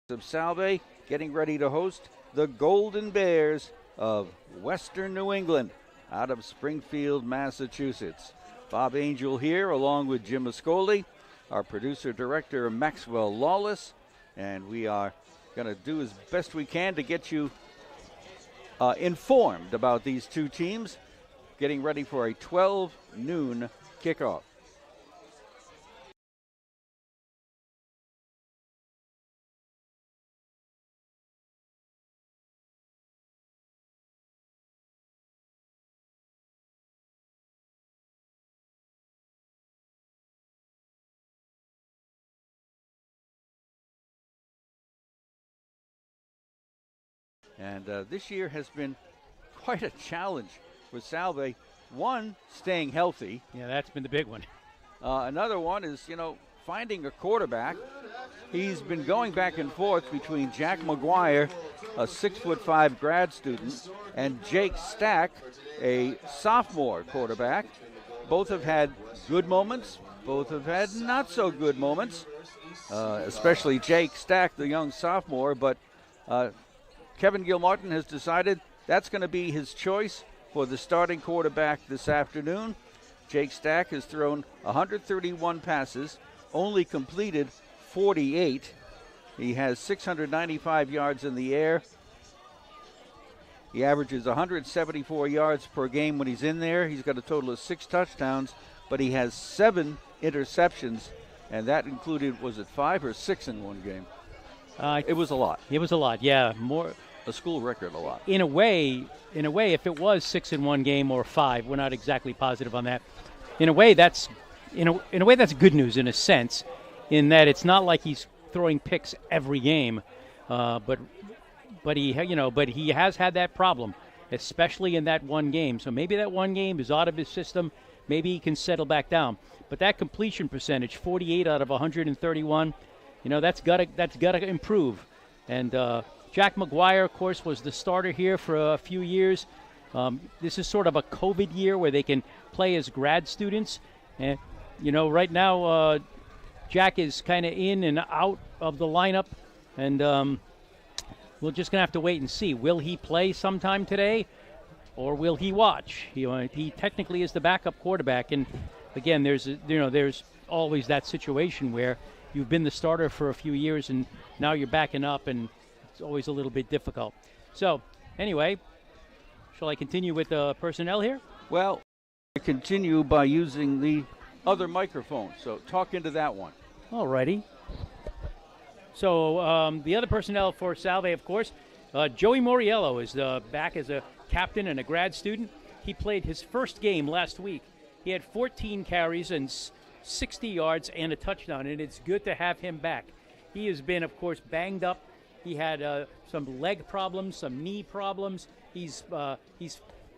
of Salve getting ready to host the Golden Bears of Western New England out of Springfield, Massachusetts. Bob Angel here along with Jim Ascoli, our producer-director Maxwell Lawless, and we are going to do as best we can to get you informed about these two teams getting ready for a 12 noon kickoff. And this year has been quite a challenge with Salve. One, staying healthy. Yeah, that's been the big one. Another one is, finding a quarterback. He's been going back and forth between Jack McGuire, a 6'5" grad student, and Jake Stack, a sophomore quarterback. Both have had good moments. Both have had not so good moments, especially Jake Stack, the young sophomore. But Kevin Gilmartin has decided that's going to be his choice for the starting quarterback this afternoon. Jake Stack has thrown 131 passes, only completed 48. He has 695 yards in the air. He averages 174 yards per game when he's in there. He's got a total of 6 touchdowns, but he has 7 interceptions, and that included, was it 5 or 6 in one game? It was a lot. It was a lot, yeah. More a school record, a lot. In a way, if it was 6 in one game or 5, we're not exactly positive on that. In a way, that's good news in a sense, in that it's not like he's throwing picks every game, but he has had that problem, especially in that one game. So maybe that one game is out of his system. Maybe he can settle back down. But that completion percentage, 48 out of 131, that's gotta improve. And Jack McGuire, of course, was the starter here for a few years. This is sort of a COVID year where they can play as grad students. And, right now, Jack is kind of in and out of the lineup. And we're just going to have to wait and see. Will he play sometime today, or will he watch? He technically is the backup quarterback. And, again, there's always that situation where you've been the starter for a few years and now you're backing up, and it's always a little bit difficult. So, anyway, shall I continue with the personnel here? Well, I continue by using the other microphone, so talk into that one. All righty. So, the other personnel for Salve, of course, Joey Moriello is back as a captain and a grad student. He played his first game last week. He had 14 carries and 60 yards and a touchdown, and it's good to have him back. He has been, of course, banged up. He had some leg problems, some knee problems. He's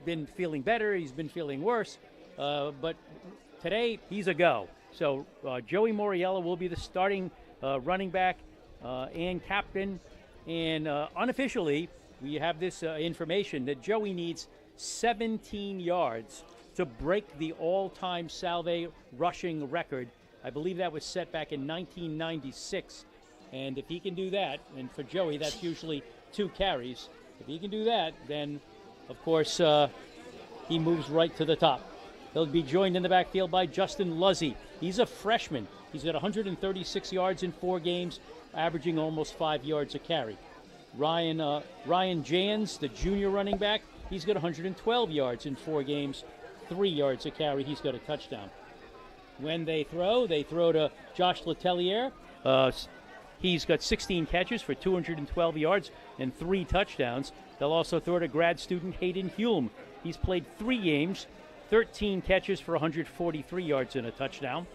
been feeling better. He's been feeling worse. But today, he's a go. So Joey Moriello will be the starting running back and captain. And unofficially, we have this information that Joey needs 17 yards to break the all-time Salve rushing record. I believe that was set back in 1996. And if he can do that, and for Joey, that's usually 2 carries. If he can do that, then, of course, he moves right to the top. He'll be joined in the backfield by Justin Luzzy. He's a freshman. He's got 136 yards in 4 games, averaging almost 5 yards a carry. Ryan Jans, the junior running back, he's got 112 yards in 4 games, 3 yards a carry. He's got a touchdown. When they throw to Josh Letelier. He's got 16 catches for 212 yards and 3 touchdowns. They'll also throw to grad student Hayden Hulme. He's played 3 games, 13 catches for 143 yards and a touchdown.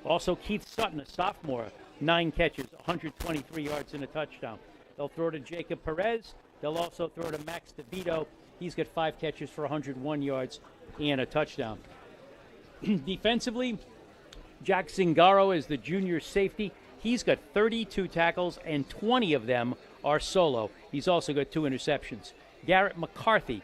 Also, Keith Sutton, a sophomore, 9 catches, 123 yards and a touchdown. They'll throw to Jacob Perez. They'll also throw to Max DeVito. He's got 5 catches for 101 yards and a touchdown. Defensively, Jack Zingaro is the junior safety. He's got 32 tackles, and 20 of them are solo. He's also got 2 interceptions. Garrett McCarthy,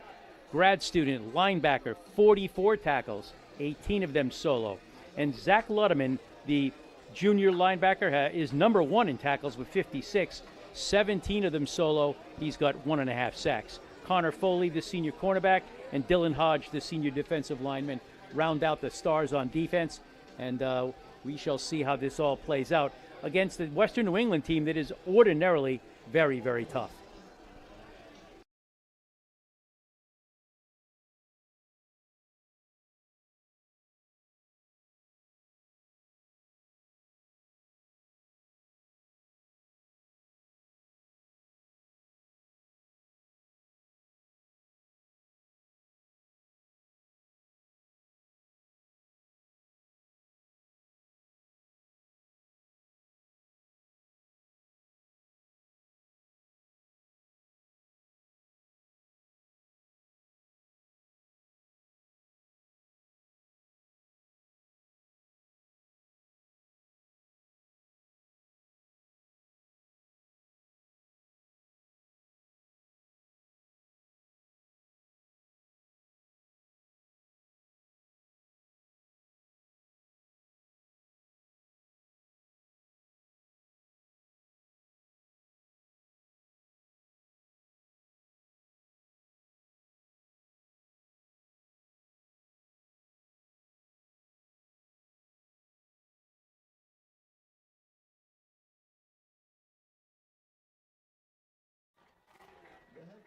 grad student, linebacker, 44 tackles, 18 of them solo. And Zach Ludeman, the junior linebacker, is number 1 in tackles with 56, 17 of them solo. He's got 1.5 sacks. Connor Foley, the senior cornerback, and Dylan Hodge, the senior defensive lineman, round out the stars on defense. And we shall see how this all plays out against the Western New England team that is ordinarily very, very tough.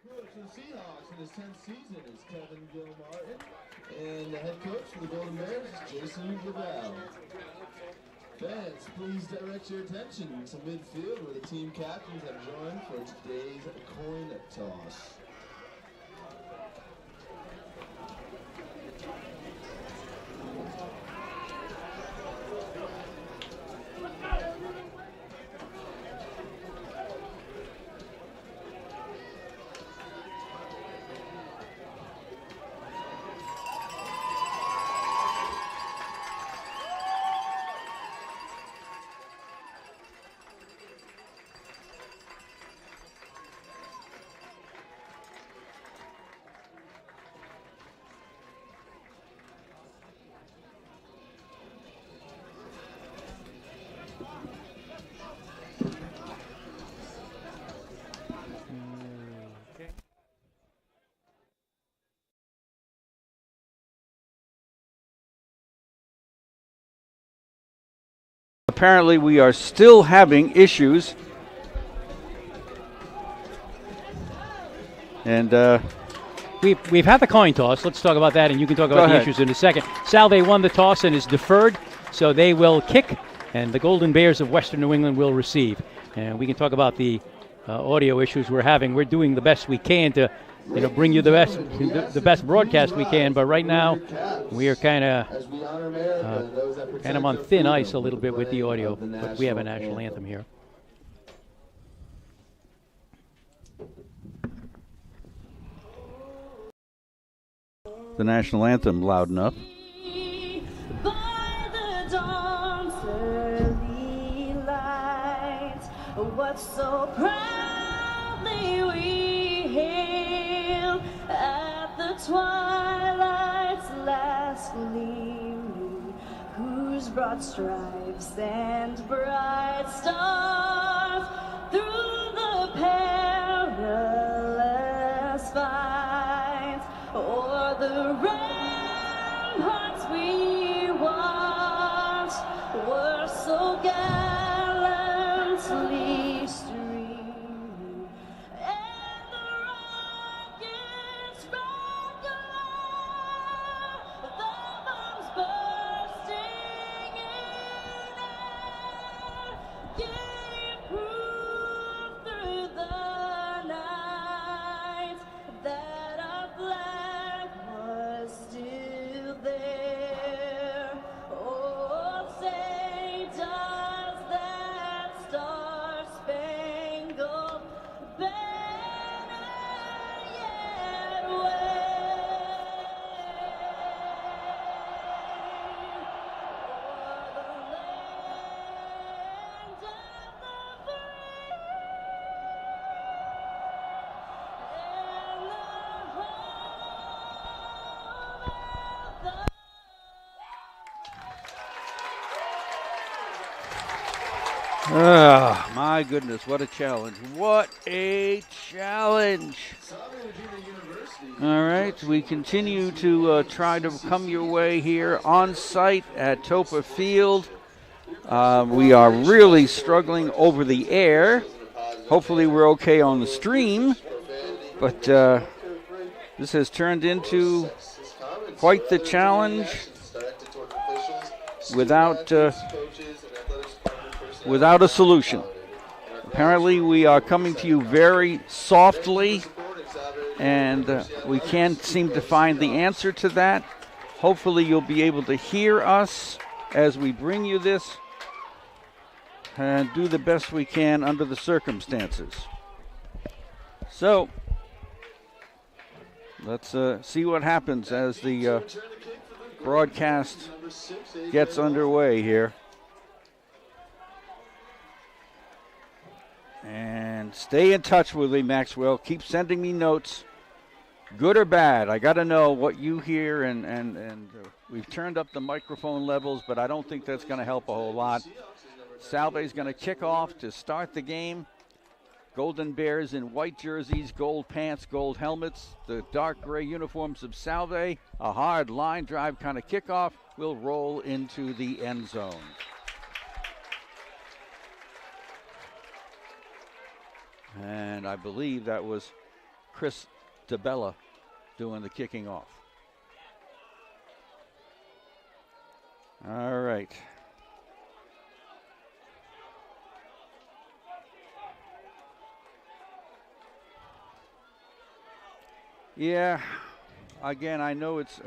Coach for the Seahawks in his 10th season is Kevin Gilmartin, and the head coach for the Golden Bears is Jason Gravel. Fans, please direct your attention to midfield where the team captains have joined for today's coin toss. Apparently we are still having issues. And we've had the coin toss. Let's talk about that, and you can talk about the issues in a second. Salve won the toss and is deferred, so they will kick, and the Golden Bears of Western New England will receive. And we can talk about the audio issues we're having. We're doing the best we can to bring you the best broadcast we can, but right now we are kind of on thin ice a little bit with the audio, but we have a national anthem here. The national anthem loud enough. By the dawn's early light, what so proudly we hail at the twilight's last gleaming, whose broad stripes and bright stars through the perilous fight o'er the ramparts we watched were so gallantly streaming, and the rockets rocked aloud, the bombs bursting in air. Ah, my goodness, what a challenge. What a challenge. All right, we continue to try to come your way here on site at Toppa Field. We are really struggling over the air. Hopefully we're okay on the stream, but this has turned into quite the challenge without a solution. Apparently we are coming to you very softly, and we can't seem to find the answer to that. Hopefully you'll be able to hear us as we bring you this and do the best we can under the circumstances. So let's see what happens as the broadcast gets underway here. And stay in touch with me, Maxwell. Keep sending me notes, good or bad. I got to know what you hear, and we've turned up the microphone levels, but I don't think that's going to help a whole lot. Salve is going to kick off to start the game. Golden Bears in white jerseys, gold pants, gold helmets, the dark gray uniforms of Salve. A hard line drive kind of kickoff will roll into the end zone. And I believe that was Chris DeBella doing the kicking off. All right. Yeah, again, I know it's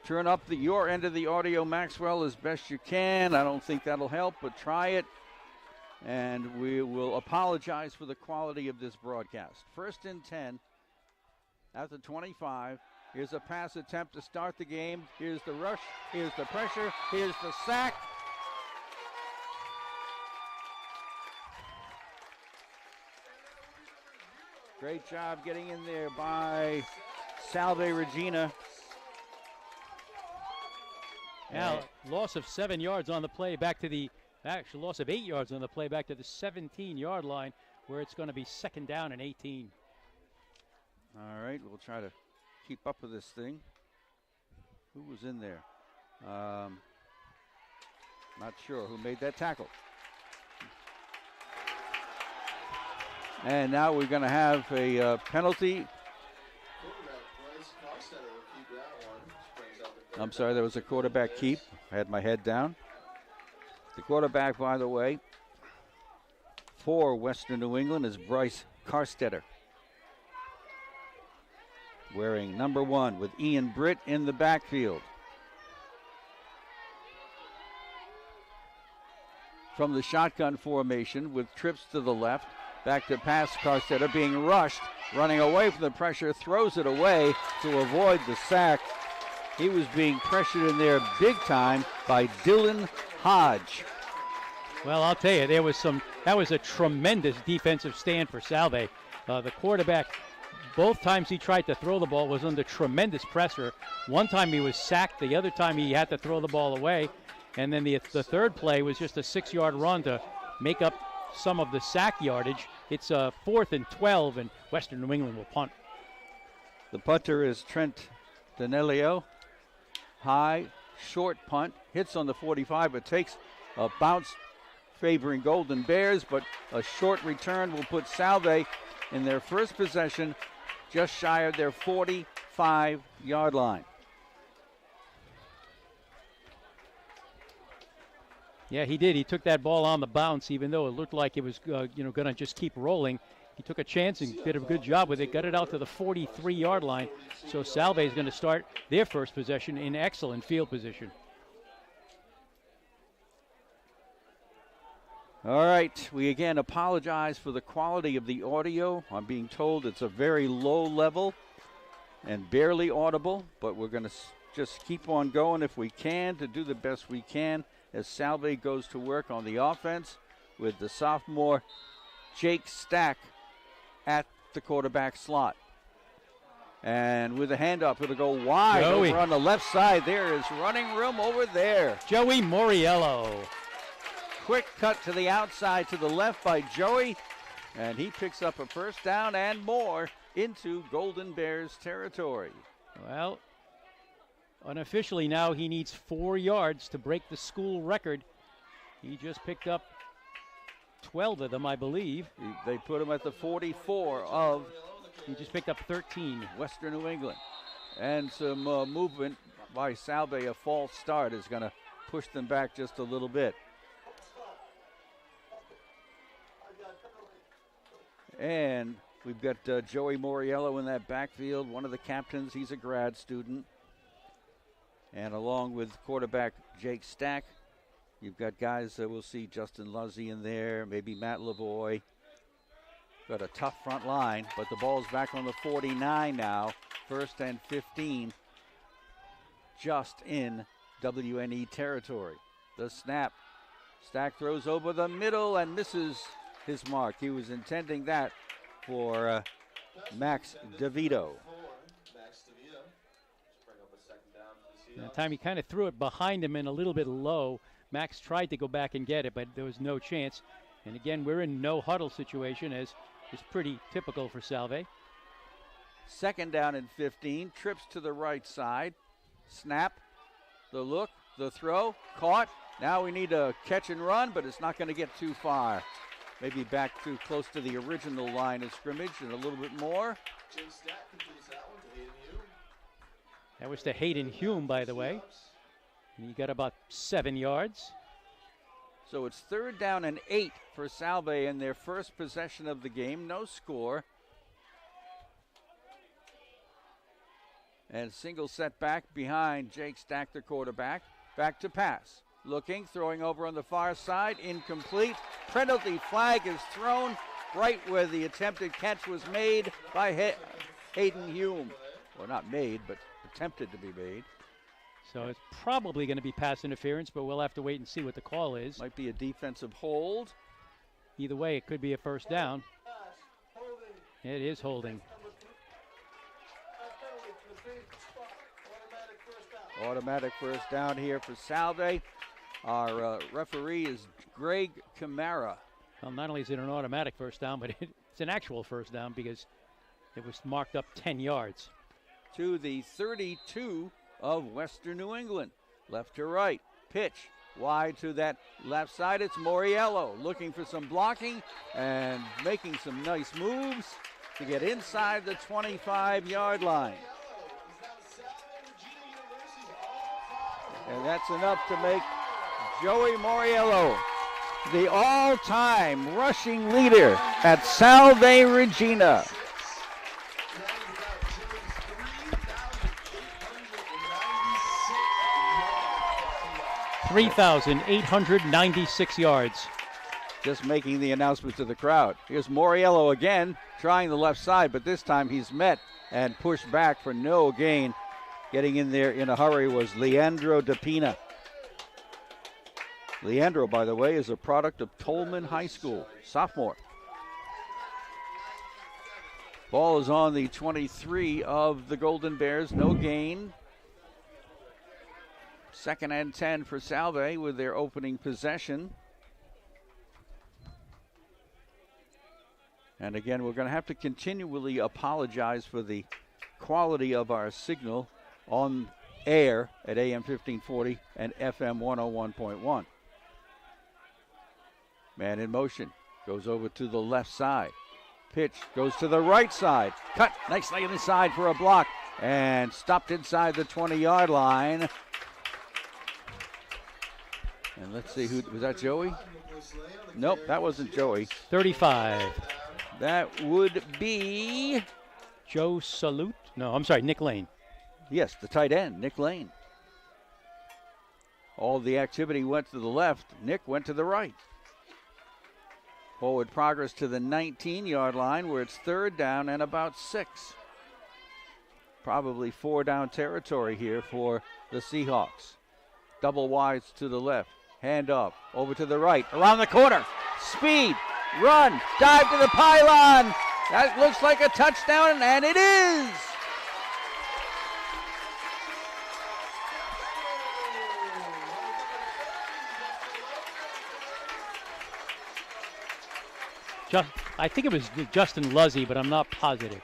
turn up your end of the audio, Maxwell, as best you can. I don't think that'll help, but try it. And we will apologize for the quality of this broadcast. 1st and 10 at the 25. Here's a pass attempt to start the game. Here's the rush. Here's the pressure. Here's the sack. Great job getting in there by Salve Regina. Now, loss of 7 yards on the play, back to the actual loss of 8 yards on the play, back to the 17-yard line, where it's going to be 2nd down and 18. All right, we'll try to keep up with this thing. Who was in there? Not sure who made that tackle. And now we're going to have a penalty. I'm sorry, there was a quarterback keep. I had my head down. The quarterback, by the way, for Western New England is Bryce Carstetter, wearing number 1 with Ian Britt in the backfield. From the shotgun formation with trips to the left, back to pass, Carstetter being rushed, running away from the pressure, throws it away to avoid the sack. He was being pressured in there big time by Dylan Hodge. Well, I'll tell you, that was a tremendous defensive stand for Salve. The quarterback, both times he tried to throw the ball, was under tremendous pressure. One time he was sacked, the other time he had to throw the ball away. And then the third play was just a 6-yard run to make up some of the sack yardage. It's 4th and 12, and Western New England will punt. The punter is Trent Danelio. High, short punt, hits on the 45, but takes a bounce favoring Golden Bears, but a short return will put Salve in their first possession just shy of their 45-yard line. Yeah, he did. He took that ball on the bounce, even though it looked like it was going to just keep rolling. He took a chance and did a good job with it, got it out to the 43-yard line. So Salve is going to start their first possession in excellent field position. All right, we again apologize for the quality of the audio. I'm being told it's a very low level and barely audible, but we're going to just keep on going if we can to do the best we can as Salve goes to work on the offense with the sophomore Jake Stack at the quarterback slot. And with a handoff, it'll go wide over on the left side. There is running room over there. Joey Moriello. quick cut to the outside to the left by Joey, and he picks up a first down and more into Golden Bears territory. Well, unofficially now he needs 4 yards to break the school record. He just picked up 12 of them, I believe. They put him at the 44 of He just picked up 13. Western New England. And some movement by Salve, a false start, is going to push them back just a little bit. And we've got Joey Moriello in that backfield, one of the captains. He's a grad student. And along with quarterback Jake Stack, you've got guys that we'll see Justin Luzzy in there, maybe Matt Lavoie. Got a tough front line, but the ball's back on the 49 now. First and 15, just in WNE territory. The snap. Stack throws over the middle and misses his mark. He was intending that for Max DeVito. That time he kind of threw it behind him and a little bit low. Max tried to go back and get it, but there was no chance. And again, we're in no huddle situation, as is pretty typical for Salve. Second down and 15, trips to the right side. Snap, the look, the throw, caught. Now we need a catch and run, but it's not going to get too far. Maybe back too close to the original line of scrimmage and a little bit more. That was to Hayden Hume, by the way. And he got about 7 yards. So it's third down and 8 for Salve in their first possession of the game. No score. And single set back behind Jake Stack, the quarterback. Back to pass. Looking, throwing over on the far side. Incomplete. Penalty flag is thrown right where the attempted catch was made by Hayden Hume. Well, not made, but attempted to be made. So it's probably going to be pass interference, but we'll have to wait and see what the call is. Might be a defensive hold. Either way, it could be a first down. It is holding. Automatic first down here for Salve. Our referee is Greg Camara. Well, not only is it an automatic first down, but it's an actual first down because it was marked up 10 yards. To the 32 of Western New England. Left to right. Pitch wide to that left side. It's Moriello looking for some blocking and making some nice moves to get inside the 25-yard line. And that's enough to make Joey Moriello the all-time rushing leader at Salve Regina. 3,896 yards. Just making the announcement to the crowd. Here's Moriello again, trying the left side, but this time he's met and pushed back for no gain. Getting in there in a hurry was Leandro DePina. Leandro, by the way, is a product of Tolman High School, sophomore. Ball is on the 23 of the Golden Bears, no gain. Second and 10 for Salve with their opening possession. And again, we're going to have to continually apologize for the quality of our signal on air at AM 1540 and FM 101.1. Man in motion, goes over to the left side. Pitch goes to the right side. Cut nicely inside for a block and stopped inside the 20-yard line. And let's see, who was that? Joey? Nope, that wasn't Joey. 35. That would be Joe Salute? No, I'm sorry, Nick Lane. Yes, the tight end, Nick Lane. All the activity went to the left. Nick went to the right. Forward progress to the 19-yard line where it's third down and about 6. Probably 4 down territory here for the Seahawks. Double wides to the left. Hand off, over to the right, around the corner. Speed, run, dive to the pylon. That looks like a touchdown, and it is. I think it was Justin Luzzy, but I'm not positive.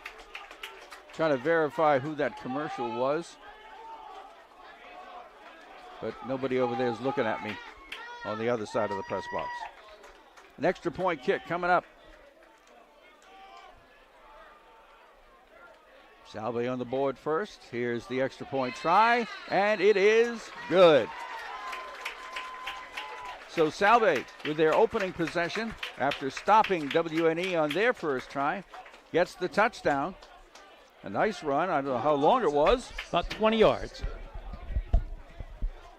Trying to verify who that commercial was. But nobody over there is looking at me on the other side of the press box. An extra point kick coming up. Salve on the board first. Here's the extra point try, and it is good. So Salve, with their opening possession, after stopping WNE on their first try, gets the touchdown. A nice run. I don't know how long it was. About 20 yards.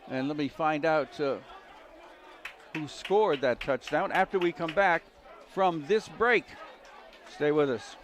And let me find out who scored that touchdown after we come back from this break. Stay with us.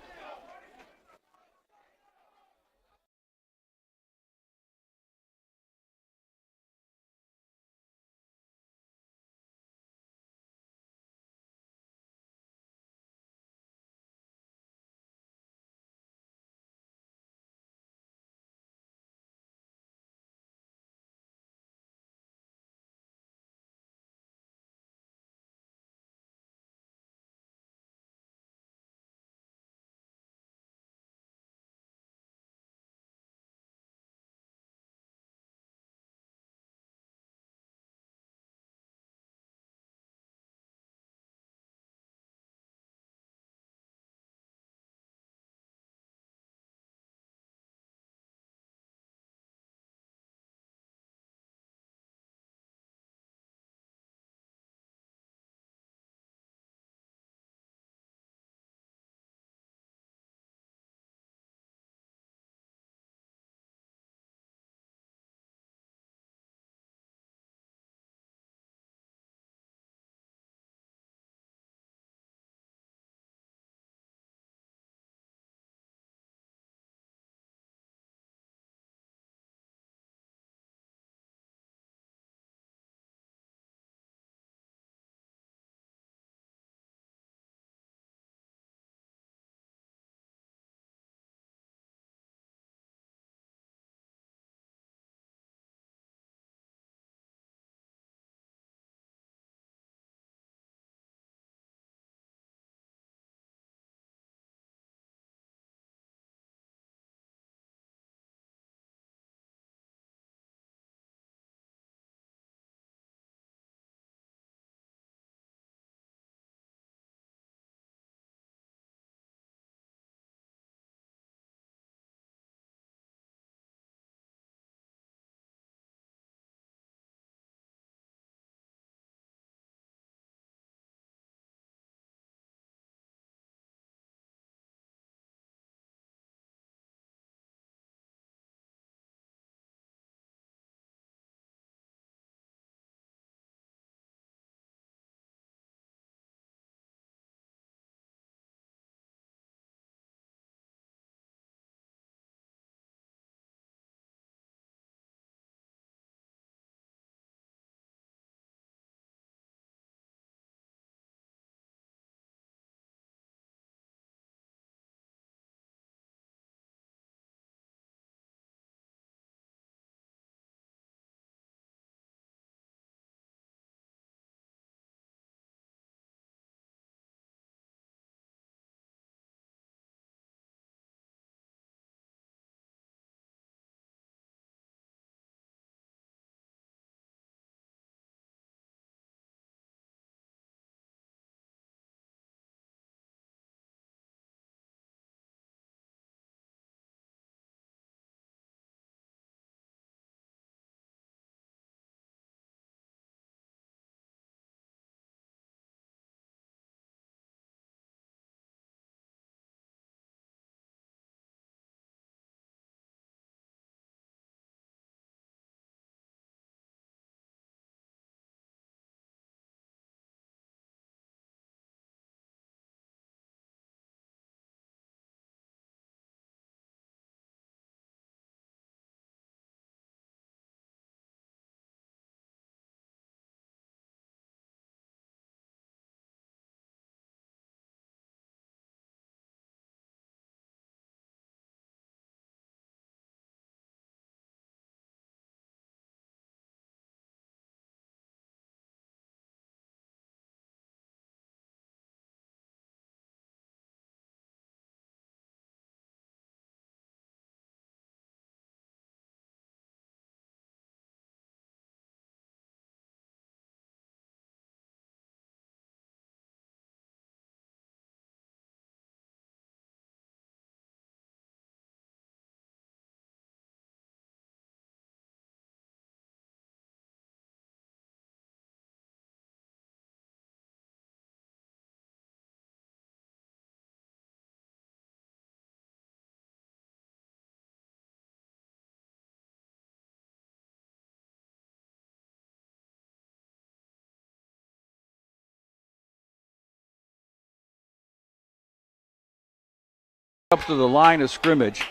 up to the line of scrimmage.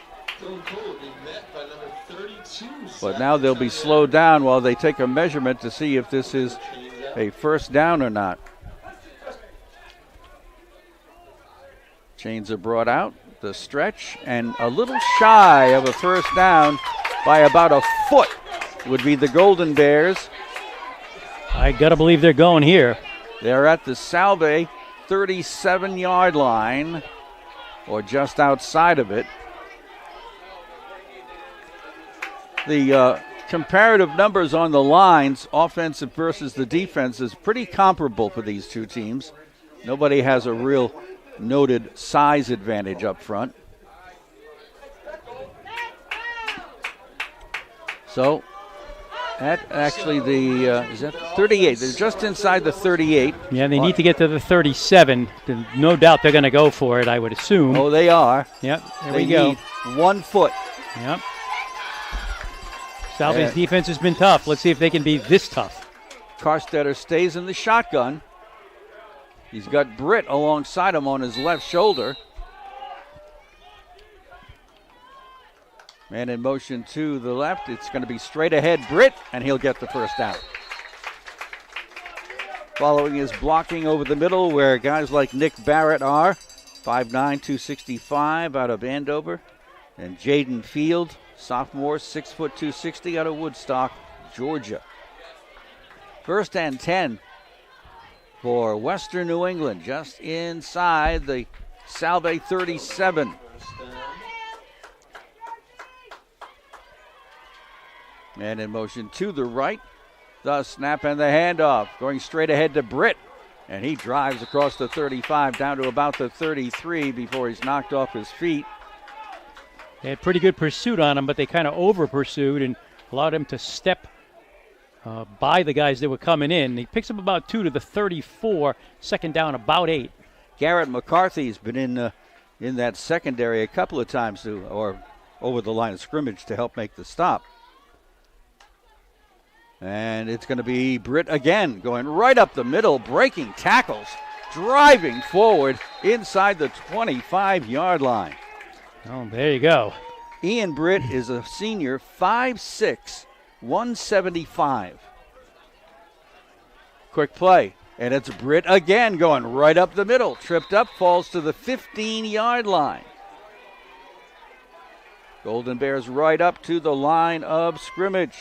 But now they'll be slowed down while they take a measurement to see if this is a first down or not. Chains are brought out, the stretch, and a little shy of a first down by about a foot would be the Golden Bears. I got to believe they're going here. They're at the Salve 37-yard line, or just outside of it. The comparative numbers on the lines, offensive versus the defense, is pretty comparable for these two teams. Nobody has a real noted size advantage up front. So, at actually is that 38? They're just inside the 38. Yeah, they need to get to the 37. No doubt they're going to go for it, I would assume. Oh, they are. Yep, there They we go. need 1 foot. Yep. Salve's defense has been tough. Let's see if they can be this tough. Carstetter stays in the shotgun. He's got Britt alongside him on his left shoulder. Man in motion to the left. It's going to be straight ahead Britt, and he'll get the first down. Following his blocking over the middle where guys like Nick Barrett are. 5'9", 265 out of Andover. And Jaden Field, sophomore, 6 foot 260 out of Woodstock, Georgia. First and 10 for Western New England, just inside the Salve 37. Man in motion to the right. The snap and the handoff. Going straight ahead to Britt. And he drives across the 35 down to about the 33 before he's knocked off his feet. They had pretty good pursuit on him, but they kind of over-pursued and allowed him to step by the guys that were coming in. He picks up about 2 to the 34, second down about 8. Garrett McCarthy's been in that secondary a couple of times or over the line of scrimmage to help make the stop. And it's going to be Britt again, going right up the middle, breaking tackles, driving forward inside the 25-yard line. Oh, there you go. Ian Britt is a senior, 5'6", 175. Quick play, and it's Britt again going right up the middle. Tripped up, falls to the 15-yard line. Golden Bears right up to the line of scrimmage.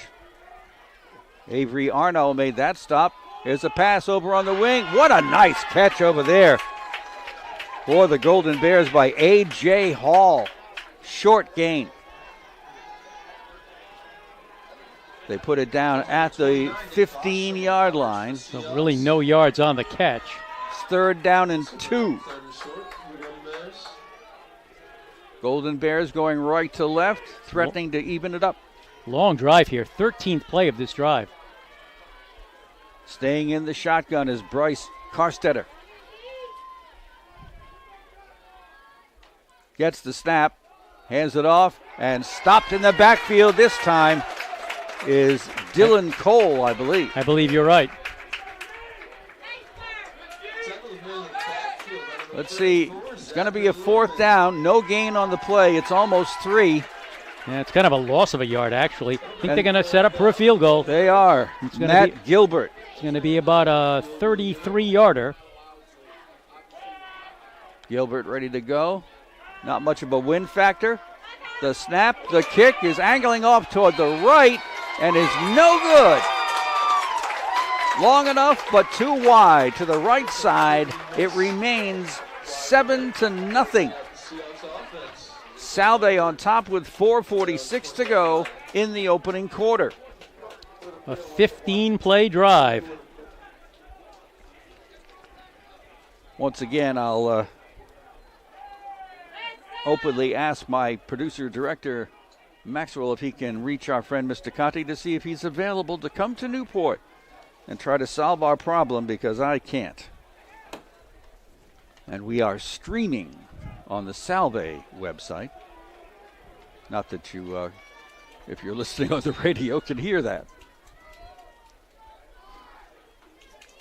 Avery Arno made that stop. Here's a pass over on the wing. What a nice catch over there for the Golden Bears by A.J. Hall. Short gain. They put it down at the 15-yard line. So really no yards on the catch. It's third down and 2. Golden Bears going right to left, threatening to even it up. Long drive here, 13th play of this drive. Staying in the shotgun is Bryce Carstetter. Gets the snap, hands it off, and stopped in the backfield this time is Dylan Cole, I believe. I believe you're right. Let's see. It's going to be a fourth down. No gain on the play. It's almost 3. Yeah, it's kind of a loss of a yard, actually. I think they're going to set up for a field goal. They are. Matt Gilbert. It's going to be about a 33-yarder. Gilbert ready to go. Not much of a win factor. The snap, the kick is angling off toward the right and is no good. Long enough, but too wide to the right side. It remains 7-0. Salve on top with 4:46 to go in the opening quarter. A 15-play drive. Once again, I'll openly ask my producer-director, Maxwell, if he can reach our friend Mr. Conti to see if he's available to come to Newport and try to solve our problem, because I can't. And we are streaming on the Salve website. Not that you, if you're listening on the radio, can hear that.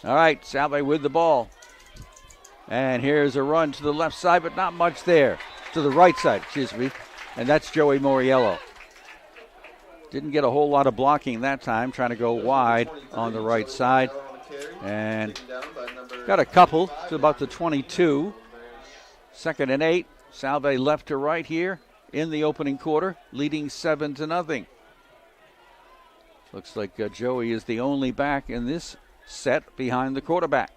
All right, Salve with the ball. And here's a run to the left side, but not much there. to the right side, excuse me, and that's Joey Moriello. Didn't get a whole lot of blocking that time, trying to go wide on the right side. And got a couple to about the 22. 2nd and 8. Salve left to right here in the opening quarter, leading 7-0. Looks like Joey is the only back in this set behind the quarterback.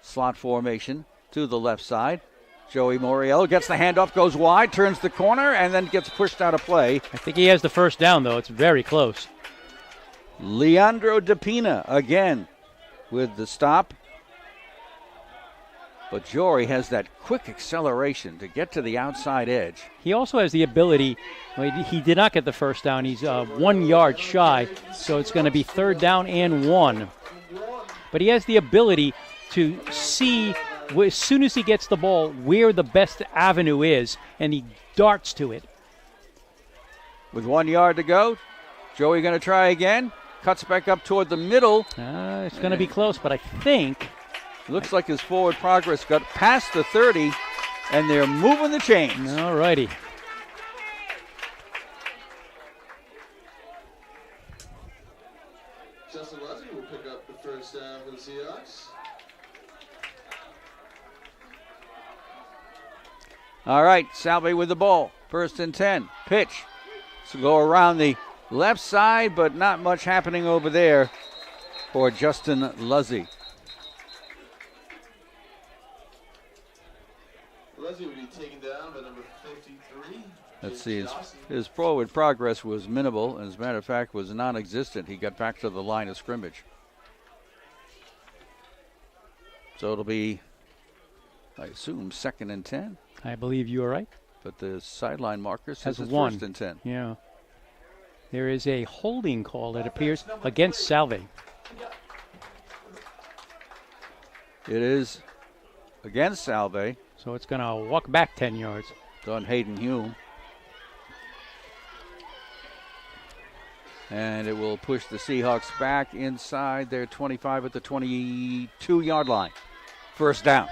Slot formation to the left side. Joey Moriello gets the handoff, goes wide, turns the corner, and then gets pushed out of play. I think he has the first down, though. It's very close. Leandro DePina again with the stop. But Jory has that quick acceleration to get to the outside edge. He also has the ability, he did not get the first down. He's 1 yard shy, so it's going to be 3rd down and 1. But he has the ability to see, as soon as he gets the ball, where the best avenue is, and he darts to it. With 1 yard to go, Joey going to try again. Cuts back up toward the middle. It's going to be close, but I think... Looks like his forward progress got past the 30, and they're moving the chains. All righty. Justin Leslie will pick up the first down for the Seahawks. All right, Salve with the ball. 1st and 10. Pitch. So go around the left side, but not much happening over there for Justin Luzzy. Leslie will be taken down by number 53. Let's see, his forward progress was minimal, and as a matter of fact was non-existent. He got back to the line of scrimmage. So it'll be, I assume, 2nd and 10. I believe you are right. But the sideline marker says it's 1. 1st and 10. Yeah. There is a holding call, it appears, against Salve. It is against Salve. So it's going to walk back 10 yards. It's on Hayden Hume. And it will push the Seahawks back inside their 25 at the 22-yard line. 1st down.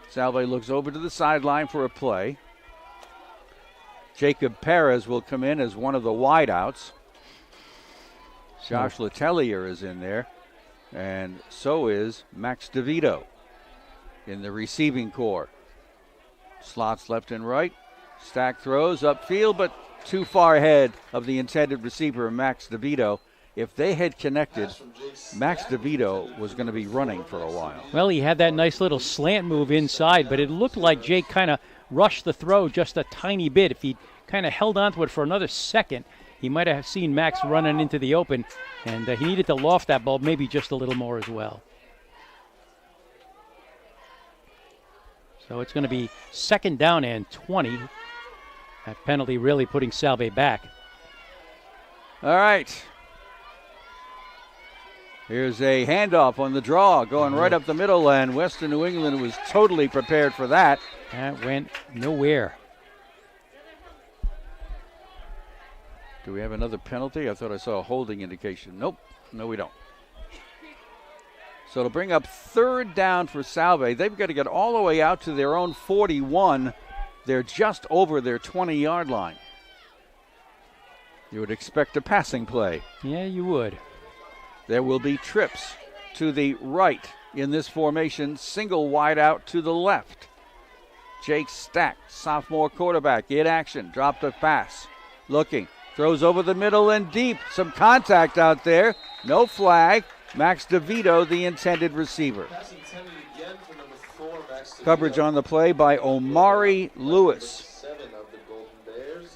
Salve looks over to the sideline for a play. Jacob Perez will come in as one of the wideouts. Josh Letellier is in there. And so is Max DeVito in the receiving core. Slots left and right. Stack throws upfield, but too far ahead of the intended receiver, Max DeVito. If they had connected, Max DeVito was going to be running for a while. Well, he had that nice little slant move inside, but it looked like Jake kind of rushed the throw just a tiny bit. If he kind of held onto it for another second, he might have seen Max running into the open, and he needed to loft that ball maybe just a little more as well. So it's going to be 2nd down and 20. That penalty really putting Salve back. All right. Here's a handoff on the draw going right up the middle, and Western New England was totally prepared for that. That went nowhere. Do we have another penalty? I thought I saw a holding indication. Nope. No, we don't. So it'll bring up 3rd down for Salve. They've got to get all the way out to their own 41. They're just over their 20-yard line. You would expect a passing play. Yeah, you would. There will be trips to the right in this formation. Single wide out to the left. Jake Stack, sophomore quarterback, in action. Dropped a pass. Looking. Throws over the middle and deep. Some contact out there. No flag. Max DeVito, the intended receiver. Coverage on the play by Omari Lewis.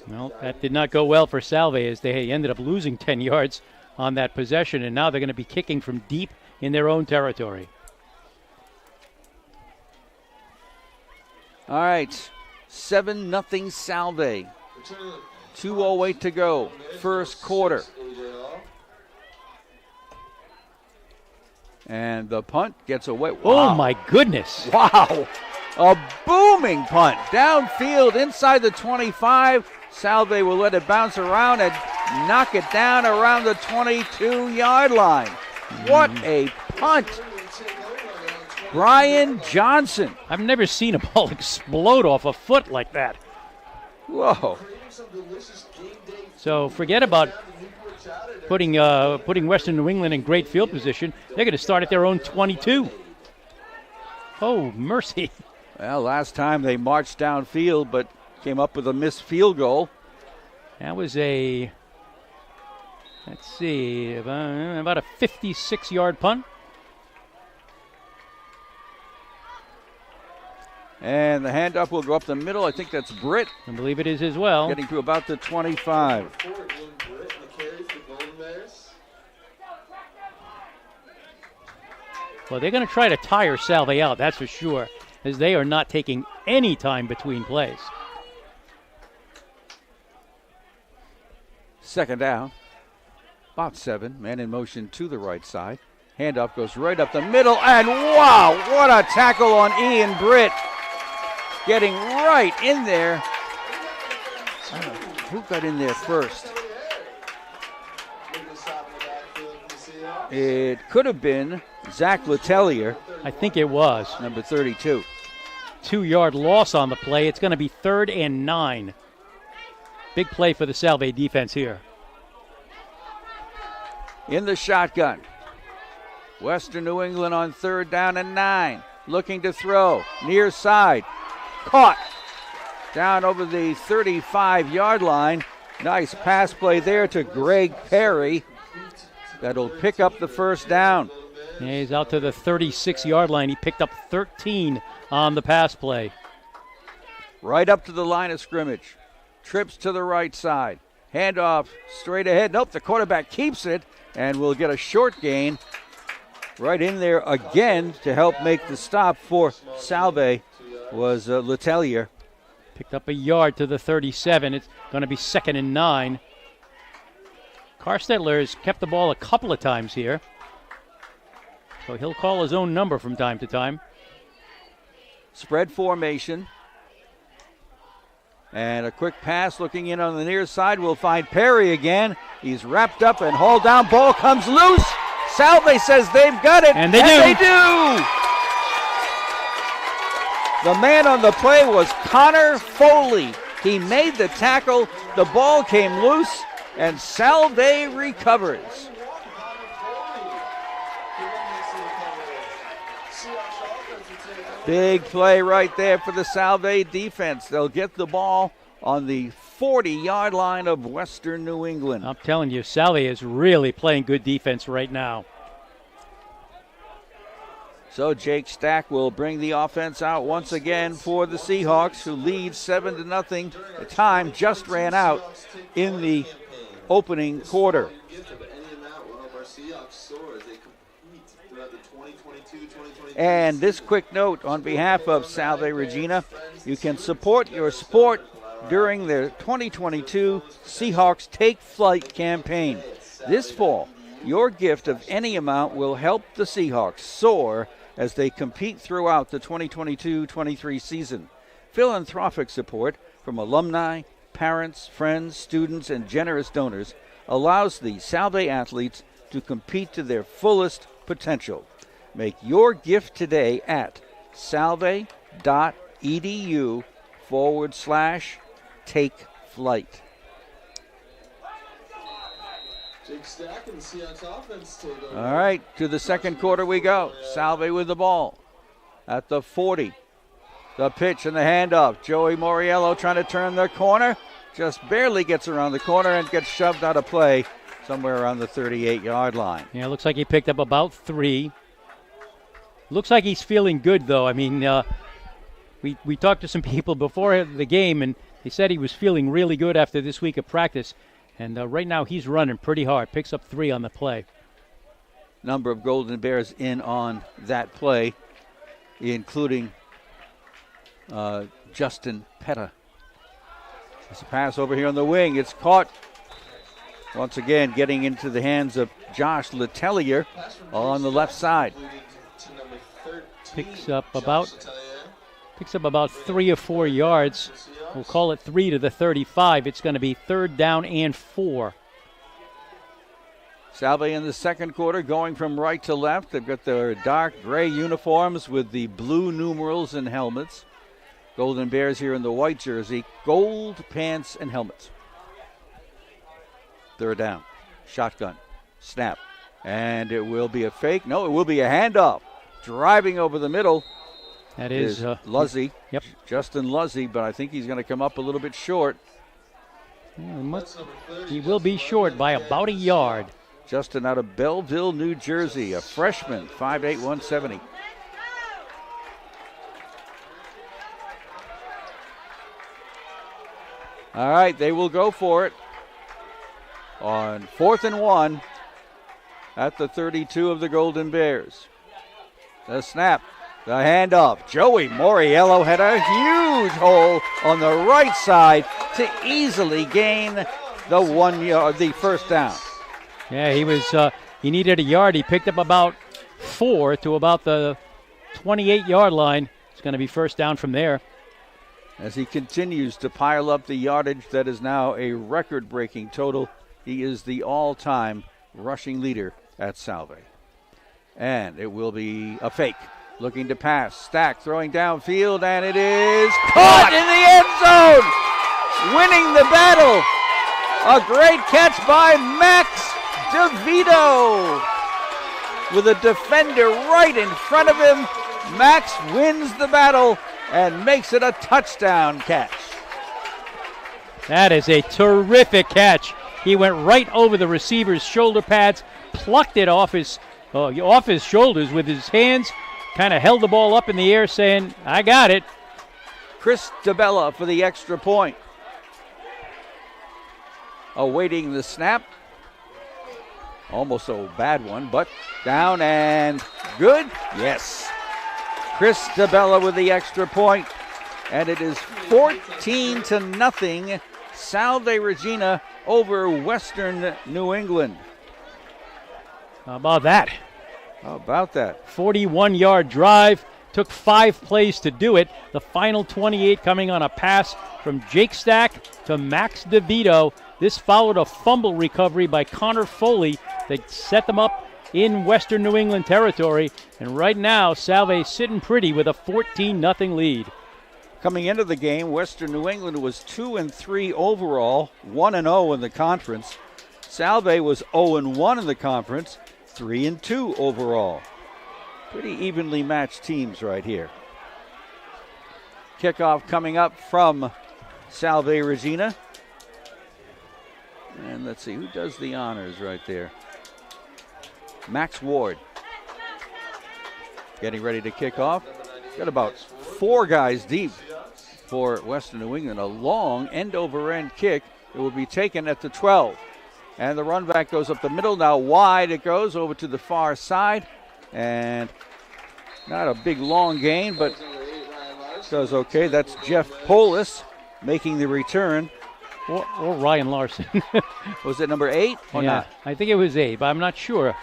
Well, that did not go well for Salve as they ended up losing 10 yards on that possession, and now they're going to be kicking from deep in their own territory. All right, 7-0 Salve. 2:08 to go, 1st quarter. And the punt gets away. Wow. Oh, my goodness. Wow. A booming punt. Downfield inside the 25. Salve will let it bounce around and knock it down around the 22-yard line. What a punt. Brian Johnson. I've never seen a ball explode off a foot like that. Whoa. So forget about putting Western New England in great field position. They're going to start at their own 22. Oh, mercy. Well, last time they marched downfield but came up with a missed field goal. That was a, let's see, about a 56-yard punt. And the handoff will go up the middle. I think that's Britt. I believe it is as well. Getting to about the 25. Well, they're going to try to tire Salve out, that's for sure, as they are not taking any time between plays. Second down. About 7. Man in motion to the right side. Handoff goes right up the middle. And wow, what a tackle on Ian Britt. Getting right in there. I don't know who got in there first. It could have been Zach Letellier. I think it was. Number 32. 2-yard loss on the play. It's going to be 3rd and 9. Big play for the Salve defense here. In the shotgun. Western New England on 3rd down and 9. Looking to throw. Near side. Caught. Down over the 35-yard line. Nice pass play there to Greg Perry. That'll pick up the first down. Yeah, he's out to the 36-yard line. He picked up 13 on the pass play. Right up to the line of scrimmage. Trips to the right side. Handoff straight ahead. Nope, the quarterback keeps it and will get a short gain. Right in there again to help make the stop for Salve was Letellier. Picked up a yard to the 37. It's going to be 2nd and 9. Carstetler has kept the ball a couple of times here. So he'll call his own number from time to time. Spread formation. And a quick pass looking in on the near side. We'll find Perry again. He's wrapped up and hauled down. Ball comes loose. Salve says they've got it. And they do. The man on the play was Connor Foley. He made the tackle. The ball came loose, and Salve recovers. Big play right there for the Salve defense. They'll get the ball on the 40-yard line of Western New England. I'm telling you, Salve is really playing good defense right now. So Jake Stack will bring the offense out once again for the Seahawks, who lead 7-0. The time just ran out in the opening quarter. And this quick note on behalf of Salve Regina, you can support your sport during their 2022 Seahawks Take Flight campaign. This fall, your gift of any amount will help the Seahawks soar as they compete throughout the 2022-23 season. Philanthropic support from alumni, parents, friends, students, and generous donors allows the Salve athletes to compete to their fullest potential. Make your gift today at salve.edu/take-flight. All right, to the second quarter we go. Salve with the ball at the 40. The pitch and the handoff. Joey Moriello trying to turn the corner. Just barely gets around the corner and gets shoved out of play somewhere around the 38-yard line. Yeah, it looks like he picked up about 3. Looks like he's feeling good, though. I mean, we talked to some people before the game, and they said he was feeling really good after this week of practice. And right now he's running pretty hard. Picks up 3 on the play. Number of Golden Bears in on that play, including Justin Petta. It's a pass over here on the wing. It's caught. Once again, getting into the hands of Josh Letellier on the left side. Picks up about 3 or 4 yards. We'll call it 3 to the 35. It's going to be 3rd down and 4. Salve in the second quarter going from right to left. They've got their dark gray uniforms with the blue numerals and helmets. Golden Bears here in the white jersey, gold pants and helmets. Third down. Shotgun. Snap. And it will be a fake. No, it will be a handoff. Driving over the middle. That is Luzzy. Yep. Justin Luzzy, but I think he's going to come up a little bit short. He will be short by about a yard. Justin out of Belleville, New Jersey, a freshman, 5'8", 170. All right, they will go for it on 4th and 1 at the 32 of the Golden Bears. The snap, the handoff. Joey Moriello had a huge hole on the right side to easily gain the first down. Yeah, he needed a yard. He picked up about 4 to about the 28-yard line. It's going to be first down from there. As he continues to pile up the yardage that is now a record-breaking total, he is the all-time rushing leader at Salve. And it will be a fake. Looking to pass. Stack throwing downfield, and it is caught in the end zone! Winning the battle. A great catch by Max DeVito. With a defender right in front of him, Max wins the battle and makes it a touchdown catch. That is a terrific catch. He went right over the receiver's shoulder pads, plucked it off his shoulders with his hands, kind of held the ball up in the air saying, I got it. Chris DeBella for the extra point. Awaiting the snap. Almost a bad one, but down and good. Yes. Chris DeBella with the extra point, and it is 14-0. Salve Regina over Western New England. How about that? 41-yard drive. Took 5 plays to do it. The final 28 coming on a pass from Jake Stack to Max DeVito. This followed a fumble recovery by Connor Foley that set them up in Western New England territory. And right now, Salve sitting pretty with a 14-0 lead. Coming into the game, Western New England was 2-3 overall, 1-0 in the conference. Salve was 0-1 in the conference, 3-2 overall. Pretty evenly matched teams right here. Kickoff coming up from Salve Regina. And let's see, who does the honors right there? Max Ward. Getting ready to kick off. Got about 4 guys deep for Western New England. A long end-over-end kick. It will be taken at the 12. And the run back goes up the middle. Now wide it goes over to the far side. And not a big long gain, but does okay. That's Jeff Polis making the return. Or Ryan Larson. Was it number 8 or not? I think it was 8, but I'm not sure.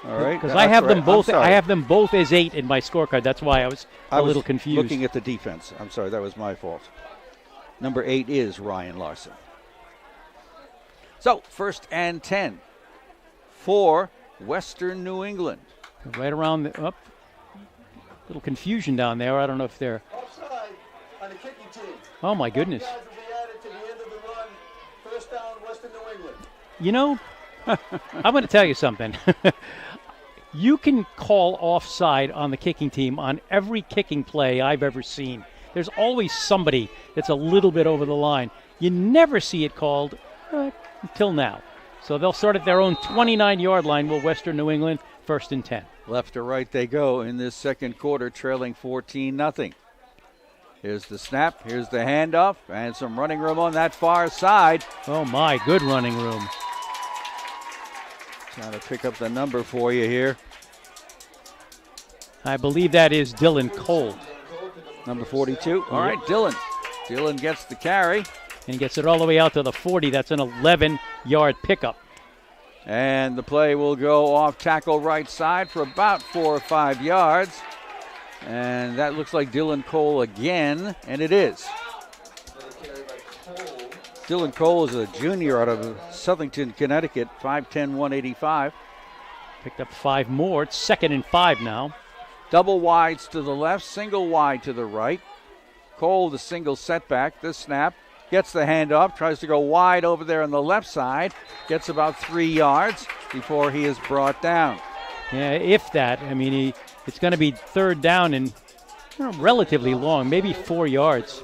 All right. Because I have them both. I have them both as 8 in my scorecard. That's why I was a little confused. Looking at the defense. I'm sorry, that was my fault. Number 8 is Ryan Larson. So, 1st and 10 for Western New England. Right around the up. Little confusion down there. I don't know if they're. Offside on the kicking team. Oh my goodness. Guys will be added to the end of the run. First down, Western New England. You know, I'm going to tell you something. You can call offside on the kicking team on every kicking play I've ever seen. There's always somebody that's a little bit over the line. You never see it called until now. So they'll start at their own 29-yard line with Western New England, 1st and 10. Left to right they go in this second quarter, trailing 14-0. Here's the snap, here's the handoff, and some running room on that far side. Oh my, good running room. Trying to pick up the number for you here. I believe that is Dylan Cole. Number 42. All right, Dylan. Dylan gets the carry. And gets it all the way out to the 40. That's an 11-yard pickup. And the play will go off tackle right side for about 4 or 5 yards. And that looks like Dylan Cole again, and it is. Dylan Cole is a junior out of Southington, Connecticut, 5'10", 185. Picked up 5 more. It's 2nd and 5 now. Double wides to the left, single wide to the right. Cole, the single setback, the snap, gets the handoff, tries to go wide over there on the left side, gets about 3 yards before he is brought down. Yeah, if that. I mean, it's going to be 3rd down and relatively long, maybe 4 yards.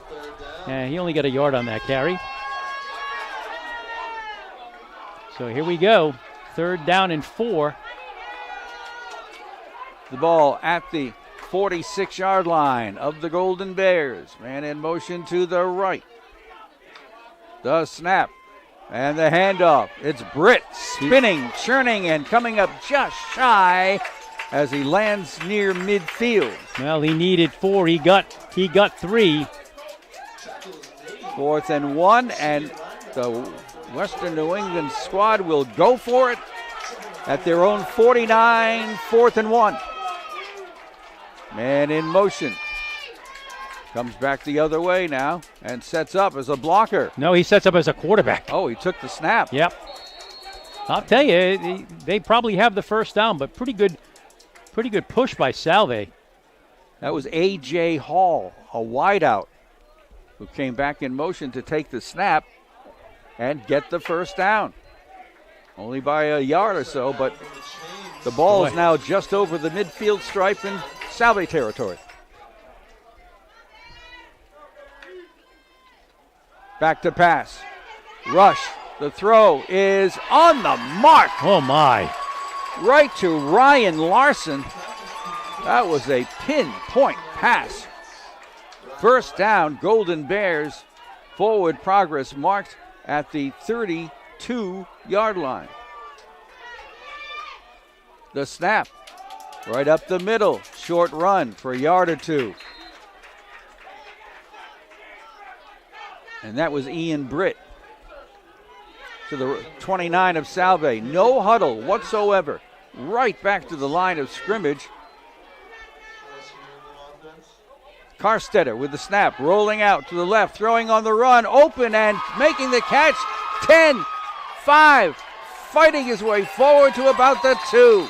Yeah, he only got a yard on that carry. So here we go, 3rd down and 4. The ball at the 46-yard line of the Golden Bears. Man in motion to the right. The snap and the handoff. It's Britt spinning, churning, and coming up just shy as he lands near midfield. Well, he needed 4. He got 3. 4th and 1, and the Western New England squad will go for it at their own 49, 4th and 1. Man in motion. Comes back the other way now and sets up as a blocker. No, he sets up as a quarterback. Oh, he took the snap. Yep. I'll tell you, they probably have the 1st down, but pretty good push by Salve. That was A.J. Hall, a wideout, who came back in motion to take the snap and get the 1st down. Only by a yard or so, but the ball is now just over the midfield stripe in Salve territory. Back to pass. Rush. The throw is on the mark. Oh, my. Right to Ryan Larson. That was a pinpoint pass. 1st down, Golden Bears. Forward progress marked at the 32-yard line. The snap. Right up the middle. Short run for a yard or 2. And that was Ian Britt to the 29 of Salve. No huddle whatsoever. Right back to the line of scrimmage. Carstetter with the snap, rolling out to the left, throwing on the run, open and making the catch. 10, 5, fighting his way forward to about the 2.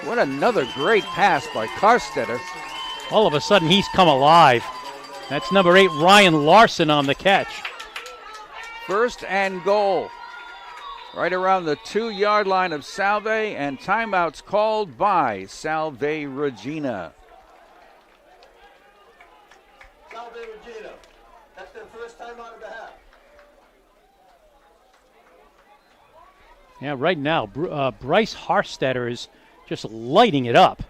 What another great pass by Carstetter. All of a sudden, he's come alive. That's number 8, Ryan Larson, on the catch. 1st and goal. Right around the 2-yard line of Salve, and timeouts called by Salve Regina. Salve Regina. That's their 1st time out of the half. Yeah, right now, Bryce Harstetter is just lighting it up.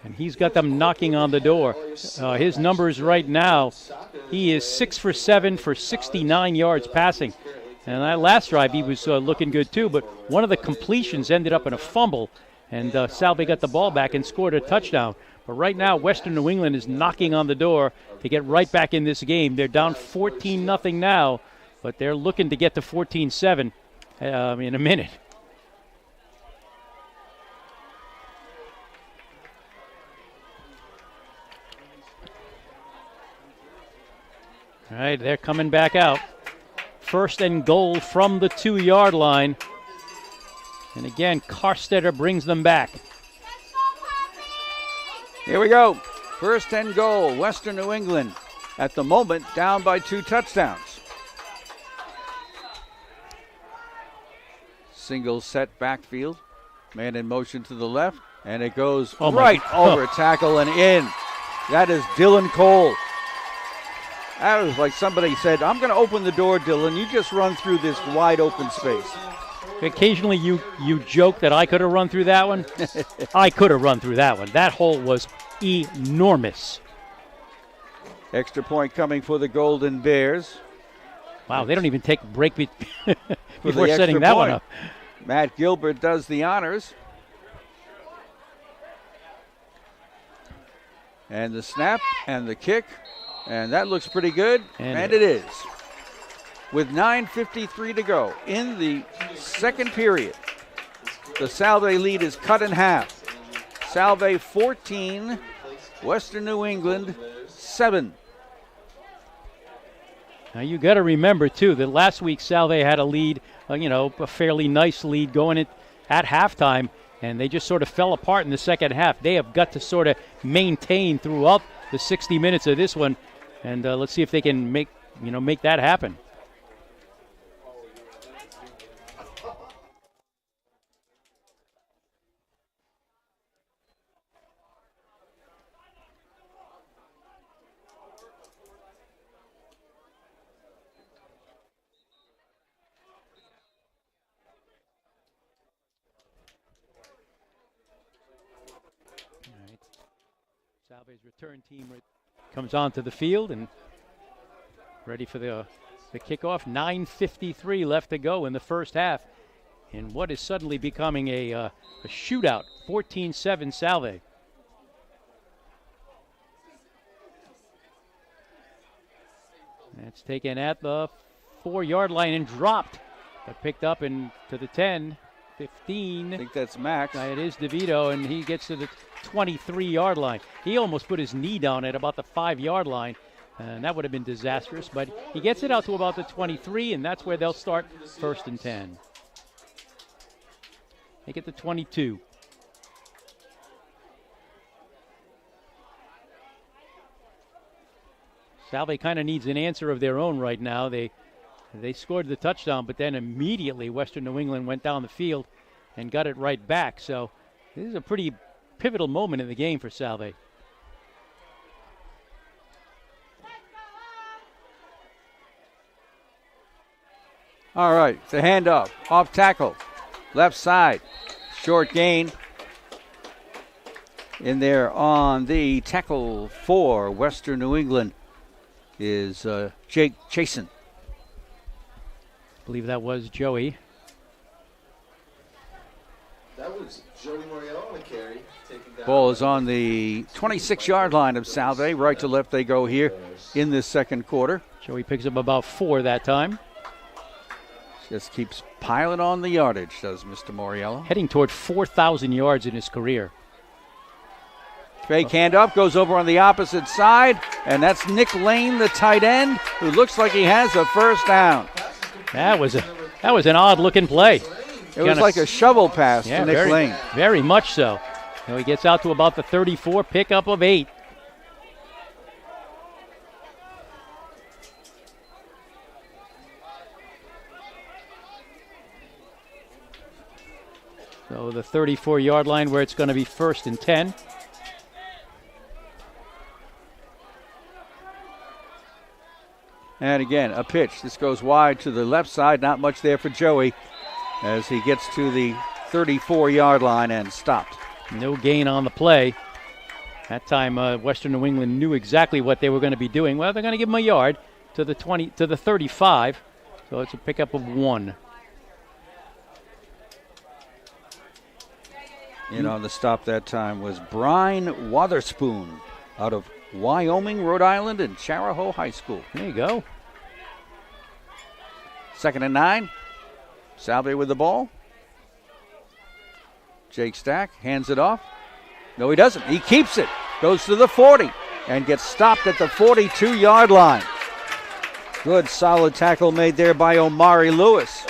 And he's got them knocking on the door. His numbers right now, he is 6 for 7 for 69 yards passing. And that last drive, he was looking good too, but one of the completions ended up in a fumble, and Salve got the ball back and scored a touchdown. But right now, Western New England is knocking on the door to get right back in this game. They're down 14-0 now, but they're looking to get to 14-7 in a minute. All right, they're coming back out. 1st and goal from the 2-yard line. And again, Carstetter brings them back. Here we go. 1st and goal, Western New England. At the moment, down by 2 touchdowns. Single set backfield. Man in motion to the left. And it goes right over tackle and in. That is Dylan Cole. That was like somebody said, I'm going to open the door, Dylan. You just run through this wide open space. Occasionally you joke that I could have run through that one. I could have run through that one. That hole was enormous. Extra point coming for the Golden Bears. Wow, they don't even take a break before setting that one up. Matt Gilbert does the honors. And the snap and the kick. And that looks pretty good, and it is. With 9:53 to go in the 2nd period, the Salve lead is cut in half. Salve 14, Western New England 7. Now you got to remember too that last week Salve had a lead, a fairly nice lead going at halftime, and they just sort of fell apart in the second half. They have got to sort of maintain throughout the 60 minutes of this one, and let's see if they can make that happen. Salve's return team comes onto the field and ready for the kickoff. 9:53 left to go in the first half, in what is suddenly becoming a shootout. 14-7 Salve. That's taken at the 4-yard line and dropped, but picked up to the 10. 15. I think that's Max. It is DeVito, and he gets to the 23-yard line. He almost put his knee down at about the 5-yard line, and that would have been disastrous. But he gets it out to about the 23, and that's where they'll start 1st and 10. They get the 22. Salve kind of needs an answer of their own right now. They scored the touchdown, but then immediately Western New England went down the field and got it right back. So this is a pretty pivotal moment in the game for Salve. All right, the handoff, off tackle, left side, short gain. In there on the tackle for Western New England is Jake Chasen. I believe that was Joey. That was Joey Moriello on the carry. Ball is on the 26-yard line of Salve. Right to left they go here in this second quarter. Joey picks up about 4 that time. Just keeps piling on the yardage, does Mr. Moriello. Heading toward 4,000 yards in his career. Fake handoff goes over on the opposite side, and that's Nick Lane, the tight end, who looks like he has a first down. That was an odd-looking play. It was like a shovel pass to Nick Lane. Very much so. Now he gets out to about the 34, pickup of 8. So the 34-yard line where it's going to be 1st and 10. And again, a pitch. This goes wide to the left side. Not much there for Joey as he gets to the 34-yard line and stopped. No gain on the play. That time, Western New England knew exactly what they were going to be doing. Well, they're going to give him a yard to the 35. So it's a pickup of 1. And on the stop that time was Brian Wotherspoon out of Wyoming, Rhode Island, and Charahoe High School. There you go. 2nd and 9. Salve with the ball. Jake Stack hands it off. No, he doesn't. He keeps it. Goes to the 40 and gets stopped at the 42-yard line. Good solid tackle made there by Omari Lewis.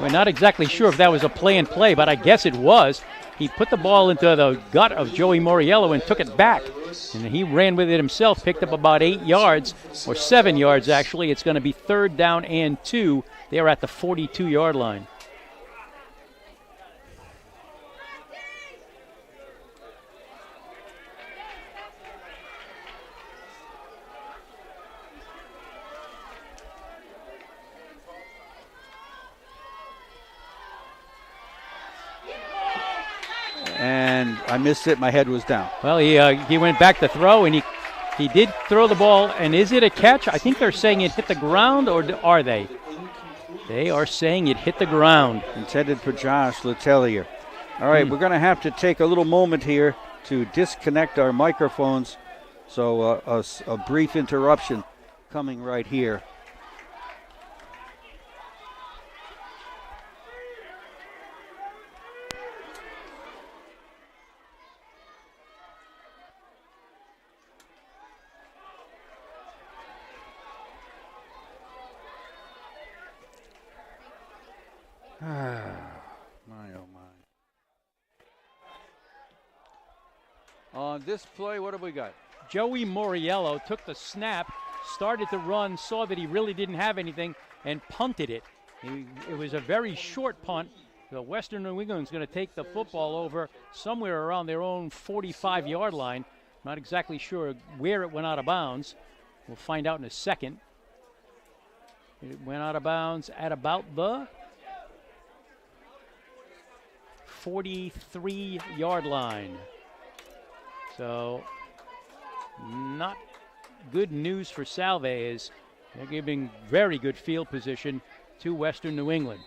We're not exactly sure if that was a play, but I guess it was. He put the ball into the gut of Joey Moriello and took it back. And he ran with it himself, picked up about 8 yards, or 7 yards actually. It's going to be 3rd down and 2. They're at the 42-yard line. And I missed it. My head was down. Well, he went back to throw, and he did throw the ball. And is it a catch? I think they're saying it hit the ground, or are they? They are saying it hit the ground. Intended for Josh Letelier. All right, we're going to have to take a little moment here to disconnect our microphones. So a brief interruption coming right here. On this play, what have we got? Joey Moriello took the snap, started to run, saw that he really didn't have anything, and punted it. It was a very short punt. The Western New England's going to take the football over somewhere around their own 45-yard line. Not exactly sure where it went out of bounds. We'll find out in a second. It went out of bounds at about the 43-yard line. So not good news for Salve, as they're giving very good field position to Western New England.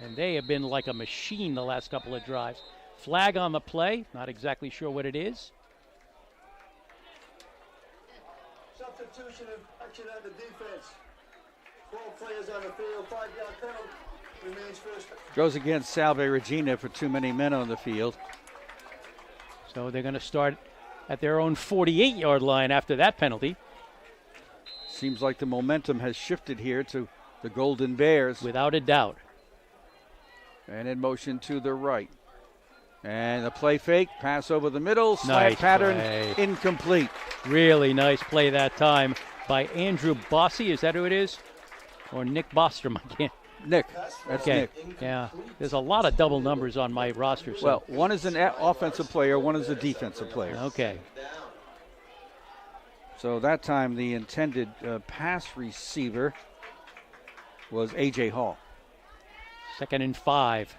And they have been like a machine the last couple of drives. Flag on the play, not exactly sure what it is. Substitution of action on the defense. 12 players on the field, 5-yard penalty. Remains first. Goes against Salve Regina for too many men on the field. So they're going to start at their own 48-yard line after that penalty. Seems like the momentum has shifted here to the Golden Bears. Without a doubt. And in motion to the right. And the play fake, pass over the middle, slant Nice pattern, play. incomplete. Really nice play that time by Andrew Bossy. Is that who it is? Or Nick Bostrom? I can't. Nick, that's Okay. Nick. Yeah. There's a lot of double numbers on my roster. So. Well, one is an offensive player, one is a defensive player. Okay. So that time the intended pass receiver was A.J. Hall. 2nd and 5.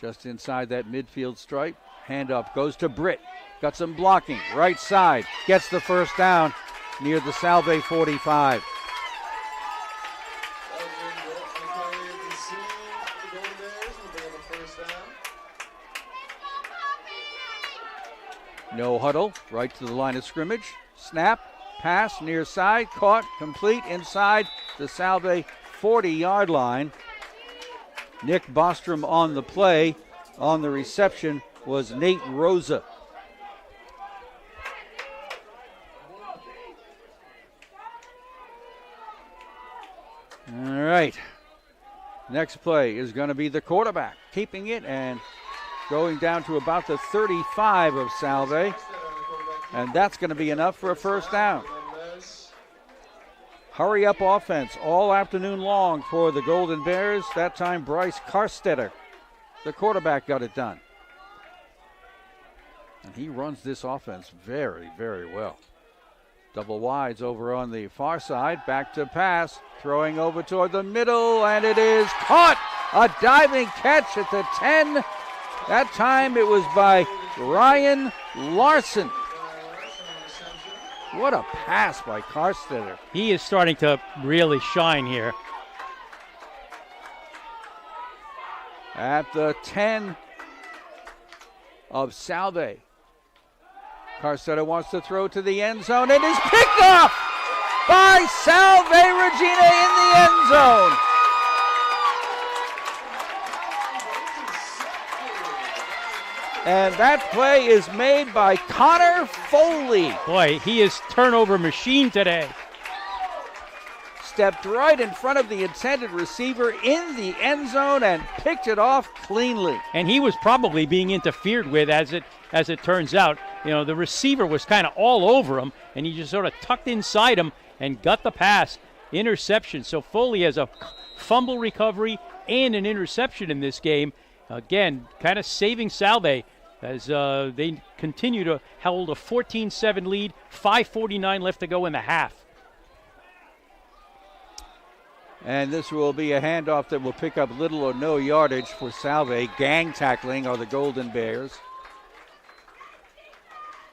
Just inside that midfield stripe. Hand up, goes to Britt. Got some blocking, right side. Gets the first down near the Salve 45. No huddle, right to the line of scrimmage. Snap, pass, near side, caught, complete, inside the Salve 40-yard line. Nick Bostrom on the play. On the reception was Nate Rosa. All right. Next play is going to be the quarterback, keeping it and going down to about the 35 of Salve. And that's going to be enough for a first down. Hurry up offense all afternoon long for the Golden Bears. That time Bryce Karstetter, the quarterback, got it done. And he runs this offense very, very well. Double wides over on the far side. Back to pass. Throwing over toward the middle, and it is caught. A diving catch at the 10. That time it was by Ryan Larson. What a pass by Karstetter. He is starting to really shine here. At the 10 of Salve. Karstetter wants to throw to the end zone. It is picked off by Salve Regina in the end zone. And that play is made by Connor Foley. Boy, he is turnover machine today. Stepped right in front of the intended receiver in the end zone and picked it off cleanly. And he was probably being interfered with, as it turns out. You know, the receiver was kind of all over him, and he just sort of tucked inside him and got the pass. Interception. So Foley has a fumble recovery and an interception in this game. Again, kind of saving Salve as they continue to hold a 14-7 lead, 5:49 left to go in the half. And this will be a handoff that will pick up little or no yardage for Salve. Gang tackling are the Golden Bears.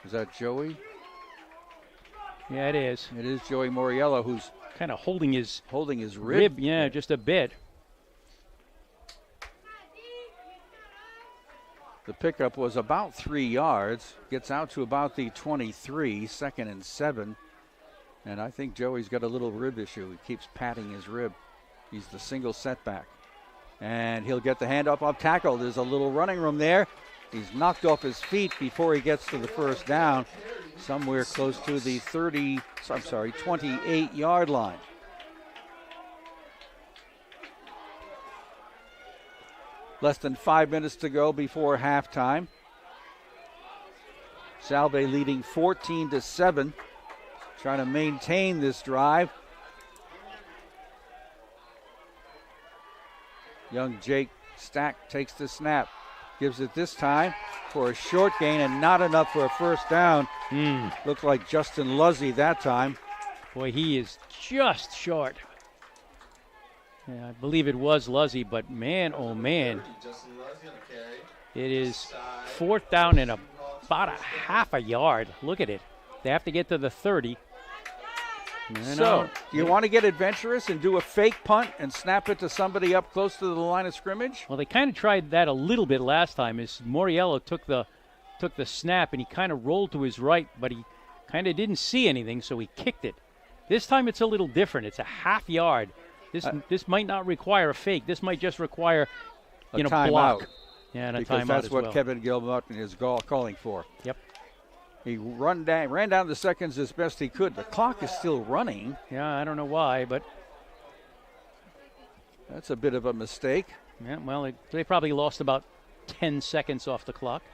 Is that Joey? Yeah, it is. It is Joey Moriello, who's kind of holding his rib. Yeah, just a bit. The pickup was about 3 yards. Gets out to about the 23, 2nd and 7. And I think Joey's got a little rib issue. He keeps patting his rib. He's the single setback. And he'll get the handoff off tackle. There's a little running room there. He's knocked off his feet before he gets to the first down, somewhere close to the 28-yard line. Less than 5 minutes to go before halftime. Salve leading 14-7. Trying to maintain this drive. Young Jake Stack takes the snap. Gives it this time for a short gain and not enough for a first down. Looked like Justin Luzzy that time. Boy, he is just short. Yeah, I believe it was Luzzy, but man, oh man. It is 4th down and about a half a yard. Look at it. They have to get to the 30. So, do you want to get adventurous and do a fake punt and snap it to somebody up close to the line of scrimmage? Well, they kind of tried that a little bit last time. As Moriello took the snap and he kind of rolled to his right, but he kind of didn't see anything, so he kicked it. This time it's a little different. It's a half yard. This might not require a fake. This might just require a timeout. Block. Yeah, and a because timeout that's as what well. Kevin Gilmartin is calling for. Yep. He ran down the seconds as best he could. The clock is still running. Yeah, I don't know why, but that's a bit of a mistake. Yeah, well, they probably lost about 10 seconds off the clock.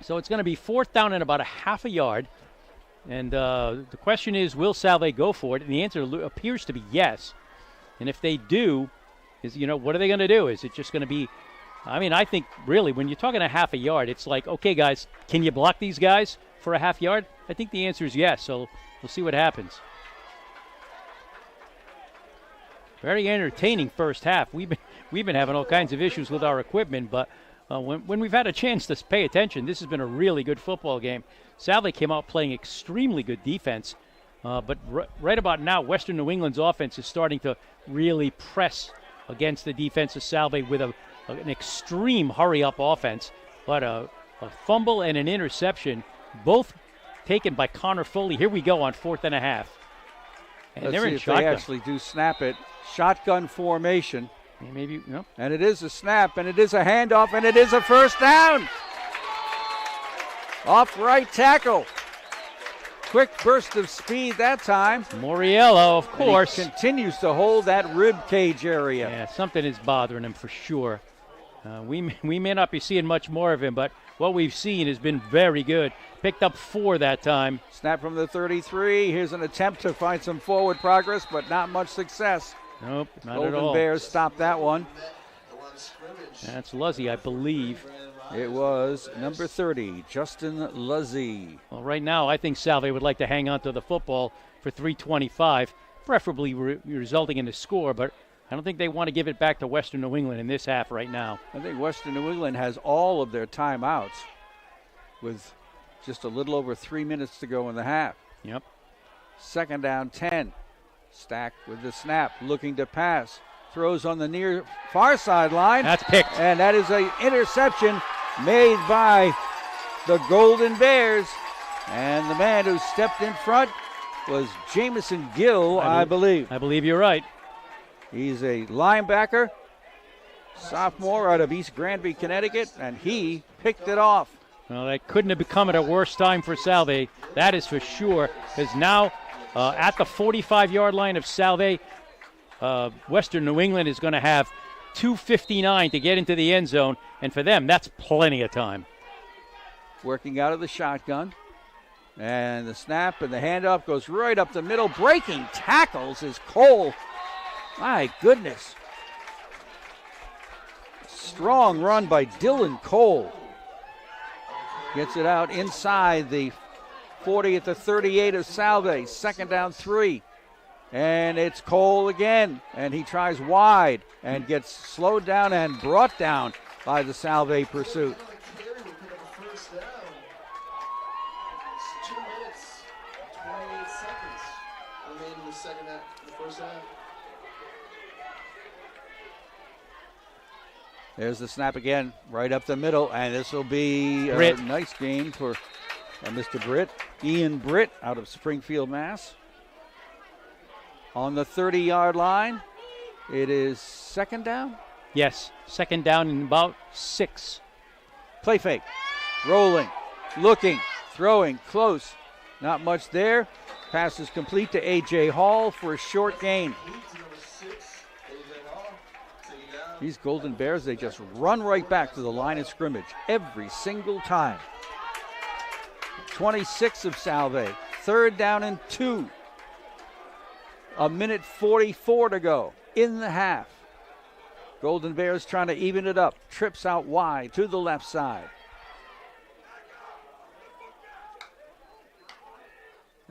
So it's going to be 4th down and about a half a yard. And the question is, will Salve go for it? And the answer appears to be yes. And if they do, what are they going to do? Is it just going to be, I think really when you're talking a half a yard, it's like, okay, guys, can you block these guys for a half yard? I think the answer is yes. So we'll see what happens. Very entertaining first half. We've been having all kinds of issues with our equipment, but when we've had a chance to pay attention, this has been a really good football game. Salve came out playing extremely good defense, but right about now, Western New England's offense is starting to really press against the defense of Salve with an extreme hurry-up offense. But a fumble and an interception, both taken by Connor Foley. Here we go on 4th and a half. And Let's they're see in if shotgun. they actually do snap it. Shotgun formation. Maybe, no. And it is a snap, and it is a handoff, and it is a first down. Off right tackle. Quick burst of speed that time. Moriello, of course. And he continues to hold that rib cage area. Yeah, something is bothering him for sure. We may not be seeing much more of him, but what we've seen has been very good. Picked up 4 that time. Snap from the 33. Here's an attempt to find some forward progress, but not much success. Nope, not Golden at all. Bears stopped that one. That's Luzzy, I believe. It was number 30, Justin Luzzy. Well, right now, I think Salve would like to hang on to the football for 3:25, preferably resulting in a score, but I don't think they want to give it back to Western New England in this half right now. I think Western New England has all of their timeouts with just a little over 3 minutes to go in the half. Yep. 2nd down, 10. Stack with the snap, looking to pass. Throws on the near far sideline. That's picked. And that is an interception made by the Golden Bears. And the man who stepped in front was Jamison Gill, I believe. I believe you're right. He's a linebacker, sophomore out of East Granby, Connecticut, and he picked it off. Well, that couldn't have become at a worse time for Salve. That is for sure. Because now at the 45-yard line of Salve, Western New England is going to have 2:59 to get into the end zone, and for them, that's plenty of time. Working out of the shotgun, and the snap and the handoff goes right up the middle. Breaking tackles is Cole. My goodness. Strong run by Dylan Cole. Gets it out inside the 40 at the 38 of Salve. 2nd down, 3. And it's Cole again, and he tries wide and gets slowed down and brought down by the Salve pursuit. 2 minutes, 28 seconds remaining in the first half. There's the snap again, right up the middle, and this will be a Britt. nice game for Mr. Britt. Ian Britt out of Springfield, Mass. On the 30-yard line, it is 2nd down. Yes, 2nd down and about 6. Play fake, rolling, looking, throwing, close. Not much there. Pass is complete to A.J. Hall for a short gain. These Golden Bears, they just run right back to the line of scrimmage every single time. 26 of Salve, 3rd down and 2. 1:44 to go in the half. Golden Bears trying to even it up. Trips out wide to the left side.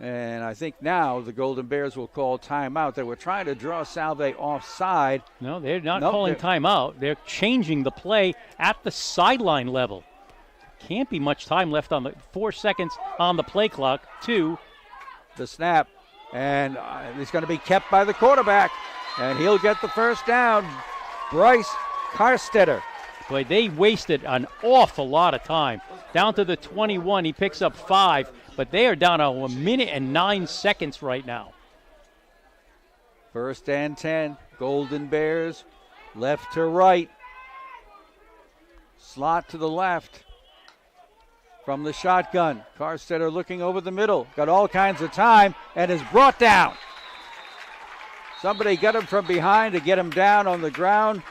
And I think now the Golden Bears will call timeout. They were trying to draw Salve offside. No, they're not calling timeout. They're changing the play at the sideline level. Can't be much time left on the 4 seconds on the play clock. 2. The snap, and he's going to be kept by the quarterback, and he'll get the first down. Bryce Karstetter. Boy, they wasted an awful lot of time. Down to the 21, he picks up 5, but they are down to 1:09 right now. 1st and 10, Golden Bears, left to right. Slot to the left from the shotgun. Karstetter looking over the middle, got all kinds of time, and is brought down. Somebody got him from behind to get him down on the ground.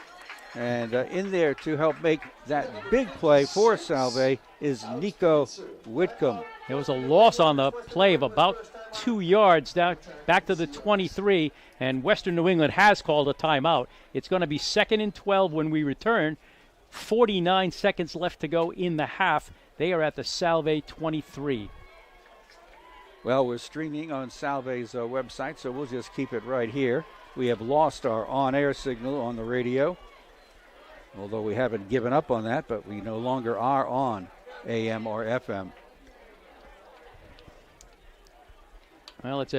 And in there to help make that big play for Salve is Nico Whitcomb. There was a loss on the play of about 2 yards down back to the 23, and Western New England has called a timeout. It's going to be 2nd and 12 when we return. 49 seconds left to go in the half. They are at the Salve 23. Well, we're streaming on Salve's website, so we'll just keep it right here. We have lost our on-air signal on the radio, although we haven't given up on that, but we no longer are on AM or FM. Well, it's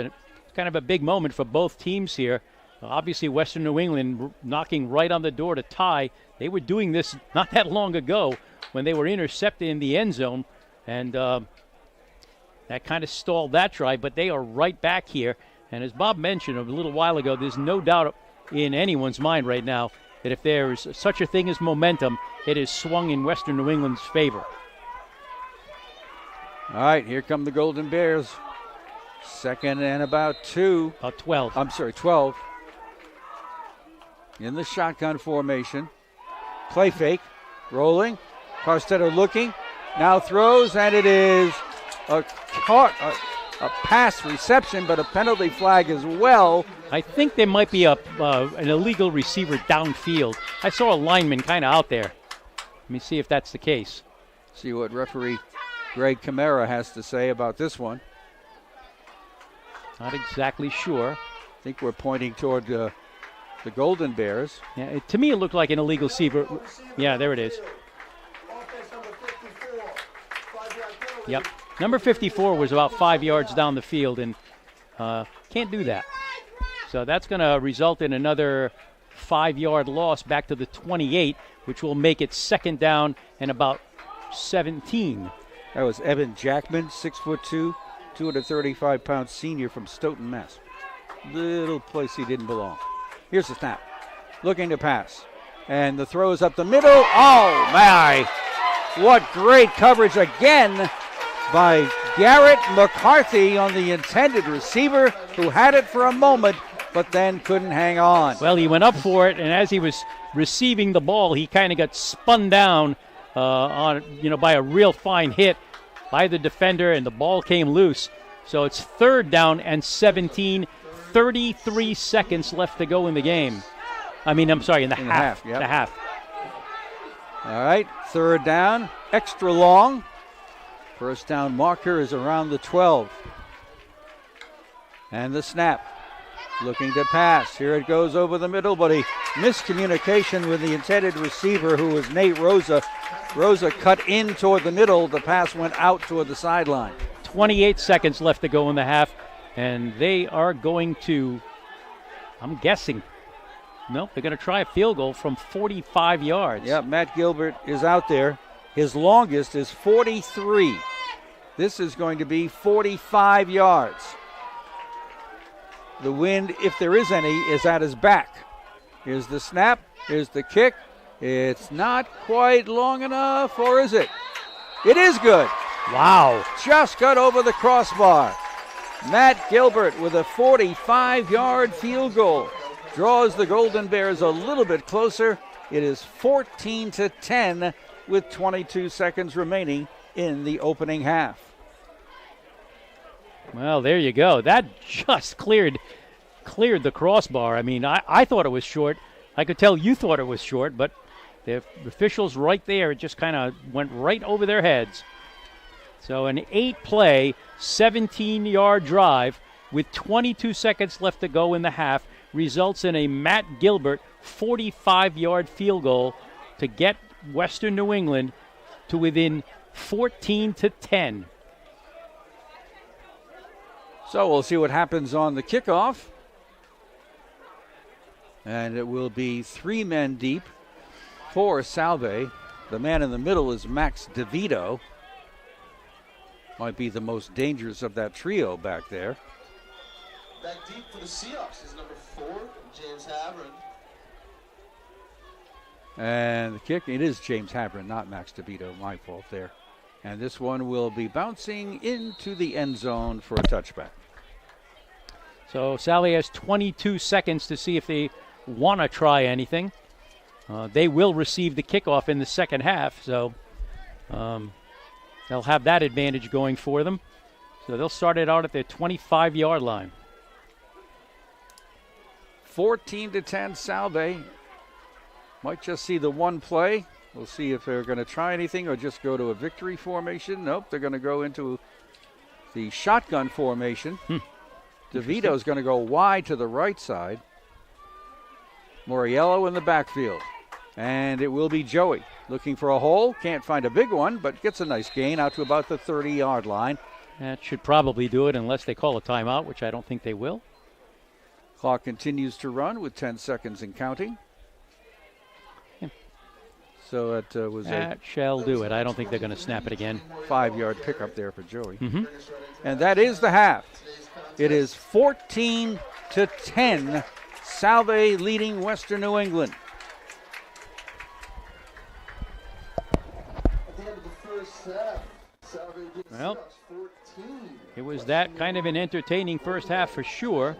kind of a big moment for both teams here. Obviously, Western New England knocking right on the door to tie. They were doing this not that long ago when they were intercepted in the end zone, and that kind of stalled that drive, but they are right back here. And as Bob mentioned a little while ago, there's no doubt in anyone's mind right now that if there's such a thing as momentum, it is swung in Western New England's favor. All right, here come the Golden Bears. 2nd and about 2. 12. I'm sorry, 12. In the shotgun formation. Play fake. Rolling. Karstetter looking. Now throws, and it is a pass reception, but a penalty flag as well. I think there might be an illegal receiver downfield. I saw a lineman kind of out there. Let me see if that's the case. See what referee Greg Camara has to say about this one. Not exactly sure. I think we're pointing toward the Golden Bears. Yeah, to me it looked like an illegal receiver. Yeah, there it is. Yep. Number 54 was about 5 yards down the field, and can't do that. So that's going to result in another 5-yard loss back to the 28, which will make it 2nd down and about 17. That was Evan Jackman, 6'2", 235-pound senior from Stoughton, Mass. Little place he didn't belong. Here's the snap. Looking to pass. And the throw is up the middle. Oh, my. What great coverage again by Garrett McCarthy on the intended receiver, who had it for a moment but then couldn't hang on. Well, he went up for it, and as he was receiving the ball, he kind of got spun down by a real fine hit by the defender, and the ball came loose. So it's 3rd down and 17, 33 seconds left to go in the game. In the half. Yep. The half. All right, 3rd down, extra long. First down marker is around the 12. And the snap. Looking to pass. Here it goes over the middle, but a miscommunication with the intended receiver, who was Nate Rosa. Rosa cut in toward the middle. The pass went out toward the sideline. 28 seconds left to go in the half, and they are going to, I'm guessing, no, they're going to try a field goal from 45 yards. Yeah, Matt Gilbert is out there. His longest is 43. This is going to be 45 yards. The wind, if there is any, is at his back. Here's the snap. Here's the kick. It's not quite long enough, or is it? It is good. Wow. Just got over the crossbar. Matt Gilbert with a 45-yard field goal draws the Golden Bears a little bit closer It is 14-10 with 22 seconds remaining in the opening half. Well, there you go. That just cleared the crossbar. I mean, I thought it was short. I could tell you thought it was short, but the officials right there, it just kind of went right over their heads. So an 8-play, 17-yard drive with 22 seconds left to go in the half results in a Matt Gilbert 45-yard field goal to get Western New England to within 14-10. So we'll see what happens on the kickoff. And it will be 3 men deep for Salve. The man in the middle is Max DeVito. Might be the most dangerous of that trio back there. Back deep for the Seahawks is number 4, James Havron. And the kick, it is James Havron, not Max DeVito. My fault there. And this one will be bouncing into the end zone for a touchback. So Salve has 22 seconds to see if they want to try anything. They will receive the kickoff in the second half, so they'll have that advantage going for them. So they'll start it out at their 25-yard line. 14-10 Salve. Might just see the one play. We'll see if they're going to try anything or just go to a victory formation. Nope, they're going to go into the shotgun formation. DeVito's going to go wide to the right side. Moriello in the backfield. And it will be Joey looking for a hole. Can't find a big one, but gets a nice gain out to about the 30-yard line. That should probably do it unless they call a timeout, which I don't think they will. Clock continues to run with 10 seconds and counting. So that shall do it. I don't think they're going to snap it again. 5-yard pickup there for Joey. And that is the half. It is 14-10. Salve leading Western New England. At the end of the first half, Salve gives Well, Seahawks 14. it was that kind of an entertaining first half for sure.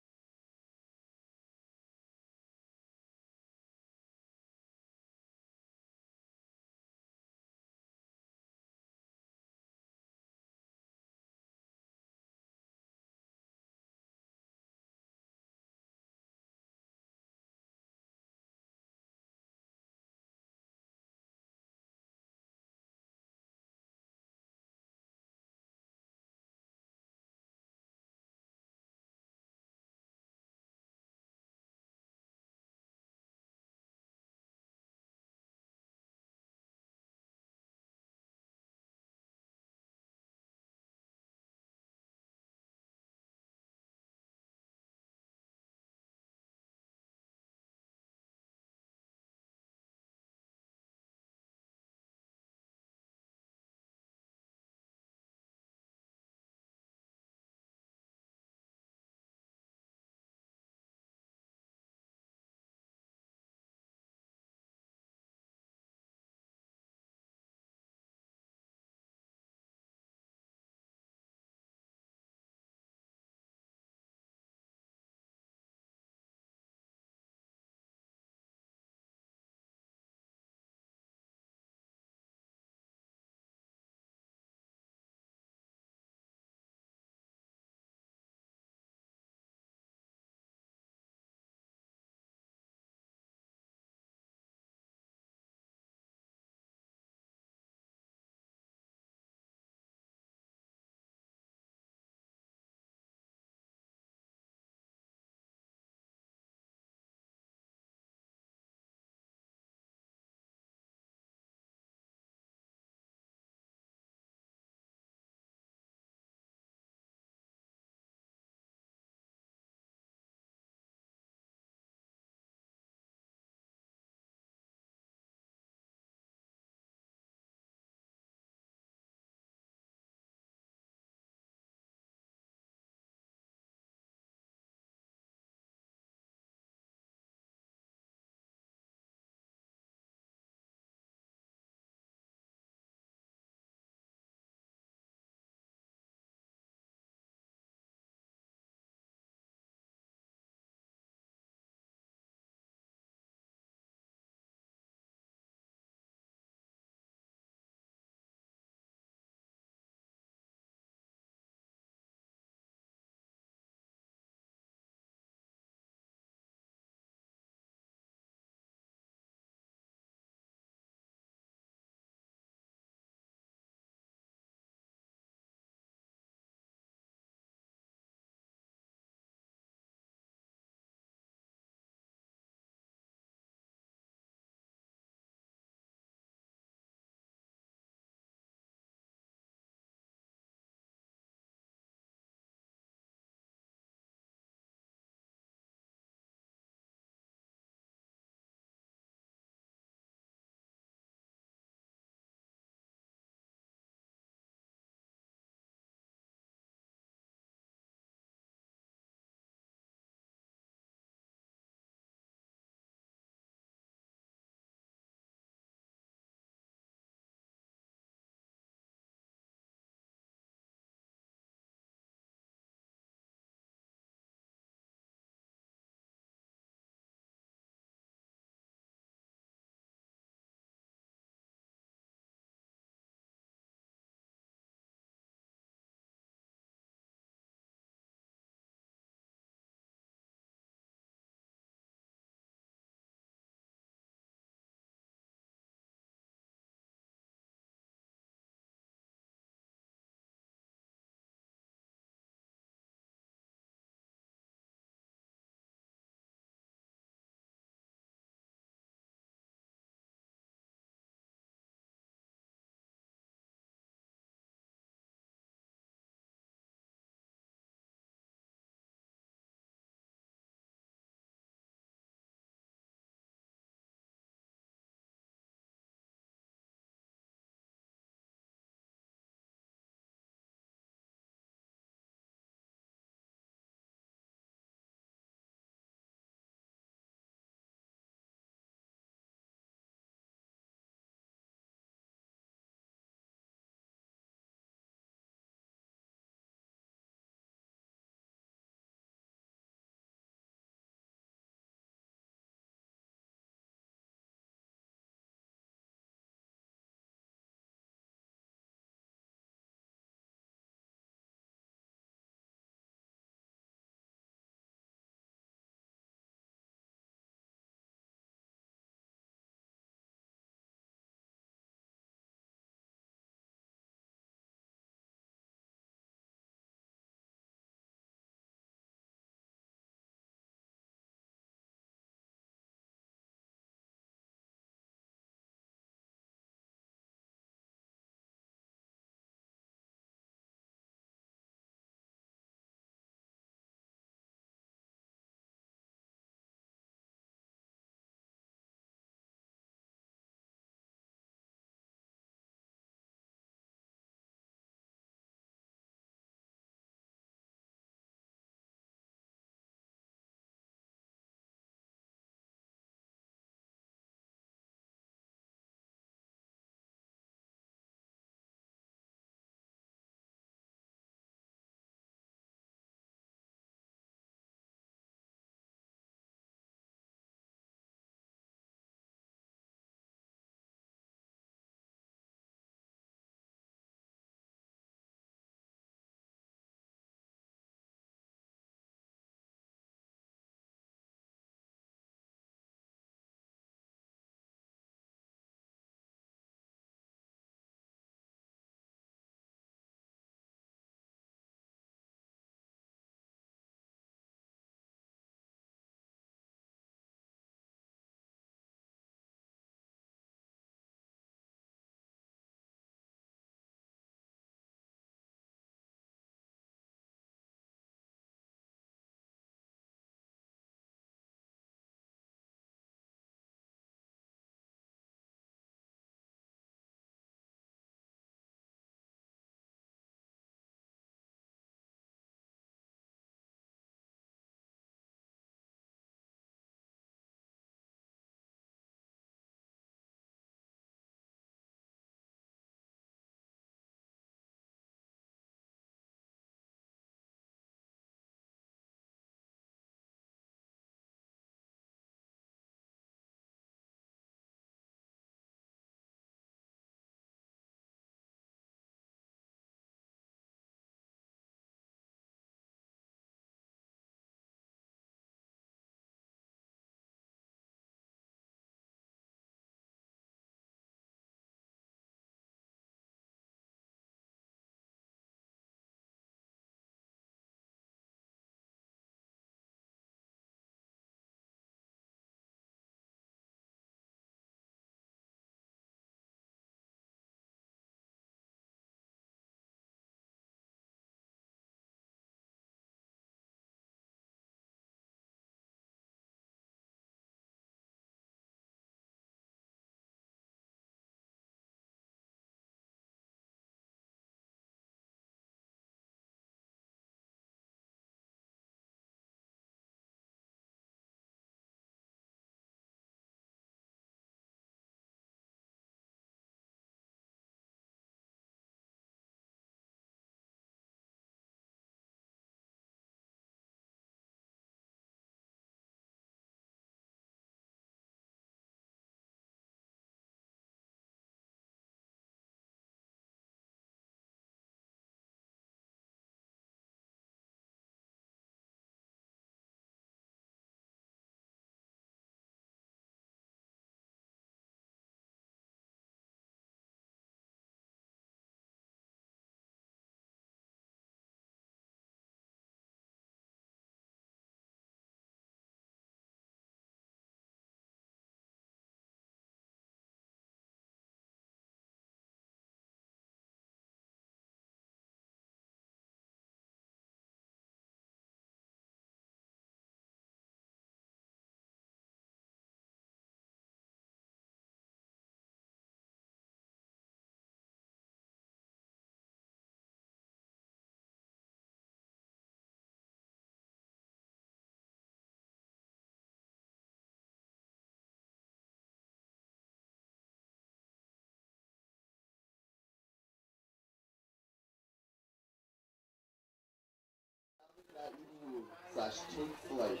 Move/take flight.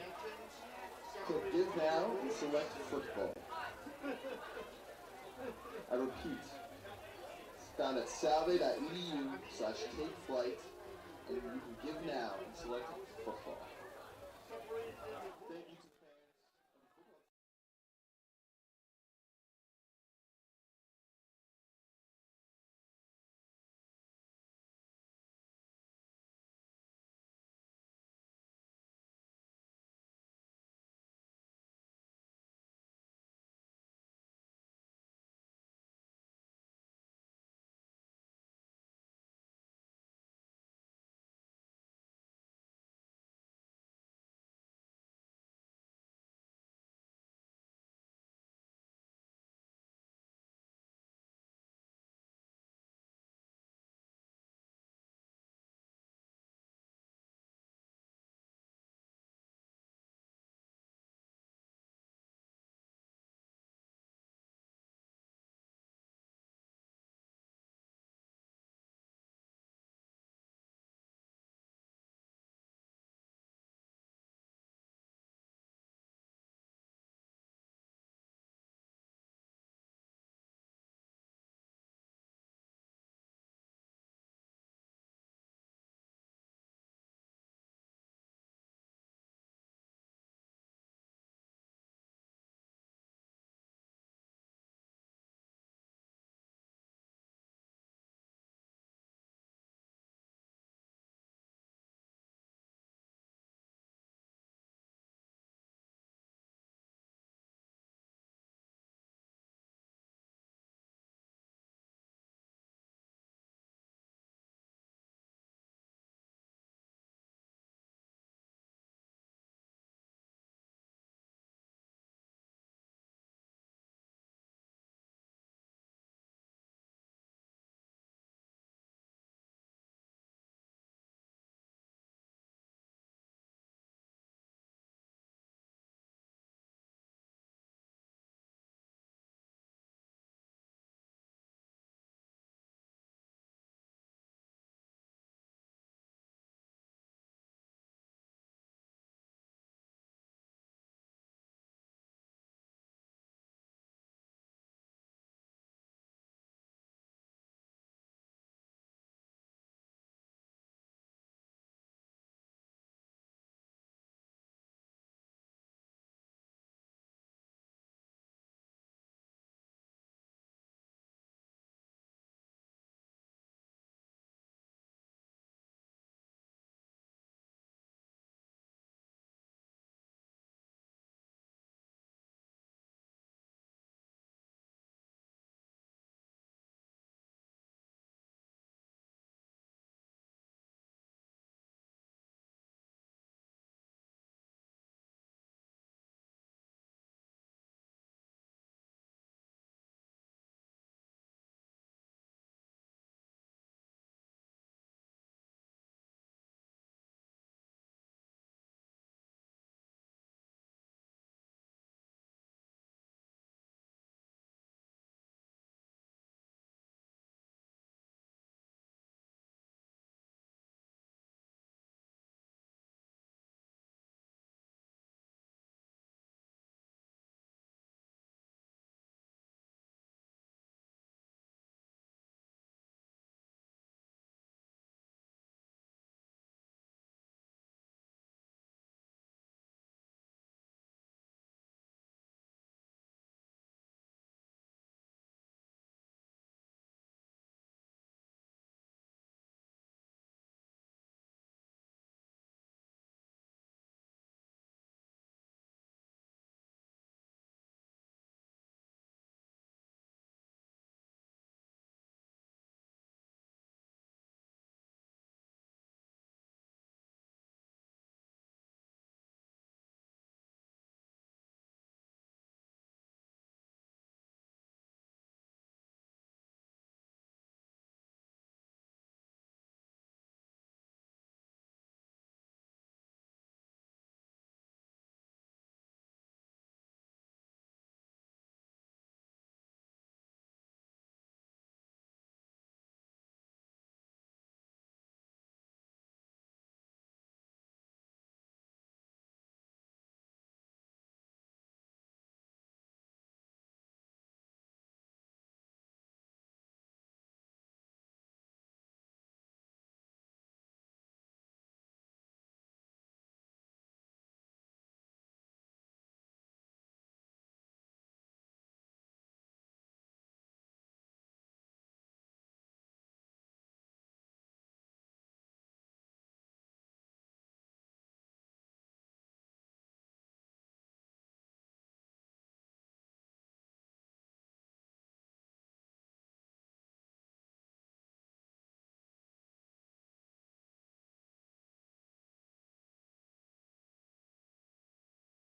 Click Give Now and select Football. I repeat, it's found at salve.edu/take flight, and you can give now and select Football. Thank you.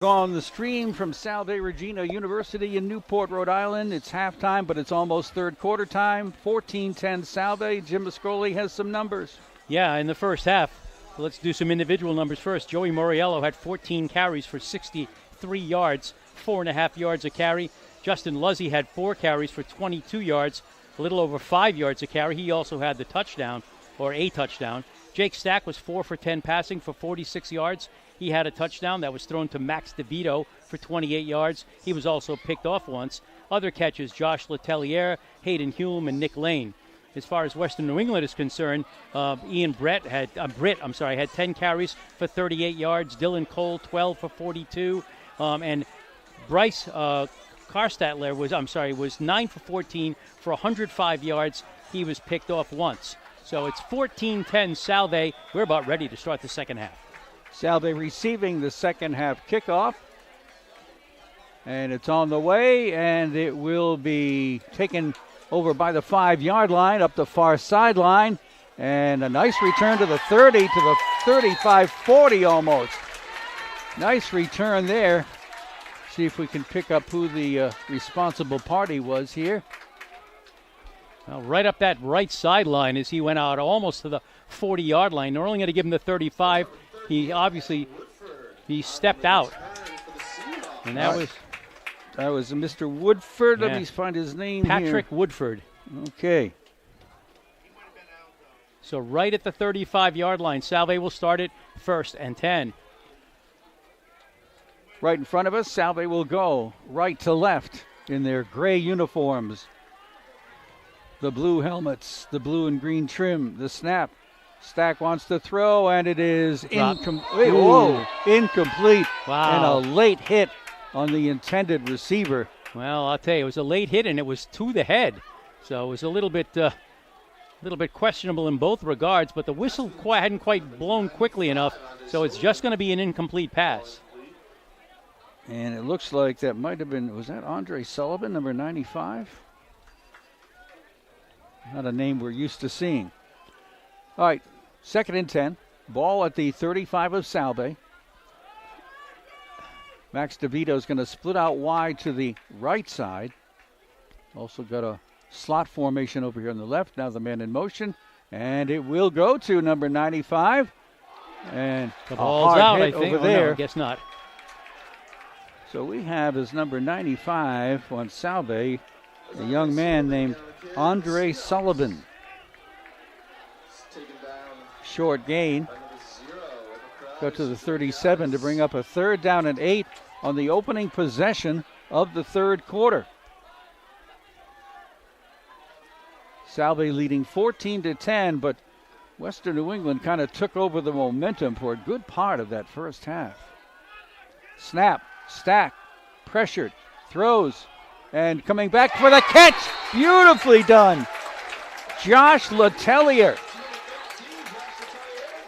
On the stream from Salve Regina University in Newport, Rhode Island. It's halftime, but it's almost third quarter time. 14-10 Salve. Jim Mascoli has some numbers. Yeah, in the first half, let's do some individual numbers first. Joey Moriello had 14 carries for 63 yards, 4.5 yards a carry. Justin Luzzy had 4 carries for 22 yards, a little over 5 yards a carry. He also had the touchdown, or a touchdown. Jake Stack was 4 for 10 passing for 46 yards. He had a touchdown that was thrown to Max DeVito for 28 yards. He was also picked off once. Other catches, Josh Letelier, Hayden Hume, and Nick Lane. As far as Western New England is concerned, Britt had 10 carries for 38 yards. Dylan Cole, 12 for 42. And Bryce Karstatler was 9 for 14 for 105 yards. He was picked off once. So it's 14-10 Salve. We're about ready to start the second half. Salve receiving the second half kickoff. And it's on the way, and it will be taken over by the 5-yard line, up the far sideline. And a nice return to the 30, to the 35, 40 almost. Nice return there. See if we can pick up who the responsible party was here. Well, right up that right sideline as he went out almost to the 40-yard line. They're only going to give him the 35. He stepped out. And that was Mr. Woodford. Yeah. Let me find his name Patrick here. Woodford. Okay. So right at the 35-yard line, Salve will start it 1st and 10. Right in front of us, Salve will go right to left in their gray uniforms. The blue helmets, the blue and green trim, the snap. Stack wants to throw, and it is incomplete. Wow. And a late hit on the intended receiver. Well, I'll tell you, it was a late hit, and it was to the head. So it was a little bit questionable in both regards, but the whistle hadn't quite blown quickly enough, so it's just going to be an incomplete pass. And it looks like that might have been, was that Andre Sullivan, number 95? Not a name we're used to seeing. All right, 2nd and 10. Ball at the 35 of Salve. Max DeVito is going to split out wide to the right side. Also got a slot formation over here on the left. Now the man in motion. And it will go to number 95. And the ball's out, I think. Over there. No, I guess not. So we have as number 95 on Salve, a young man named Andre Sullivan. Short gain. Go to the 37 to bring up a 3rd down and 8 on the opening possession of the third quarter. Salve leading 14-10, but Western New England kind of took over the momentum for a good part of that first half. Snap, Stack, pressured, throws, and coming back for the catch. Beautifully done. Josh Letelier.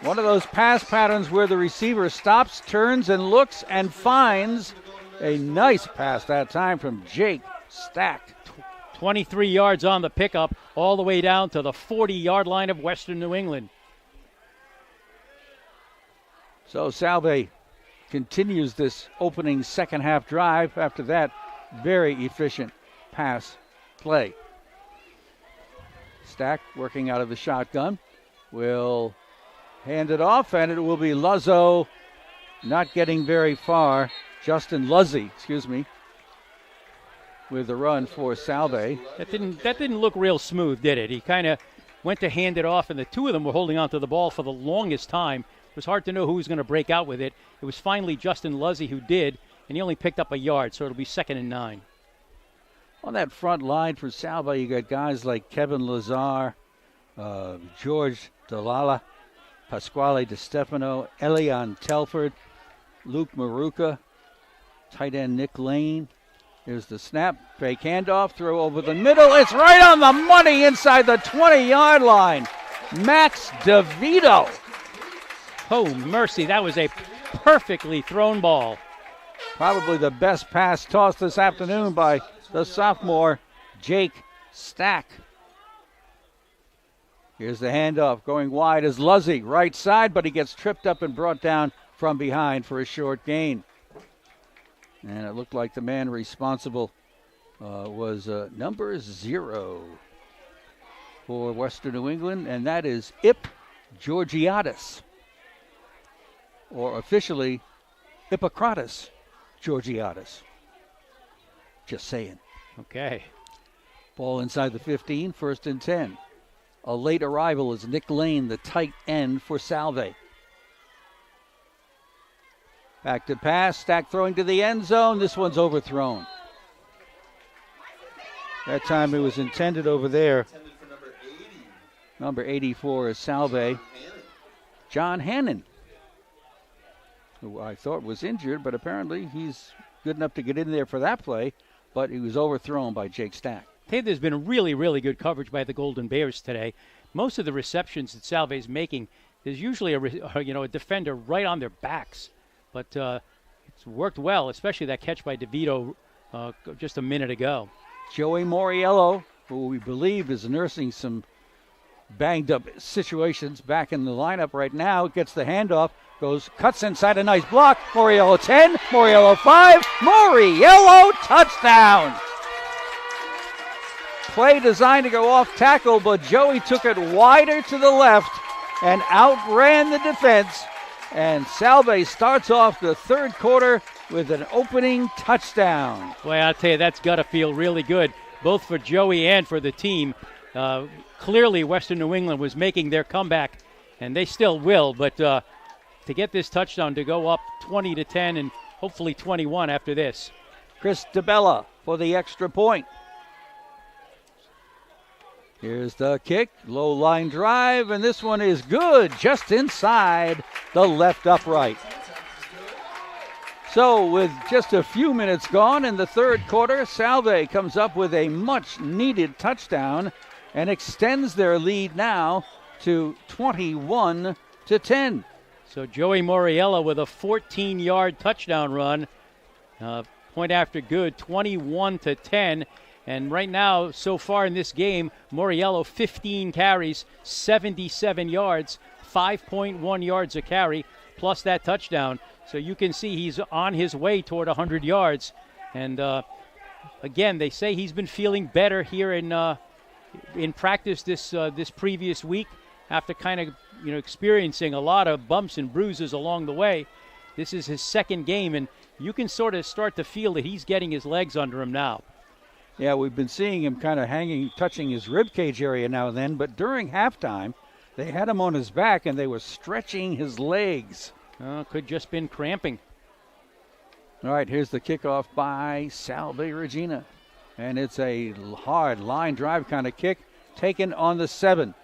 One of those pass patterns where the receiver stops, turns, and looks and finds a nice pass that time from Jake Stack. 23 yards on the pickup, all the way down to the 40-yard line of Western New England. So Salve continues this opening second half drive after that very efficient pass play. Stack working out of the shotgun will hand it off, and it will be Luzzo not getting very far. Justin Luzzy, with the run for Salve. That didn't look real smooth, did it? He kind of went to hand it off, and the two of them were holding on to the ball for the longest time. It was hard to know who was going to break out with it. It was finally Justin Luzzy who did, and he only picked up a yard, so it'll be 2nd and 9. On that front line for Salve, you got guys like Kevin Lazar, George Dalala, Pasquale DeStefano, Elion Telford, Luke Maruka, tight end Nick Lane. Here's the snap, fake handoff, throw over the middle. It's right on the money inside the 20-yard line. Max DeVito. Oh, mercy, that was a perfectly thrown ball. Probably the best pass tossed this afternoon by the sophomore, Jake Stack. Here's the handoff, going wide is Luzzy, right side, but he gets tripped up and brought down from behind for a short gain. And it looked like the man responsible was number 0 for Western New England, and that is Ip Georgiadis, or officially Hippocrates Georgiadis. Just saying. Okay. Ball inside the 15, 1st and 10. A late arrival is Nick Lane, the tight end for Salve. Back to pass, Stack throwing to the end zone. This one's overthrown. That time it was intended over there. Intended for number 80. Number 84 is Salve. John Hannon, who I thought was injured, but apparently he's good enough to get in there for that play, but he was overthrown by Jake Stack. Hey, there's been really, really good coverage by the Golden Bears today. Most of the receptions that Salve is making, there's usually a defender right on their backs. But it's worked well, especially that catch by DeVito just a minute ago. Joey Moriello, who we believe is nursing some banged-up situations back in the lineup right now, gets the handoff, cuts inside a nice block. Moriello 10, Moriello 5, Moriello touchdown! Play designed to go off tackle, but Joey took it wider to the left and outran the defense. And Salve starts off the third quarter with an opening touchdown. Boy, I'll tell you, that's got to feel really good, both for Joey and for the team. Clearly, Western New England was making their comeback, and they still will. But to get this touchdown to go up 20-10 and hopefully 21 after this. Chris DeBella for the extra point. Here's the kick, low line drive, and this one is good, just inside the left upright. So with just a few minutes gone in the third quarter, Salve comes up with a much-needed touchdown and extends their lead now to 21-10. So Joey Moriello with a 14-yard touchdown run. Point after good, 21-10. And right now, so far in this game, Moriello 15 carries, 77 yards, 5.1 yards a carry, plus that touchdown. So you can see he's on his way toward 100 yards. And again, they say he's been feeling better here in practice this previous week after kind of experiencing a lot of bumps and bruises along the way. This is his second game, and you can sort of start to feel that he's getting his legs under him now. Yeah, we've been seeing him kind of touching his rib cage area now and then, but during halftime, they had him on his back and they were stretching his legs. Could just been cramping. All right, here's the kickoff by Salve Regina. And it's a hard line drive kind of kick taken on the 7.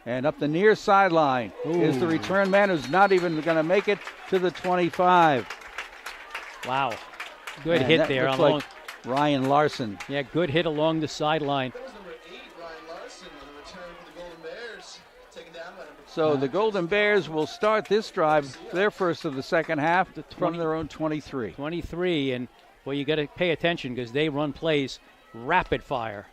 And up the near sideline is the return man who's not even going to make it to the 25. Wow. Good hit there. Like Ryan Larson. Yeah, good hit along the sideline. That was number 8, Ryan Larson, on the return for the Golden Bears. Taken down by number 5. So the Golden Bears will start this drive, their first of the second half, from their own 23. 23, and well, you got to pay attention because they run plays rapid fire.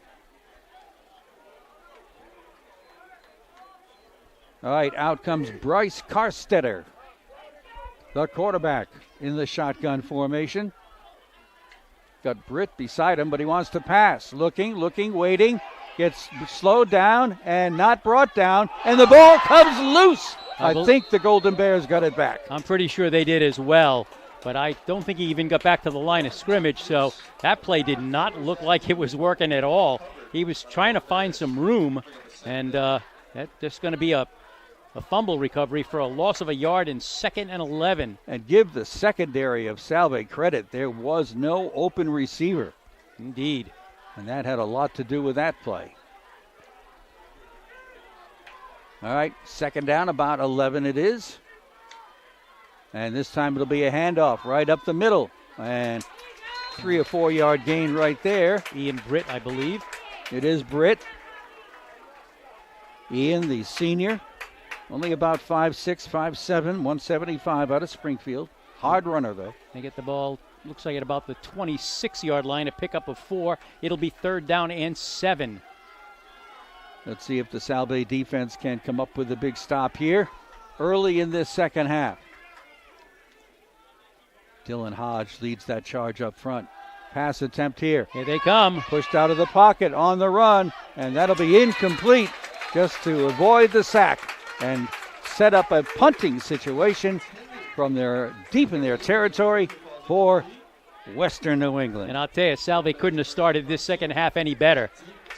All right, out comes Bryce Carstetter, the quarterback in the shotgun formation. Got Britt beside him, but he wants to pass. Looking, waiting. Gets slowed down and not brought down, and the ball comes loose. I think the Golden Bears got it back. I'm pretty sure they did as well, but I don't think he even got back to the line of scrimmage, so that play did not look like it was working at all. He was trying to find some room, and that's going to be a fumble recovery for a loss of a yard in 2nd and 11. And give the secondary of Salve credit. There was no open receiver. Indeed. And that had a lot to do with that play. All right, second down, about 11 it is. And this time it'll be a handoff right up the middle. And 3 or 4 yard gain right there. Ian Britt, I believe. It is Britt. Ian, the senior. Only about 5'6", 5'7", 175 out of Springfield. Hard runner, though. They get the ball, looks like at about the 26-yard line, a pickup of 4. It'll be 3rd down and 7. Let's see if the Salve defense can come up with a big stop here early in this second half. Dylan Hodge leads that charge up front. Pass attempt here. Here they come. Pushed out of the pocket on the run, and that'll be incomplete just to avoid the sack and set up a punting situation from their deep in their territory for Western New England. And I'll tell you, Salve couldn't have started this second half any better.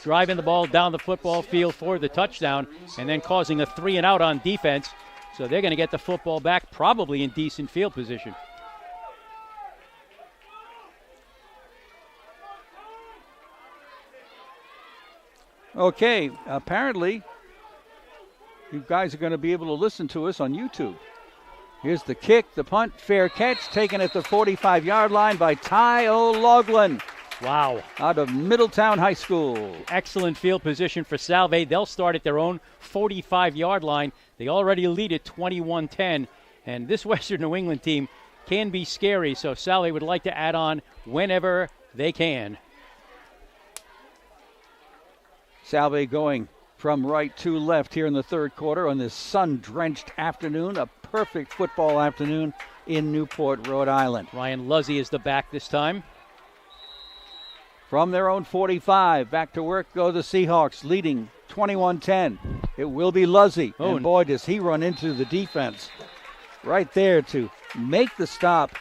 Driving the ball down the football field for the touchdown and then causing a 3-and-out on defense. So they're going to get the football back probably in decent field position. Okay, apparently you guys are going to be able to listen to us on YouTube. Here's the kick, the punt, fair catch, taken at the 45-yard line by Ty O'Loughlin. Wow. Out of Middletown High School. Excellent field position for Salve. They'll start at their own 45-yard line. They already lead at 21-10. And this Western New England team can be scary, so Salve would like to add on whenever they can. Salve going from right to left here in the third quarter on this sun-drenched afternoon, a perfect football afternoon in Newport, Rhode Island. Ryan Luzzy is the back this time. From their own 45, back to work go the Seahawks, leading 21-10. It will be Luzzy, and boy, does he run into the defense. Right there to make the stop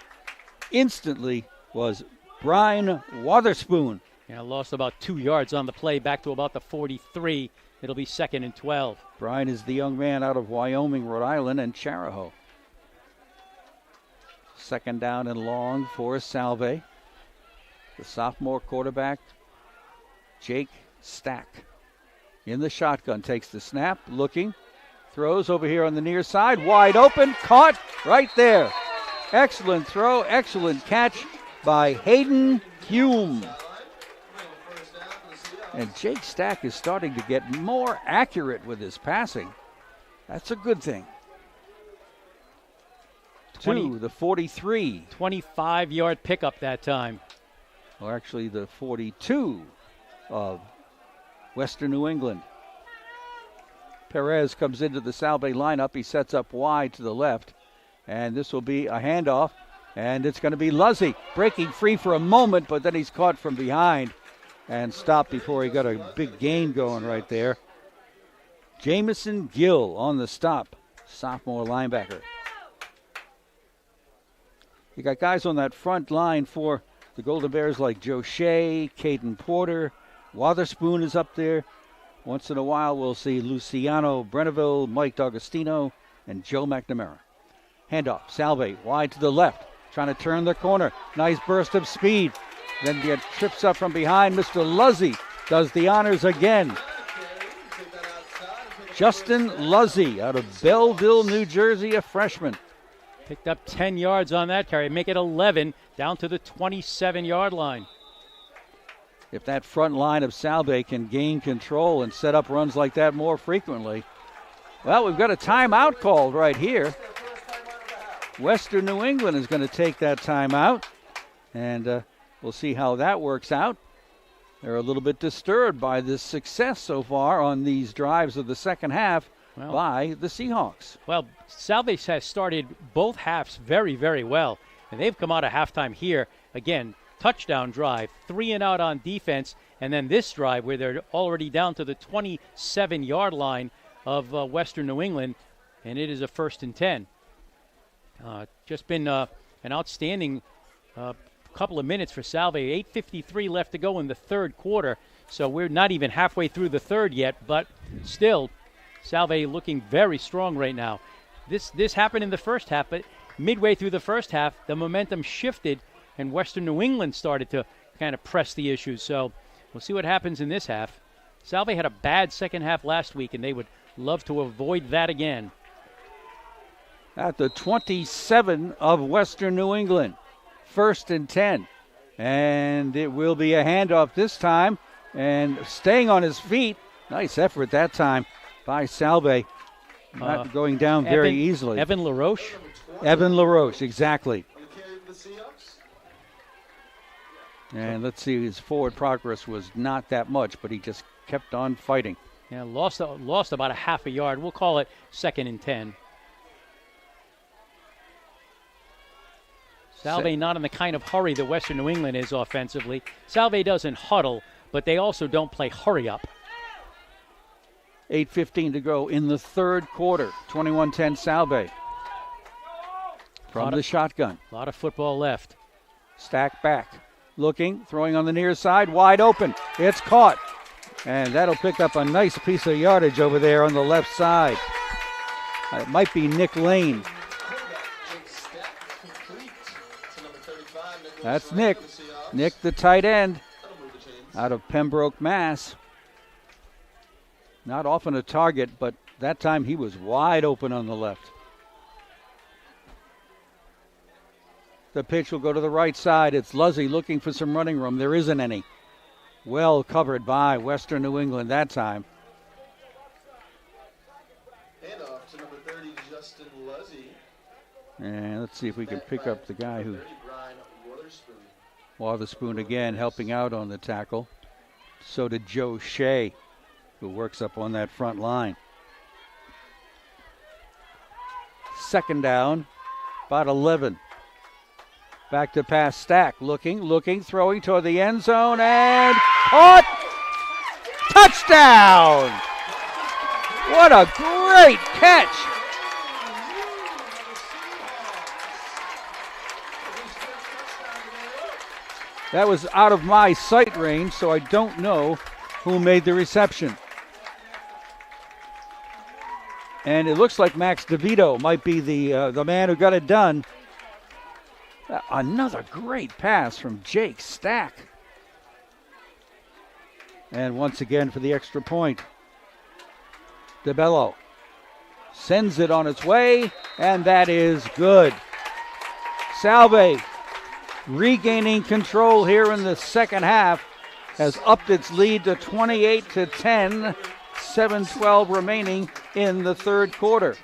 instantly was Brian Wotherspoon. Yeah, lost about 2 yards on the play, back to about the 43. It'll be 2nd and 12. Brian is the young man out of Wyoming, Rhode Island, and Charahoe. Second down and long for Salve. The sophomore quarterback, Jake Stack. In the shotgun, takes the snap, looking, throws over here on the near side, wide open, caught right there. Excellent throw, excellent catch by Hayden Hume. And Jake Stack is starting to get more accurate with his passing. That's a good thing. To the 43. 25-yard pickup that time. Or actually the 42 of Western New England. Perez comes into the Salve lineup. He sets up wide to the left. And this will be a handoff. And it's going to be Luzzy breaking free for a moment, but then he's caught from behind and stopped before he got a big gain going right there. Jamison Gill on the stop, sophomore linebacker. You got guys on that front line for the Golden Bears like Joe Shea, Caden Porter, Wotherspoon is up there. Once in a while we'll see Luciano Brenneville, Mike D'Agostino, and Joe McNamara. Handoff, Salve wide to the left, trying to turn the corner. Nice burst of speed. Then get trips up from behind. Mr. Luzzy does the honors again. Justin Luzzy out of Belleville, New Jersey, a freshman. Picked up 10 yards on that carry. Make it 11 down to the 27-yard line. If that front line of Salve can gain control and set up runs like that more frequently. Well, we've got a timeout called right here. Western New England is going to take that timeout. And we'll see how that works out. They're a little bit disturbed by this success so far on these drives of the second half by the Seahawks. Well, Salve has started both halves very, very well. And they've come out of halftime here. Again, touchdown drive, 3-and-out on defense. And then this drive where they're already down to the 27-yard line of Western New England. And it is a 1st and 10. Just been an outstanding couple of minutes for Salve. 8:53 left to go in the third quarter, so we're not even halfway through the third yet, but still Salve looking very strong right now. This happened in the first half, but midway through the first half the momentum shifted and Western New England started to kind of press the issues, so we'll see what happens in this half. Salve had a bad second half last week and they would love to avoid that again. At the 27 of Western New England. 1st and 10. And it will be a handoff this time. And staying on his feet. Nice effort that time by Salve. Not going down very easily. Evan LaRoche? Evan LaRoche, exactly. And let's see, his forward progress was not that much, but he just kept on fighting. Yeah, lost about a half a yard. We'll call it 2nd and 10. Salve not in the kind of hurry that Western New England is offensively. Salve doesn't huddle, but they also don't play hurry up. 8:15 to go in the third quarter. 21-10 Salve. From the shotgun. A lot of football left. Stack back. Looking, throwing on the near side, wide open. It's caught. And that'll pick up a nice piece of yardage over there on the left side. It might be Nick Lane. That's Nick. Nick, the tight end, out of Pembroke, Mass. Not often a target, but that time he was wide open on the left. The pitch will go to the right side. It's Luzzy looking for some running room. There isn't any. Well covered by Western New England that time. Handoff to number 30, Justin Luzzy. And let's see if we can pick up the guy who... Witherspoon again helping out on the tackle. So did Joe Shea, who works up on that front line. Second down, about 11. Back to pass, Stack, looking, throwing toward the end zone, and caught! Touchdown! What a great catch! That was out of my sight range, so I don't know who made the reception. And it looks like Max DeVito might be the man who got it done. Another great pass from Jake Stack. And once again for the extra point. DeBello sends it on its way, and that is good. Salve regaining control here in the second half has upped its lead to 28-10. 7:12 remaining in the third quarter.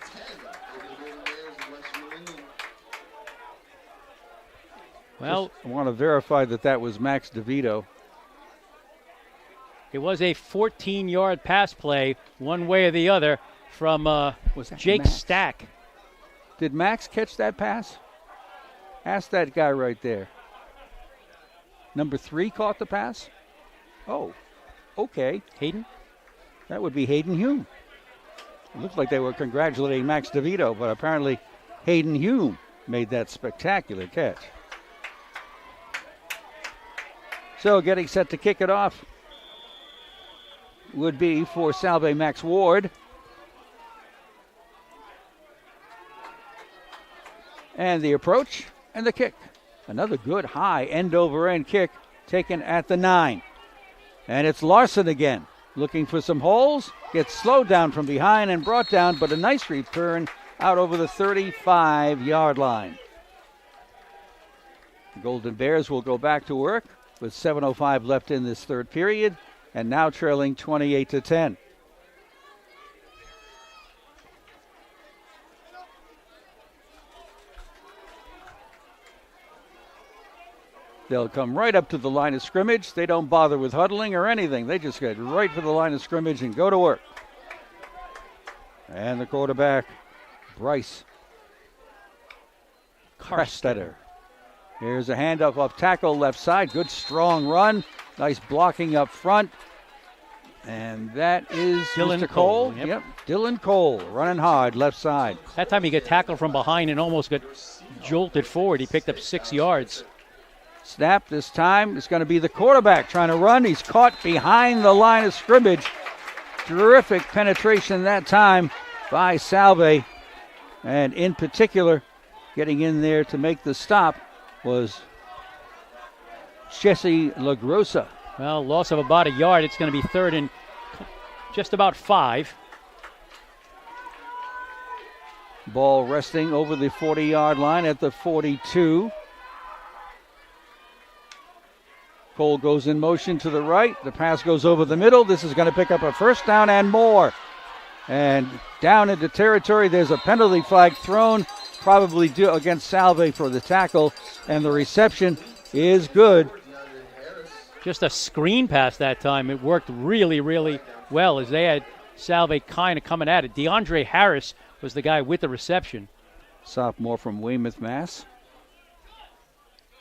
Well, I want to verify that was Max DeVito. It was a 14-yard pass play, one way or the other, from Jake Max? Stack. Did Max catch that pass? Ask that guy right there. Number 3 caught the pass? Oh, okay. Hayden? That would be Hayden Hume. It looked like they were congratulating Max DeVito, but apparently Hayden Hume made that spectacular catch. So getting set to kick it off would be for Salve Max Ward. And the approach and the kick. Another good high end-over-end kick taken at the 9. And it's Larson again, looking for some holes. Gets slowed down from behind and brought down, but a nice return out over the 35-yard line. The Golden Bears will go back to work with 7:05 left in this third period, and now trailing 28-10. They'll come right up to the line of scrimmage. They don't bother with huddling or anything. They just get right for the line of scrimmage and go to work. And the quarterback, Bryce Karstetter. Here's a handoff off tackle left side. Good strong run. Nice blocking up front. And that is Dylan Mr. Cole. Yep. Dylan Cole running hard left side. That time he got tackled from behind and almost got jolted forward. He picked up 6 yards. Snap this time. It's going to be the quarterback trying to run. He's caught behind the line of scrimmage. Terrific penetration that time by Salve. And in particular, getting in there to make the stop was Jesse LaGrossa. Well, loss of about a yard. It's going to be third and just about 5. Ball resting over the 40-yard line at the 42. Cole goes in motion to the right. The pass goes over the middle. This is going to pick up a first down and more. And down into territory, there's a penalty flag thrown, probably due against Salve for the tackle, and the reception is good. Just a screen pass that time. It worked really, really well as they had Salve kind of coming at it. DeAndre Harris was the guy with the reception. Sophomore from Weymouth, Mass.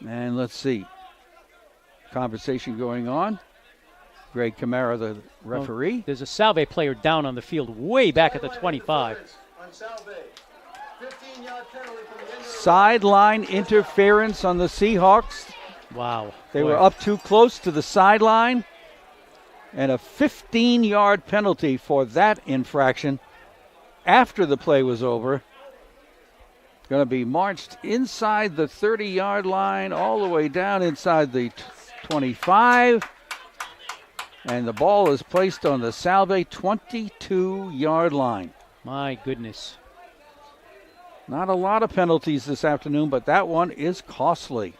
And let's see. Conversation going on. Greg Camara, the referee. There's a Salve player down on the field way back at the 25. On Salve. 15-yard penalty from the end of the Sideline interference on the Seahawks. Wow. They Boy. were up too close to the sideline. And a 15-yard penalty for that infraction after the play was over. Going to be marched inside the 30-yard line, all the way down inside the 25. And the ball is placed on the Salve 22-yard line. My goodness. Not a lot of penalties this afternoon, but that one is costly. It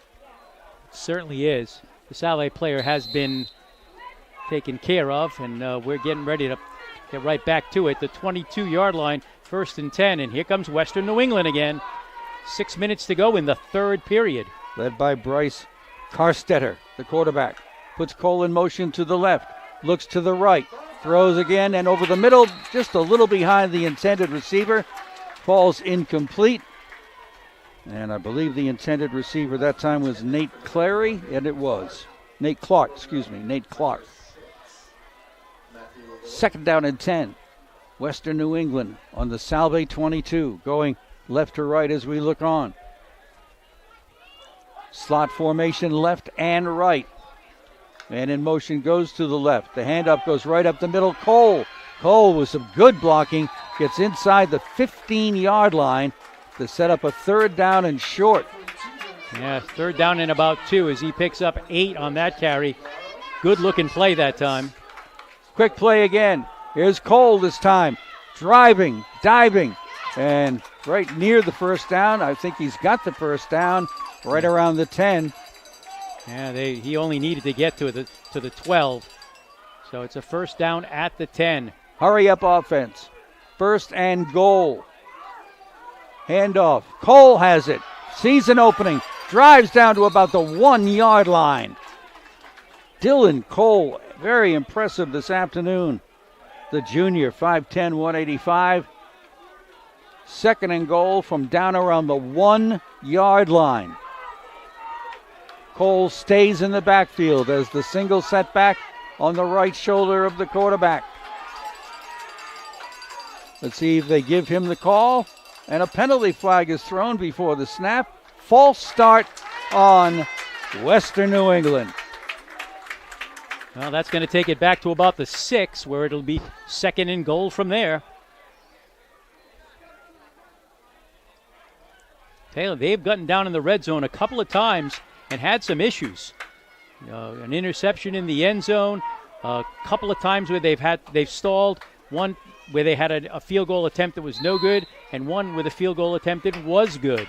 certainly is. The Salve player has been taken care of, and we're getting ready to get right back to it. The 22-yard line, 1st and 10, and here comes Western New England again. 6 minutes to go in the third period. Led by Bryce Carstetter, the quarterback. Puts Cole in motion to the left, looks to the right, throws again, and over the middle, just a little behind the intended receiver. Falls incomplete. And I believe the intended receiver that time was Nate Clary, and it was. Nate Clark. 2nd down and 10. Western New England on the Salve 22, going left to right as we look on. Slot formation left and right. And in motion goes to the left. The handoff goes right up the middle. Cole with some good blocking gets inside the 15-yard line to set up a 3rd down and short. Yeah, 3rd down and about 2 as he picks up 8 on that carry. Good looking play that time. Quick play again. Here's Cole this time. Driving, diving, and right near the 1st down. I think he's got the 1st down right around the 10. Yeah, he only needed to get to the 12. So it's a 1st down at the 10. Hurry up offense. 1st and goal. Handoff. Cole has it. Sees an opening. Drives down to about the 1-yard line. Dylan Cole, very impressive this afternoon. The junior, 5'10", 185. 2nd and goal from down around the 1-yard line. Cole stays in the backfield as the single setback on the right shoulder of the quarterback. Let's see if they give him the call. And a penalty flag is thrown before the snap. False start on Western New England. Well, that's going to take it back to about the 6, where it'll be 2nd and goal from there. Taylor, they've gotten down in the red zone a couple of times and had some issues. An interception in the end zone, a couple of times where they've stalled. One where they had a field goal attempt that was no good, and one with a field goal attempt that was good.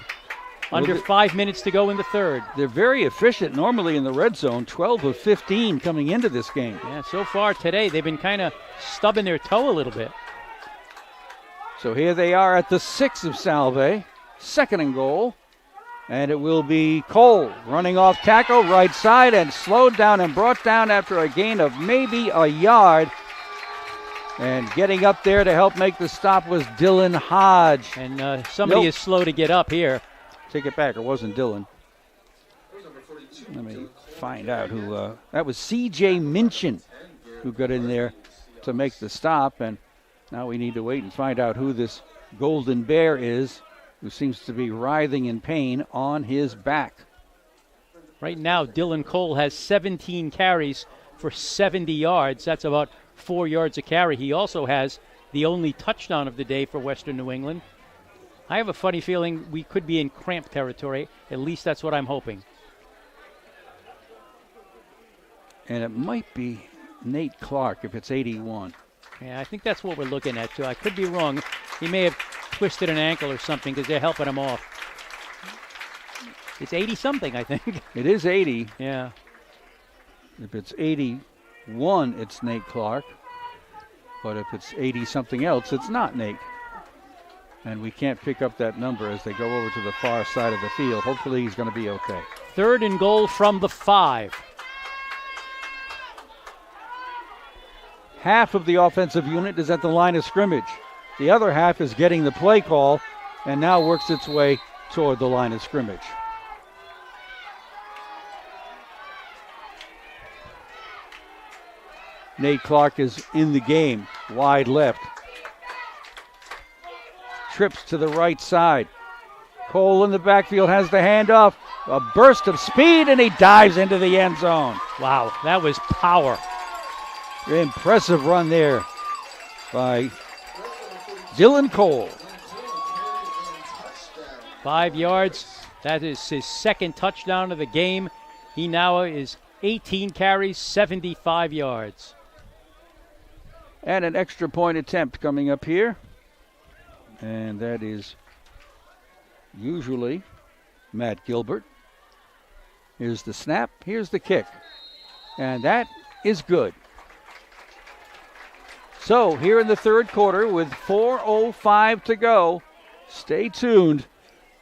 Under 5 minutes to go in the third. They're very efficient normally in the red zone, 12 of 15 coming into this game. Yeah, so far today they've been kind of stubbing their toe a little bit. So here they are at the 6 of Salve, 2nd and goal. And it will be Cole running off tackle, right side, and slowed down and brought down after a gain of maybe a yard. And getting up there to help make the stop was Dylan Hodge. And somebody is slow to get up here. Take it back, it wasn't Dylan. Let me find out who, that was C.J. Minchin who got in there to make the stop. And now we need to wait and find out who this Golden Bear is, who seems to be writhing in pain on his back. Right now, Dylan Cole has 17 carries for 70 yards. That's about 4 yards a carry. He also has the only touchdown of the day for Western New England. I have a funny feeling we could be in cramp territory. At least that's what I'm hoping. And it might be Nate Clark if it's 81. Yeah, I think that's what we're looking at, too. I could be wrong. He may have twisted an ankle or something because they're helping him off. It's 80-something, I think. It is 80. Yeah. If it's 81, it's Nate Clark. But if it's 80-something else, it's not Nate. And we can't pick up that number as they go over to the far side of the field. Hopefully he's going to be okay. 3rd and goal from the 5. Half of the offensive unit is at the line of scrimmage. The other half is getting the play call and now works its way toward the line of scrimmage. Nate Clark is in the game, wide left. Trips to the right side. Cole in the backfield has the handoff. A burst of speed, and he dives into the end zone. Wow, that was power. Impressive run there by Dylan Cole. 5 yards. That is his second touchdown of the game. He now is 18 carries, 75 yards. And an extra point attempt coming up here. And that is usually Matt Gilbert. Here's the snap. Here's the kick. And that is good. So here in the third quarter with 4:05 to go, stay tuned.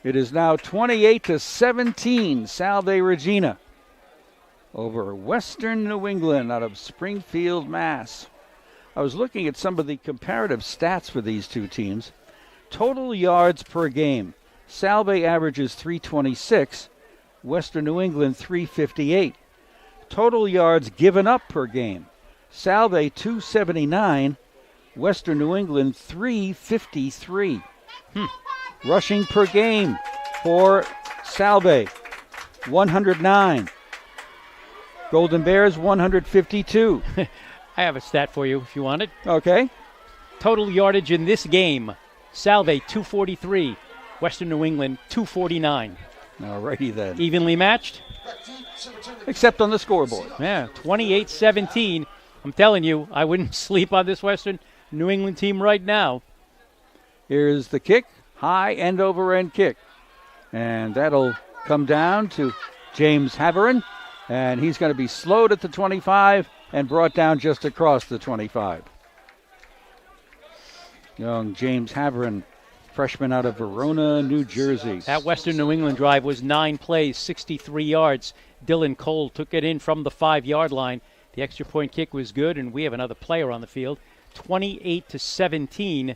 It is now 28-17, Salve Regina over Western New England out of Springfield, Mass. I was looking at some of the comparative stats for these two teams. Total yards per game. Salve averages 326, Western New England 358. Total yards given up per game. Salve 279, Western New England 353. Rushing per game for Salve 109. Golden Bears 152. I have a stat for you if you want it. Okay. Total yardage in this game. Salve 243, Western New England 249. Alrighty then. Evenly matched? Except on the scoreboard. Yeah, 28-17. I'm telling you, I wouldn't sleep on this Western New England team right now. Here's the kick. High end over end kick. And that'll come down to James Haverin. And he's going to be slowed at the 25 and brought down just across the 25. Young James Haverin, freshman out of Verona, New Jersey. That Western New England drive was 9 plays, 63 yards. Dylan Cole took it in from the 5-yard line. The extra point kick was good, and we have another player on the field. 28-17.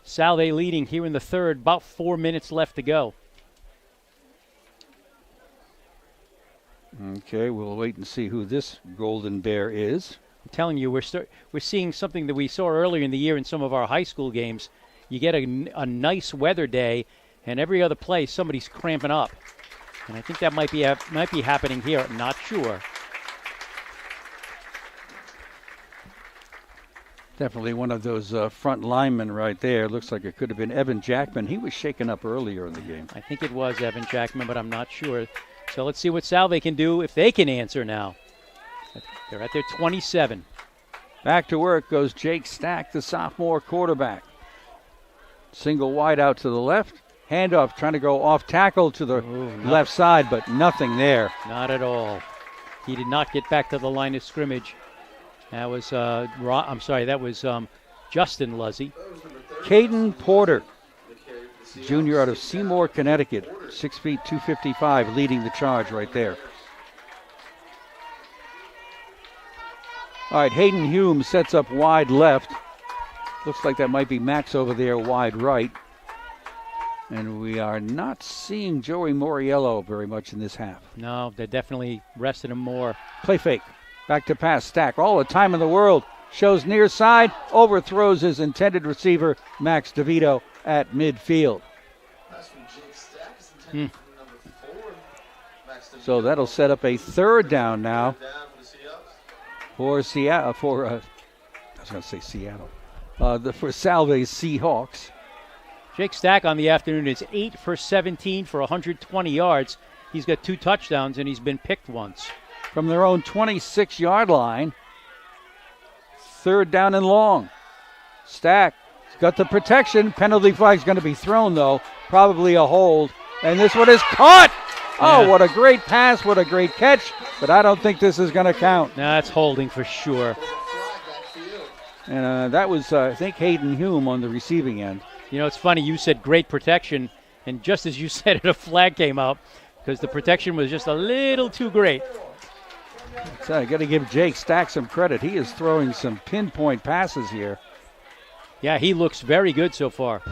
Salve leading here in the third, about 4 minutes left to go. Okay, we'll wait and see who this Golden Bear is. I'm telling you, we're seeing something that we saw earlier in the year in some of our high school games. You get a nice weather day, and every other play somebody's cramping up. And I think that might be happening here. I'm not sure. Definitely one of those front linemen right there. Looks like it could have been Evan Jackman. He was shaken up earlier in the game. I think it was Evan Jackman, but I'm not sure. So let's see what Salve can do if they can answer now. They're at their 27. Back to work goes Jake Stack, the sophomore quarterback. Single wide out to the left. Handoff trying to go off tackle to the left side, but nothing there. Not at all. He did not get back to the line of scrimmage. That was Justin Luzzy. Caden Porter, junior out of Seymour, Connecticut, 6 feet 255, leading the charge right there. All right, Hayden Hume sets up wide left. Looks like that might be Max over there wide right. And we are not seeing Joey Moriello very much in this half. No, they're definitely resting him more. Play fake. Back to pass. Stack. All the time in the world. Shows near side. Overthrows his intended receiver, Max DeVito, at midfield. So that'll set up a third down now for Seattle. For Salve's Seahawks. Jake Stack on the afternoon is 8 for 17 for 120 yards. He's got 2 touchdowns, and he's been picked once. From their own 26-yard line, third down and long. Stack got the protection. Penalty flag's going to be thrown, though. Probably a hold. And this one is caught. Oh, what a great pass. What a great catch. But I don't think this is going to count. No, that's holding for sure. And that was, I think, Hayden Hume on the receiving end. You know, it's funny. You said great protection. And just as you said it, a flag came out because the protection was just a little too great. So I got to give Jake Stack some credit. He is throwing some pinpoint passes here. Yeah, he looks very good so far.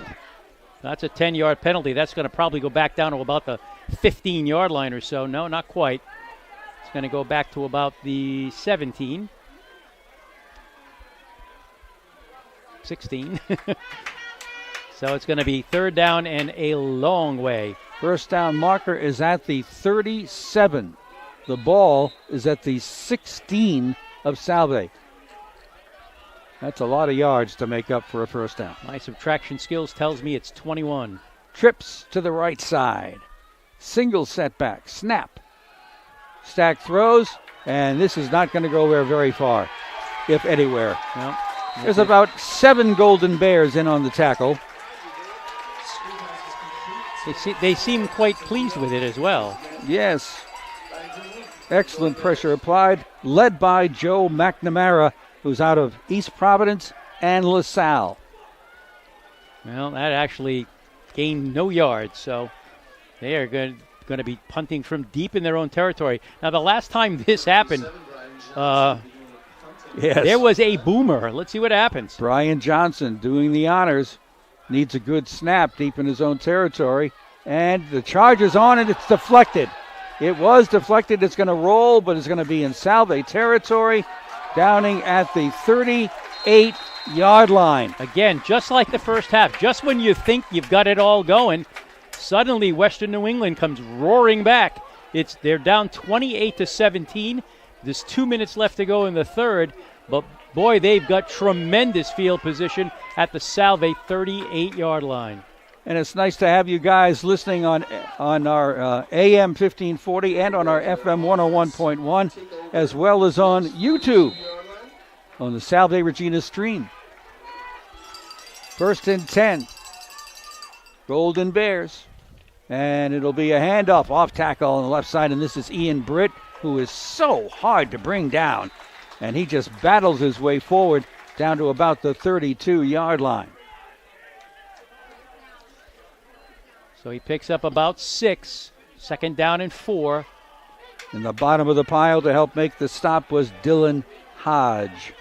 That's a 10-yard penalty. That's going to probably go back down to about the 15-yard line or so. No, not quite. It's going to go back to about the 17. 16. So it's going to be third down and a long way. First down marker is at the 37. The ball is at the 16 of Salve. That's a lot of yards to make up for a first down. My subtraction skills tells me it's 21. Trips to the right side. Single setback. Snap. Stack throws, and this is not going to go very far, if anywhere. No. There's about 7 Golden Bears in on the tackle. They seem quite pleased with it as well. Yes. Excellent pressure applied, led by Joe McNamara, who's out of East Providence and LaSalle. Well, that actually gained no yards, so they are going to be punting from deep in their own territory. Now, the last time this happened, there was a boomer. Let's see what happens. Brian Johnson doing the honors. Needs a good snap deep in his own territory. And the charge is on, and it's deflected. It was deflected. It's going to roll, but it's going to be in Salve territory, downing at the 38-yard line. Again, just like the first half, just when you think you've got it all going, suddenly Western New England comes roaring back. They're down 28-17. There's 2 minutes left to go in the third, but boy, they've got tremendous field position at the Salve 38-yard line. And it's nice to have you guys listening on our AM 1540 and on our FM 101.1, as well as on YouTube on the Salve Regina stream. First and 10. Golden Bears. And it'll be a handoff off tackle on the left side, and this is Ian Britt, who is so hard to bring down. And he just battles his way forward down to about the 32-yard line. So he picks up about 6. Second down and 4. In the bottom of the pile to help make the stop was Dylan Hodge.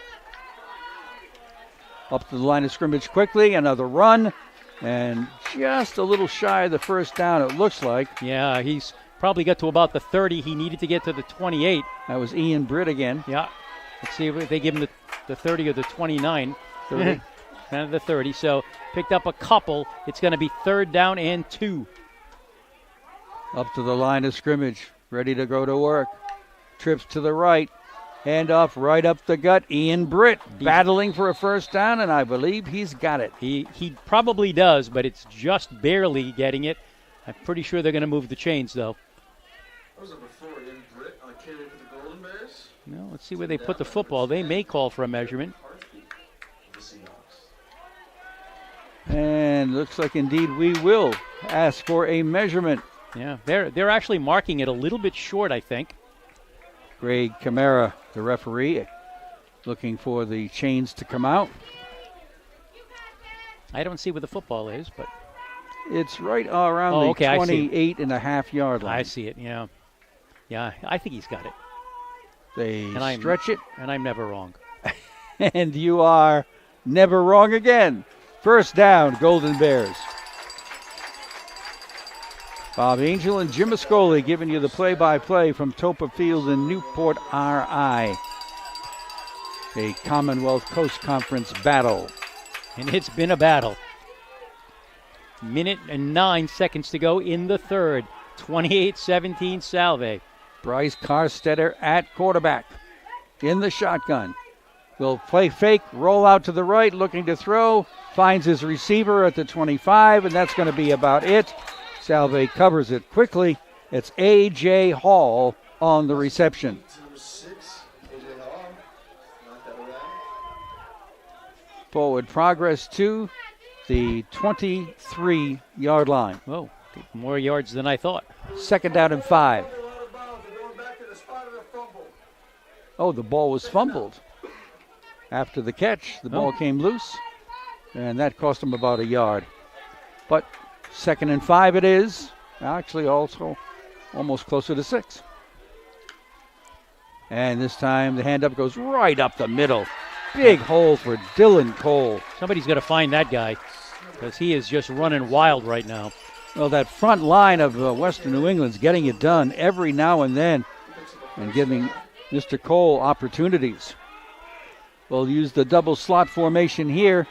Up to the line of scrimmage quickly, another run, and just a little shy of the first down, it looks like. Yeah, he's probably got to about the 30. He needed to get to the 28. That was Ian Britt again. Yeah. Let's see if they give him the 30 or the 29. 30. Kind of the 30. So picked up a couple. It's going to be third down and 2. Up to the line of scrimmage, ready to go to work. Trips to the right. Handoff right up the gut. Ian Britt battling for a first down, and I believe he's got it. He probably does, but it's just barely getting it. I'm pretty sure they're going to move the chains, though. That was number 4, Ian Britt, on carry for the Golden Bears. Well, let's see where they put the football. They may call for a measurement. And looks like indeed we will ask for a measurement. Yeah, they're actually marking it a little bit short, I think. Greg Camara, the referee, looking for the chains to come out. I don't see where the football is, but it's right around the 28.5-yard line. I see it, yeah. Yeah, I think he's got it. They stretch it. And I'm never wrong. And you are never wrong again. First down, Golden Bears. Bob Angel and Jim Ascoli giving you the play-by-play from Toppa Field in Newport, RI. A Commonwealth Coast Conference battle. And it's been a battle. Minute and 9 seconds to go in the third. 28-17 Salve. Bryce Carstetter at quarterback in the shotgun. Will play fake, roll out to the right, looking to throw. Finds his receiver at the 25, and that's going to be about it. Salve covers it quickly. It's A.J. Hall on the reception. Number 6, A.J. Hall. Not that around. Forward progress to the 23-yard line. Whoa, more yards than I thought. Second down and 5. They're out of bounds. They're going back to the spot of the fumble. Oh, the ball was fumbled. After the catch, the ball came loose, and that cost him about a yard. But second and 5 it is. Actually, also almost closer to 6. And this time the hand-up goes right up the middle. Big hole for Dylan Cole. Somebody's got to find that guy because he is just running wild right now. Well, that front line of Western New England's getting it done every now and then and giving Mr. Cole opportunities. We'll use the double slot formation here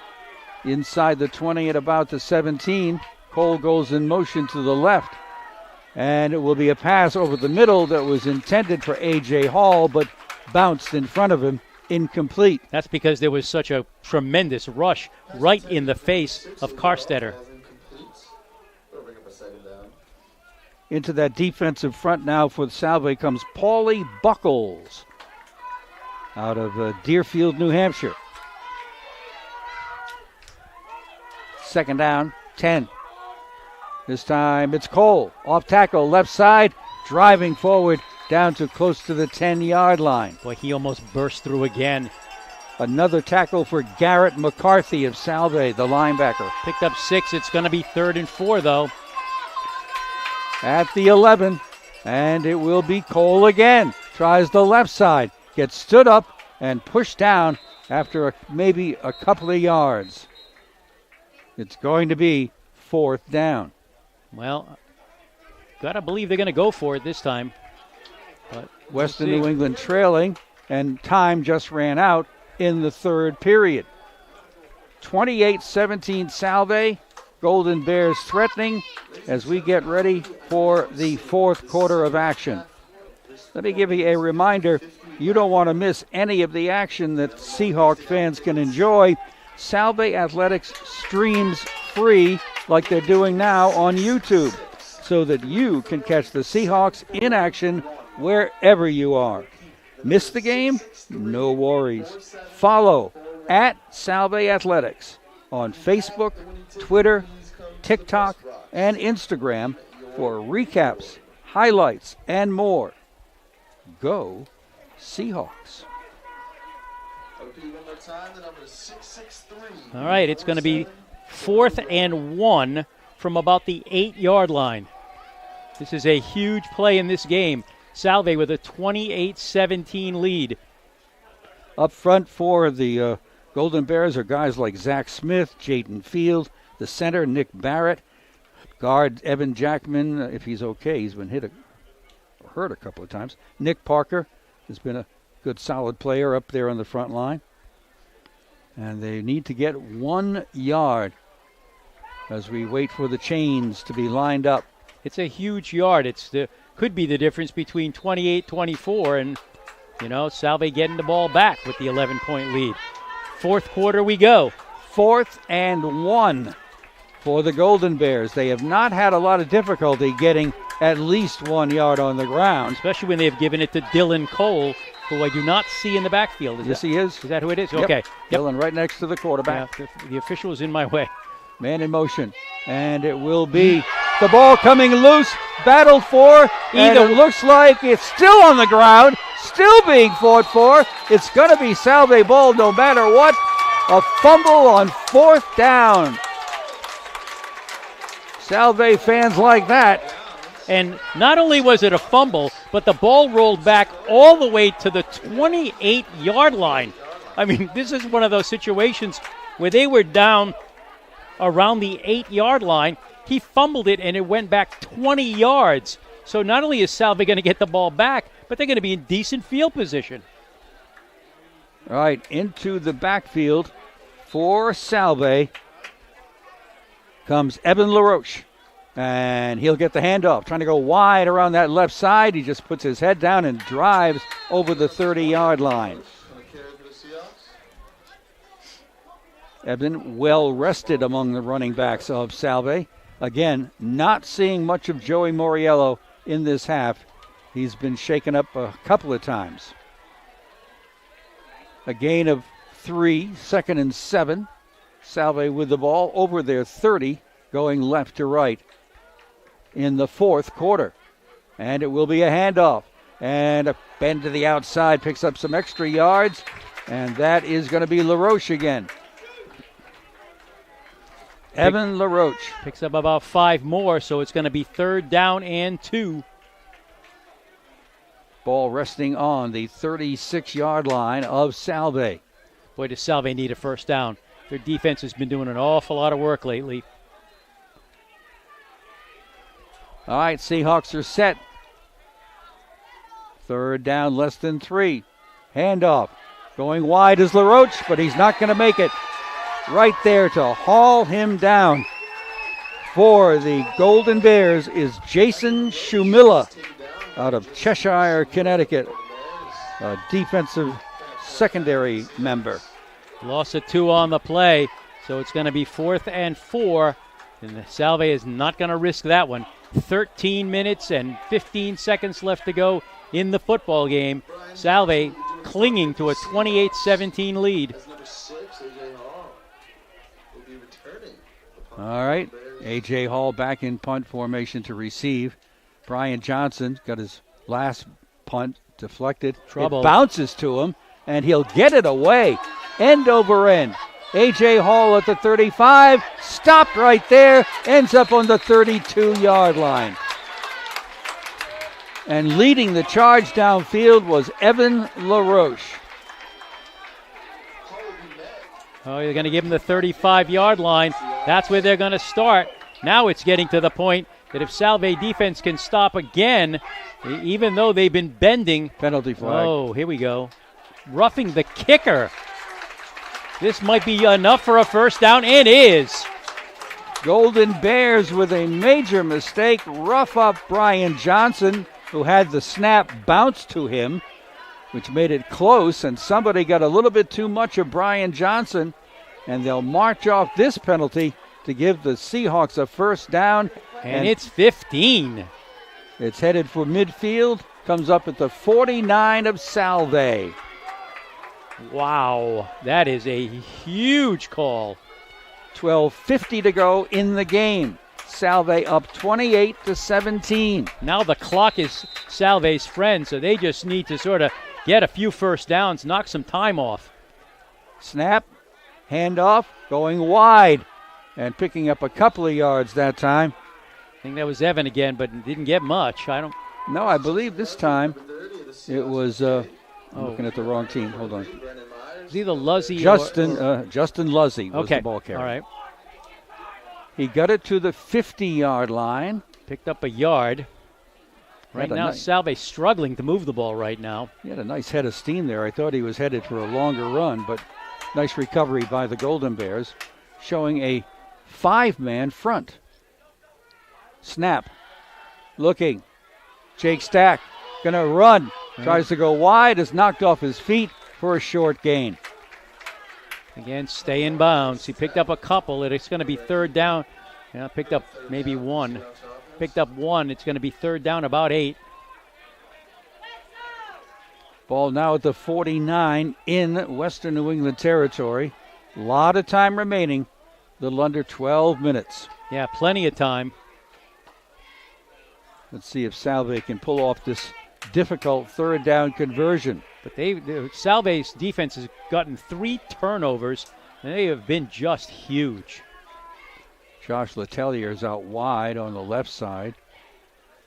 inside the 20 at about the 17. Cole goes in motion to the left. And it will be a pass over the middle that was intended for A.J. Hall, but bounced in front of him, incomplete. That's because there was such a tremendous rush right in the face of Karstetter. Into that defensive front now for Salve comes Paulie Buckles out of Deerfield, New Hampshire. Second down, 10. This time it's Cole, off tackle, left side, driving forward down to close to the 10-yard line. Boy, he almost burst through again. Another tackle for Garrett McCarthy of Salve, the linebacker. Picked up 6. It's going to be 3rd and 4, though. At the 11, and it will be Cole again. Tries the left side, gets stood up and pushed down after maybe a couple of yards. It's going to be 4th down. Well, got to believe they're going to go for it this time. But Western New England trailing, and time just ran out in the 3rd period. 28-17 Salve. Golden Bears threatening as we get ready for the 4th quarter of action. Let me give you a reminder. You don't want to miss any of the action that Seahawk fans can enjoy. Salve Athletics streams free like they're doing now on YouTube so that you can catch the Seahawks in action wherever you are. Miss the game? No worries. Follow at Salve Athletics on Facebook, Twitter, TikTok, and Instagram for recaps, highlights, and more. Go Seahawks. All right, it's going to be 4th and 1 from about the 8-yard line. This is a huge play in this game. Salve with a 28-17 lead. Up front for the Golden Bears are guys like Zach Smith, Jayden Field, the center, Nick Barrett, guard Evan Jackman, if he's okay. He's been hurt a couple of times. Nick Parker has been a good, solid player up there on the front line. And they need to get 1 yard as we wait for the chains to be lined up. It's a huge yard. Could be the difference between 28-24 and, Salve getting the ball back with the 11-point lead. 4th quarter we go. 4th and 1 for the Golden Bears. They have not had a lot of difficulty getting at least 1 yard on the ground. Especially when they've given it to Dylan Cole, who I do not see in the backfield. He is. Is that who it is? Yep. Okay. Yep. Dylan right next to the quarterback. Yeah, the official is in my way. Man in motion. And it will be the ball coming loose, battled for, and it looks like it's still on the ground, still being fought for. It's going to be Salve ball no matter what. A fumble on 4th down. Salve fans like that. And not only was it a fumble, but the ball rolled back all the way to the 28-yard line. I mean, this is one of those situations where they were down around the 8-yard line. He fumbled it, and it went back 20 yards. So not only is Salve going to get the ball back, but they're going to be in decent field position. All right, into the backfield for Salve comes Evan LaRoche. And he'll get the handoff, trying to go wide around that left side. He just puts his head down and drives over the 30-yard line. Evan well rested among the running backs of Salve. Again, not seeing much of Joey Moriello in this half. He's been shaken up a couple of times. A gain of 3, 2nd and 7. Salve with the ball over their 30, going left to right in the 4th quarter. And it will be a handoff. And a bend to the outside, picks up some extra yards. And that is going to be LaRoche again. Evan LaRoche. Picks up about 5 more, so it's going to be 3rd down and 2. Ball resting on the 36-yard line of Salve. Boy, does Salve need a 1st down. Their defense has been doing an awful lot of work lately. All right, Seahawks are set. 3rd down, less than 3. Handoff. Going wide is LaRoche, but he's not going to make it. right there to haul him down. For the Golden Bears is Jason Shumila out of Cheshire, Connecticut, a defensive secondary member. Loss of 2 on the play, so it's going to be 4th and 4, and Salve is not going to risk that one. 13 minutes and 15 seconds left to go in the football game. Salve clinging to a 28-17 lead. All right, A.J. Hall back in punt formation to receive. Brian Johnson got his last punt deflected. Trouble. It bounces to him, and he'll get it away, end over end. A.J. Hall at the 35, stopped right there, ends up on the 32-yard line. And leading the charge downfield was Evan LaRoche. Oh, you're going to give him the 35-yard line. That's where they're going to start. Now it's getting to the point that if Salve defense can stop again, even though they've been bending. Penalty flag. Oh, here we go. Roughing the kicker. This might be enough for a first down. It is. Golden Bears with a major mistake. Rough up Brian Johnson, who had the snap bounce to him, which made it close, and somebody got a little bit too much of Brian Johnson, and they'll march off this penalty to give the Seahawks a first down. And it's 15. It's headed for midfield, comes up at the 49 of Salve. Wow, that is a huge call. 12:50 to go in the game. Salve up 28-17. Now the clock is Salve's friend, so they just need to sort of get a few first downs, knock some time off. Snap, handoff, going wide, and picking up a couple of yards that time. I think that was Evan again, but didn't get much. No, I believe this time it was. I'm looking at the wrong team. Hold on. It's either Luzzy Justin Luzzy was the ball carrier. All right. He got it to the 50-yard line. Picked up a yard. Right now, Salve struggling to move the ball right now. He had a nice head of steam there. I thought he was headed for a longer run, but nice recovery by the Golden Bears, showing a 5-man front. Snap. Looking. Jake Stack going to run. Tries to go wide. Is knocked off his feet for a short gain. Again, stay in bounds. He picked up a couple. It's going to be third down. Picked up maybe one. Picked up one. It's going to be third down, about 8. Ball now at the 49 in Western New England territory. A lot of time remaining. Little under 12 minutes. Yeah, plenty of time. Let's see if Salve can pull off this difficult third down conversion. But Salve's defense has gotten 3 turnovers, and they have been just huge. Josh Letellier is out wide on the left side.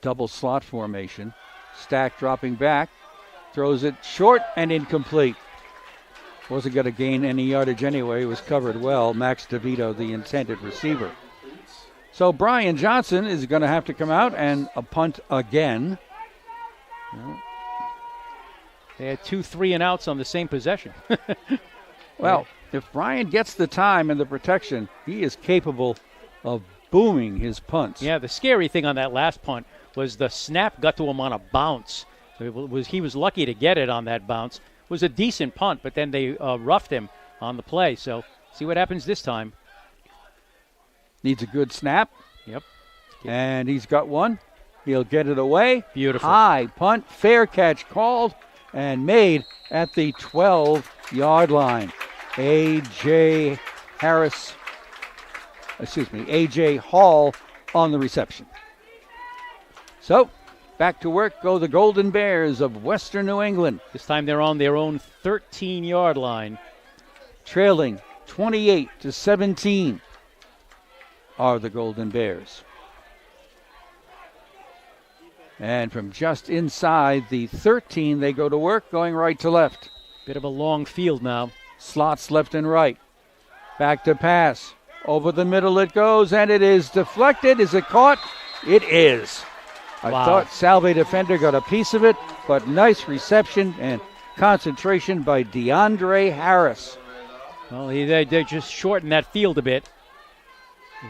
Double slot formation. Stack dropping back. Throws it short and incomplete. Wasn't going to gain any yardage anyway. He was covered well. Max DeVito, the intended receiver. So Brian Johnson is going to have to come out and a punt again. They had 2 3-and-outs on the same possession. Well, if Brian gets the time and the protection, he is capable of booming his punts. Yeah, the scary thing on that last punt was the snap got to him on a bounce. He was lucky to get it on that bounce. It was a decent punt, but then they roughed him on the play. So see what happens this time. Needs a good snap. Yep. And he's got one. He'll get it away. Beautiful. High punt, fair catch called and made at the 12-yard line. A.J. Hall on the reception. So, back to work go the Golden Bears of Western New England. This time they're on their own 13-yard line. Trailing 28-17 are the Golden Bears. And from just inside the 13, they go to work, going right to left. Bit of a long field now. Slots left and right. Back to pass. Over the middle it goes, and it is deflected. Is it caught? It is. I thought Salve defender got a piece of it, but nice reception and concentration by DeAndre Harris. Well, they just shortened that field a bit.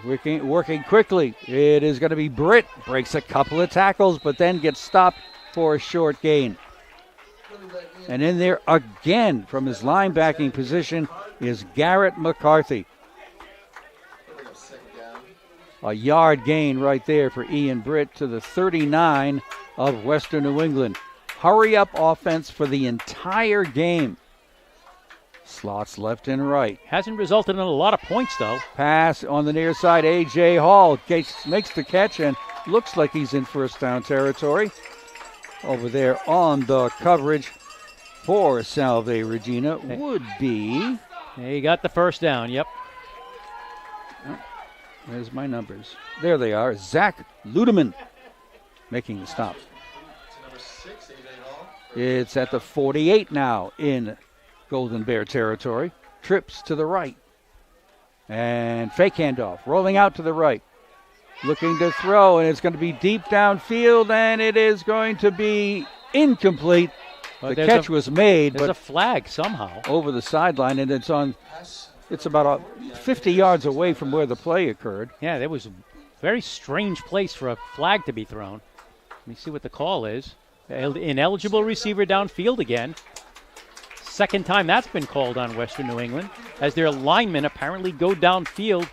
Working quickly. It is going to be Britt. Breaks a couple of tackles, but then gets stopped for a short gain. And in there again from his linebacking position is Garrett McCarthy. A yard gain right there for Ian Britt to the 39 of Western New England. Hurry up offense for the entire game. Slots left and right. Hasn't resulted in a lot of points, though. Pass on the near side. A.J. Hall makes the catch and looks like he's in first down territory. Over there on the coverage for Salve Regina would be... He got the first down, yep. There's my numbers. There they are. Zach Ludeman making the stop. It's at the 48 now in Golden Bear territory. Trips to the right. And fake handoff. Rolling out to the right. Looking to throw, and it's going to be deep downfield, and it is going to be incomplete. The catch was made, but a flag somehow over the sideline, and it's about 50 yards away from where the play occurred. Yeah, that was a very strange place for a flag to be thrown. Let me see what the call is. Ineligible receiver downfield again. Second time that's been called on Western New England, as their linemen apparently go downfield.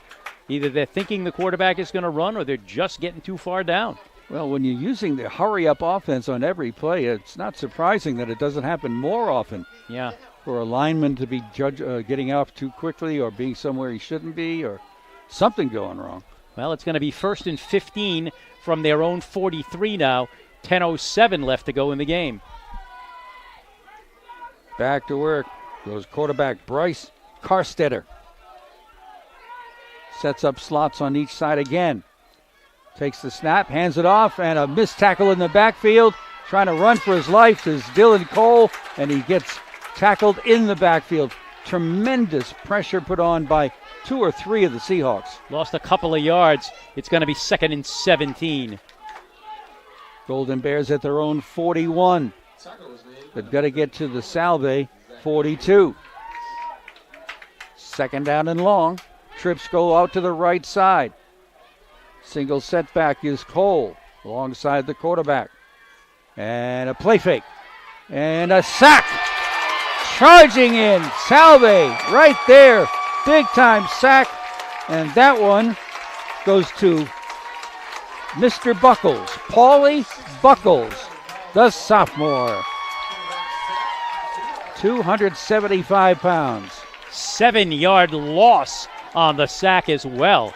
Either they're thinking the quarterback is going to run or they're just getting too far down. Well, when you're using the hurry-up offense on every play, it's not surprising that it doesn't happen more often. Yeah. For a lineman to be getting off too quickly or being somewhere he shouldn't be or something going wrong. Well, it's going to be 1st and 15 from their own 43 now. 10:07 left to go in the game. Back to work goes quarterback Bryce Carstetter. Sets up slots on each side again. Takes the snap, hands it off, and a missed tackle in the backfield. Trying to run for his life is Dylan Cole, and he gets tackled in the backfield. Tremendous pressure put on by 2 or 3 of the Seahawks. Lost a couple of yards. It's going to be 2nd and 17. Golden Bears at their own 41. They've got to get to the Salve 42. 2nd down and long. Trips go out to the right side. Single setback is Cole alongside the quarterback. And a play fake. And a sack. Charging in. Salve right there. Big time sack. And that one goes to Mr. Buckles. Paulie Buckles, the sophomore. 275 pounds. 7-yard loss on the sack as well.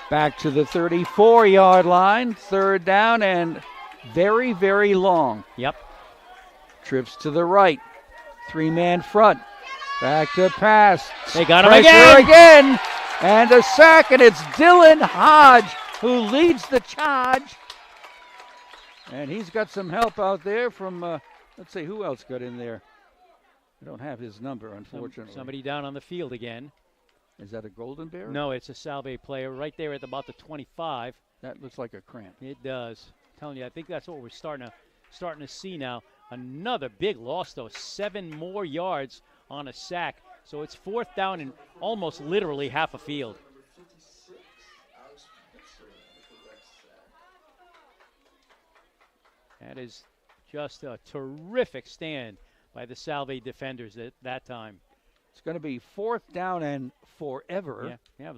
Back to the 34-yard line. 3rd down and very, very long. Yep. Trips to the right. 3-man front. Back to pass. They got him Pressure again. And a sack, and it's Dylan Hodge who leads the charge. And he's got some help out there from, let's see, who else got in there? I don't have his number, unfortunately. Somebody down on the field again. Is that a Golden Bear? No, it's a Salve player right there at about the 25. That looks like a cramp. It does. I'm telling you, I think that's what we're starting to see now. Another big loss, though. 7 more yards on a sack. So it's 4th down and almost literally half a field. That is just a terrific stand by the Salve defenders at that time. It's going to be 4th down and forever. Yeah,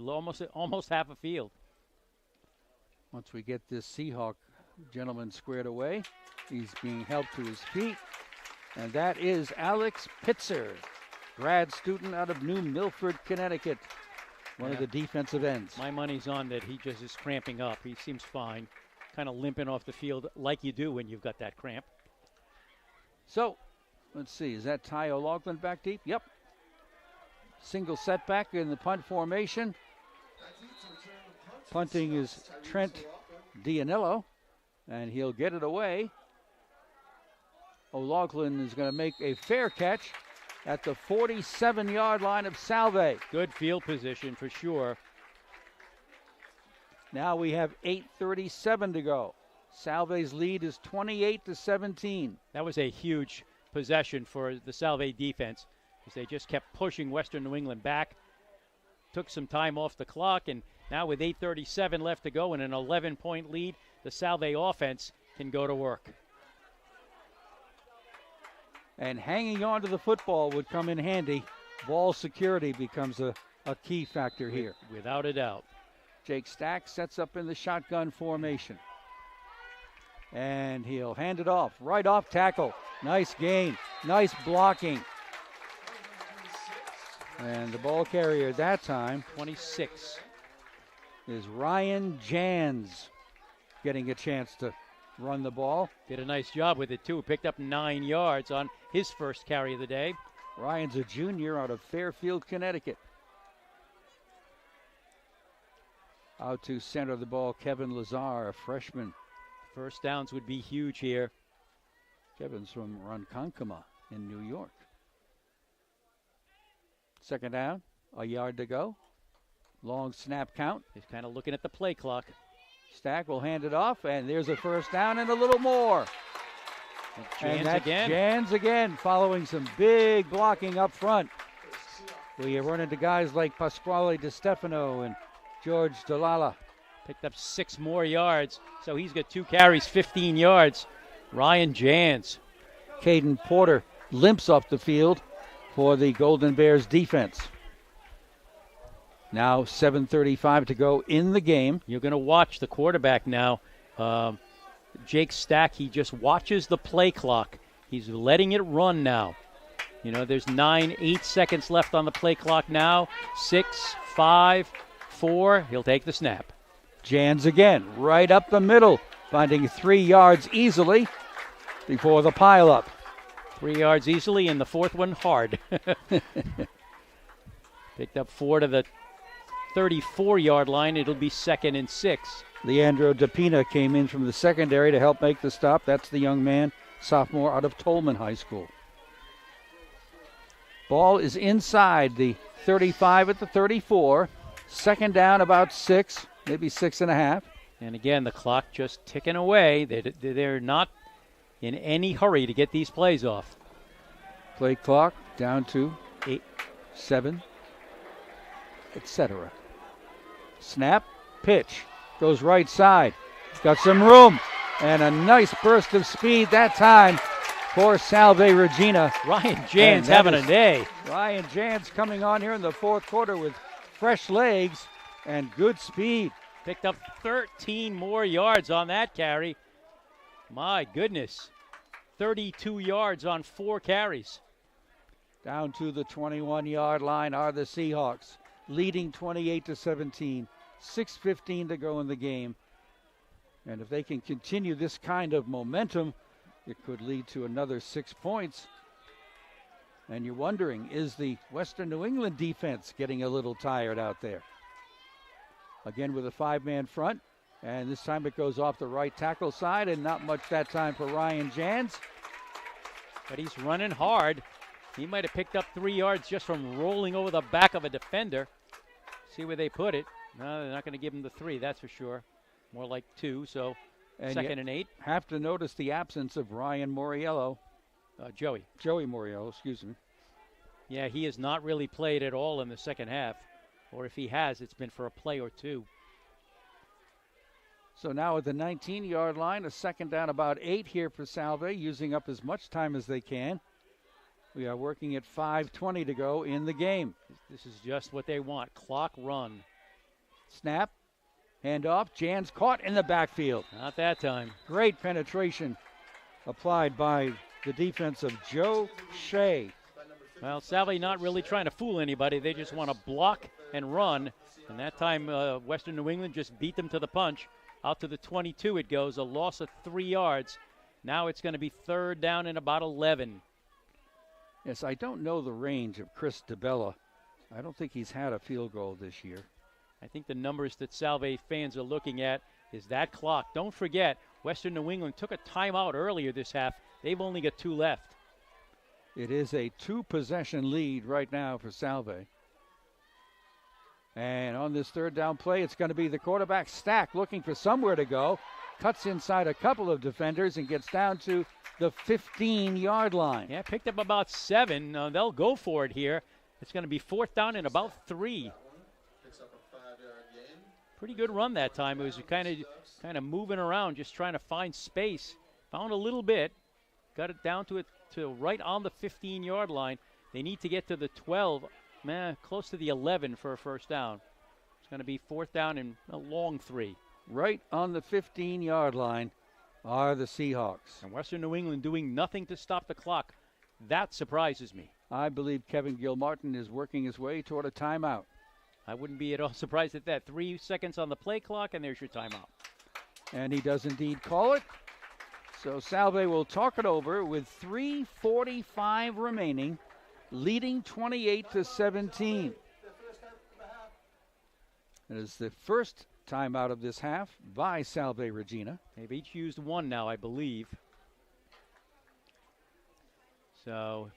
almost half a field. Once we get this Seahawk gentleman squared away, he's being helped to his feet. And that is Alex Pitzer, grad student out of New Milford, Connecticut, one of the defensive ends. My money's on that he just is cramping up. He seems fine, kind of limping off the field like you do when you've got that cramp. So, let's see, is that Ty O'Loughlin back deep? Yep. Single setback in the punt formation. Punting is Trent Dianello, and he'll get it away. O'Loughlin is going to make a fair catch at the 47-yard line of Salve. Good field position for sure. Now we have 8:37 to go. Salve's lead is 28-17. That was a huge possession for the Salve defense. because they just kept pushing Western New England back. Took some time off the clock, and now with 8:37 left to go and an 11-point lead, the Salve offense can go to work. And hanging on to the football would come in handy. Ball security becomes a key factor here. Without a doubt. Jake Stack sets up in the shotgun formation. And he'll hand it off. Right off tackle. Nice gain. Nice blocking. And the ball carrier that time, 26, is Ryan Jans, getting a chance to run the ball. Did a nice job with it, too. Picked up 9 yards on his first carry of the day. Ryan's a junior out of Fairfield, Connecticut. Out to center the ball, Kevin Lazar, a freshman. First downs would be huge here. Kevin's from Ronkonkoma in New York. Second down, a yard to go. Long snap count. He's kind of looking at the play clock. Stack will hand it off, and there's a first down and a little more. And that's Jans again, following some big blocking up front. We run into guys like Pasquale DiStefano and George Dalala. Picked up 6 more yards, so he's got 2 carries, 15 yards. Ryan Jans. Caden Porter limps off the field for the Golden Bears defense. Now 7:35 to go in the game. You're going to watch the quarterback now. Jake Stack, he just watches the play clock. He's letting it run now. You know, there's 8 seconds left on the play clock now. 6, 5, 4. He'll take the snap. Jans again, right up the middle, finding 3 yards easily before the pileup. 3 yards easily, and the fourth one hard. Picked up 4 to the 34-yard line. It'll be 2nd and 6. Leandro DePina came in from the secondary to help make the stop. That's the young man, sophomore out of Tolman High School. Ball is inside the 35 at the 34. Second down, about 6, maybe 6.5. And again, the clock just ticking away. They're not in any hurry to get these plays off. Play clock down to 8, 7, etc. Snap, pitch, goes right side. Got some room and a nice burst of speed that time for Salve Regina. Ryan Jans having a day. Ryan Jans coming on here in the fourth quarter with fresh legs and good speed. Picked up 13 more yards on that carry. My goodness. 32 yards on 4 carries. Down to the 21-yard line are the Seahawks, leading 28-17. 6:15 to go in the game. And if they can continue this kind of momentum, it could lead to another 6 points. And you're wondering, is the Western New England defense getting a little tired out there? Again with a 5-man front, and this time it goes off the right tackle side, and not much that time for Ryan Jans. But he's running hard. He might have picked up 3 yards just from rolling over the back of a defender. See where they put it. No, they're not going to give him the 3, that's for sure. More like 2, so And 2nd and 8. Have to notice the absence of Ryan Moriello. Joey Moriello, excuse me. Yeah, he has not really played at all in the second half. Or if he has, it's been for a play or 2. So now at the 19-yard line, a second down, about 8 here for Salve, using up as much time as they can. We are working at 5:20 to go in the game. This is just what they want. Clock run. Snap, hand off. Jans caught in the backfield. Not that time. Great penetration applied by the defense of Joe Shea. Well, Salve not really trying to fool anybody. They just want to block and run. And that time, Western New England just beat them to the punch. Out to the 22 it goes, a loss of 3 yards. Now it's going to be 3rd down and about 11. Yes, I don't know the range of Chris DeBella. I don't think he's had a field goal this year. I think the numbers that Salve fans are looking at is that clock. Don't forget, Western New England took a timeout earlier this half. They've only got 2 left. It is a 2-possession lead right now for Salve. And on this 3rd down play, it's going to be the quarterback Stack looking for somewhere to go. cuts inside a couple of defenders and gets down to the 15-yard line. Yeah, picked up about 7. They'll go for it here. It's going to be 4th down and about 3. Pretty good run that time. It was kind of moving around, just trying to find space. Found a little bit. Got it down to right on the 15-yard line. They need to get to the 12, close to the 11 for a first down. It's going to be 4th down and a long 3. Right on the 15-yard line are the Seahawks. And Western New England doing nothing to stop the clock. That surprises me. I believe Kevin Gilmartin is working his way toward a timeout. I wouldn't be at all surprised at that. 3 seconds on the play clock, and there's your timeout. And he does indeed call it. So Salve will talk it over with 3:45 remaining, leading 28-17. It is the first timeout of this half by Salve Regina. They've each used 1 now, I believe. So,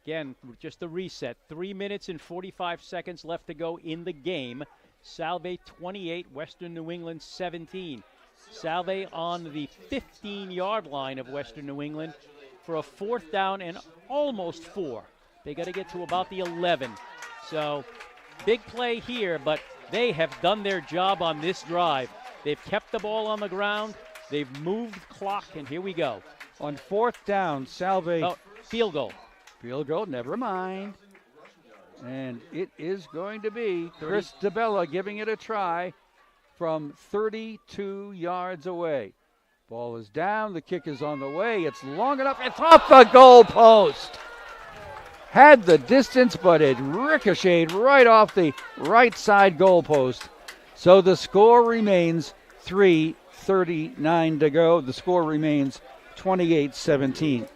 again, just the reset. 3 minutes and 45 seconds left to go in the game. Salve 28, Western New England 17. Salve on the 15-yard line of Western New England for a 4th down and almost 4. They got to get to about the 11. So, big play here, but they have done their job on this drive. They've kept the ball on the ground. They've moved the clock, and here we go. On 4th down, Salve. Oh, field goal. Field goal, never mind. And it is going to be Chris DeBella giving it a try from 32 yards away. Ball is down. The kick is on the way. It's long enough. It's off the goal post. Had the distance, but it ricocheted right off the right side goalpost. So the score remains 3:39 to go. The score remains 28-17.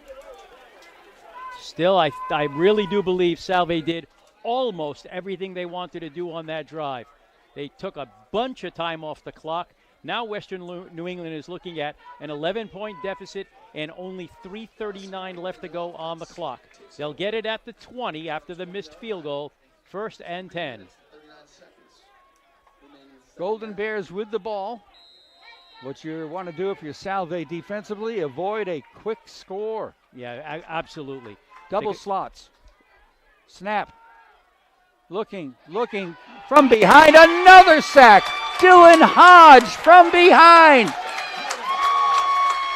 Still, I really do believe Salve did almost everything they wanted to do on that drive. They took a bunch of time off the clock. Now Western New England is looking at an 11-point deficit and only 3:39 left to go on the clock. They'll get it at the 20 after the missed field goal. 1st and 10. Golden Bears with the ball. What you want to do if you're Salve defensively, avoid a quick score. Yeah, absolutely. Double slots. Snap. Looking from behind. Another sack. Dylan Hodge from behind.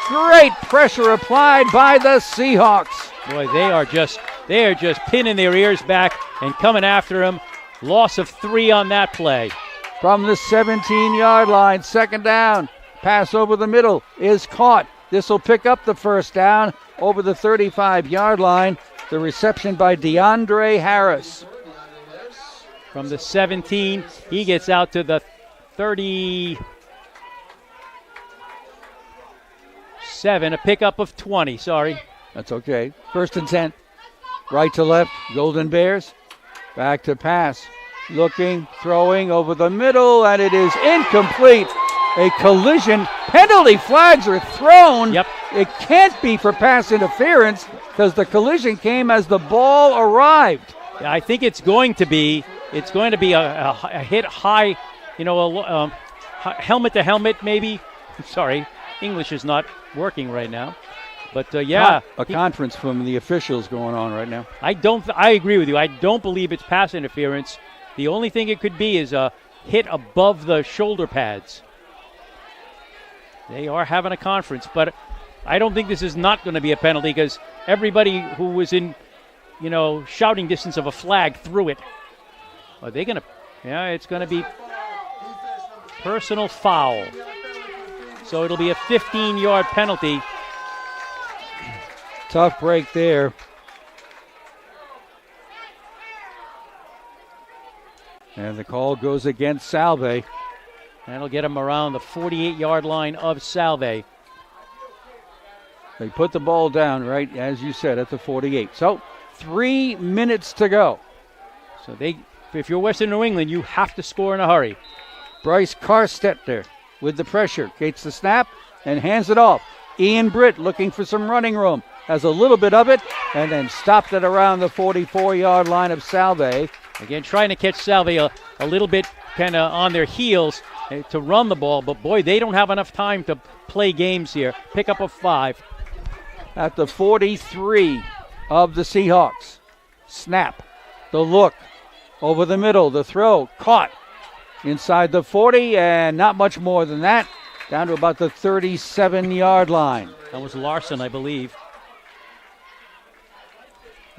Great pressure applied by the Seahawks. Boy, they are just pinning their ears back and coming after him. Loss of 3 on that play. From the 17-yard line, 2nd down. Pass over the middle is caught. This will pick up the 1st down over the 35-yard line. The reception by DeAndre Harris. From the 17, he gets out to the 37, a pickup of 20, sorry. That's okay. 1st and 10. Right to left, Golden Bears. Back to pass. Looking, throwing over the middle, and it is incomplete. A collision. Penalty flags are thrown. Yep. It can't be for pass interference because the collision came as the ball arrived. Yeah, I think it's going to be a hit high, helmet to helmet maybe. Sorry, English is not working right now. But a conference from the officials going on right now. I agree with you. I don't believe it's pass interference. The only thing it could be is a hit above the shoulder pads. They are having a conference, but I don't think this is not going to be a penalty because everybody who was in, shouting distance of a flag threw it. Are they going to? Yeah, it's going to be personal foul. So it'll be a 15-yard penalty. Tough break there. And the call goes against Salve. That'll get him around the 48-yard line of Salve. They put the ball down, right, as you said, at the 48. So 3 minutes to go. So if you're Western New England, you have to score in a hurry. Bryce Carstedt there with the pressure. Gets the snap and hands it off. Ian Britt looking for some running room. Has a little bit of it and then stopped it around the 44-yard line of Salve. Again, trying to catch Salve a little bit kind of on their heels to run the ball. But, boy, they don't have enough time to play games here. Pick up a 5. At the 43 of the Seahawks. Snap. The look. Over the middle. The throw. Caught. Inside the 40, and not much more than that. Down to about the 37-yard line. That was Larson, I believe.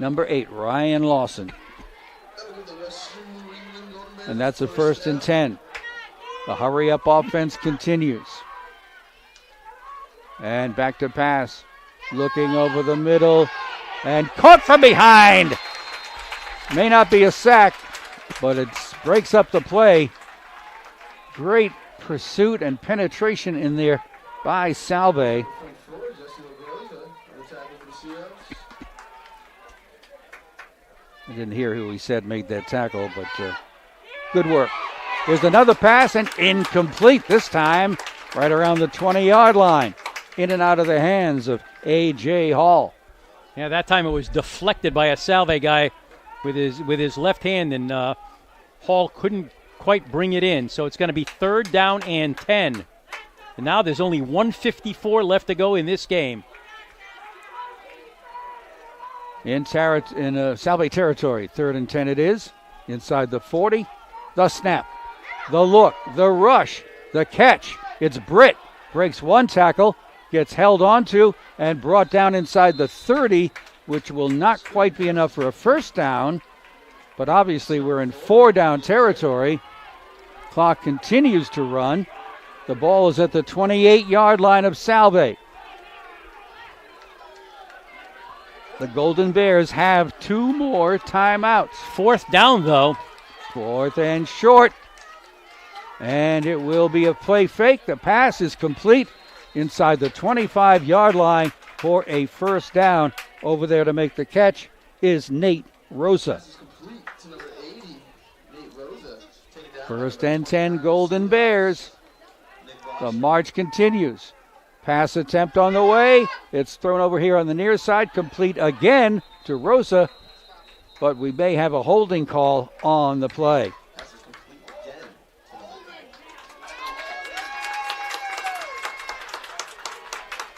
Number 8, Ryan Lawson. And that's a 1st and 10. The hurry-up offense continues. And back to pass. Looking over the middle. And caught from behind. May not be a sack, but it breaks up the play. Great pursuit and penetration in there by Salve. I didn't hear who he said made that tackle, but good work. Here's another pass, and incomplete this time, right around the 20-yard line. In and out of the hands of A.J. Hall. Yeah, that time it was deflected by a Salve guy with his left hand, and Hall couldn't quite bring it in. So it's going to be 3rd down and 10. And now there's only 1:54 left to go in this game. In Salve territory, 3rd and 10 it is. Inside the 40, the snap, the look, the rush, the catch. It's Britt. Breaks one tackle, gets held onto, and brought down inside the 30, which will not quite be enough for a 1st down. But obviously we're in 4-down territory. Clock continues to run. The ball is at the 28-yard line of Salve. The Golden Bears have 2 more timeouts. 4th down, though. 4th and short. And it will be a play fake. The pass is complete inside the 25-yard line for a 1st down. Over there to make the catch is Nate Rosa. 1st and 10 Golden Bears. The march continues. Pass attempt on the way. It's thrown over here on the near side. Complete again to Rosa. But we may have a holding call on the play.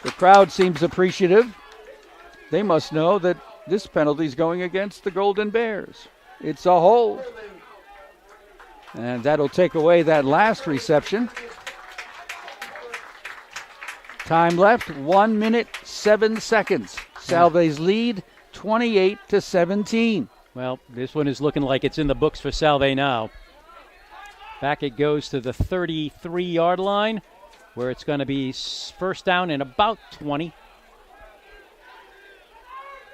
The crowd seems appreciative. They must know that this penalty is going against the Golden Bears. It's a hold. And that'll take away that last reception. Time left, 1 minute, 7 seconds. Salve's lead, 28-17. Well, this one is looking like it's in the books for Salve now. Back it goes to the 33-yard line, where it's going to be 1st down and about 20.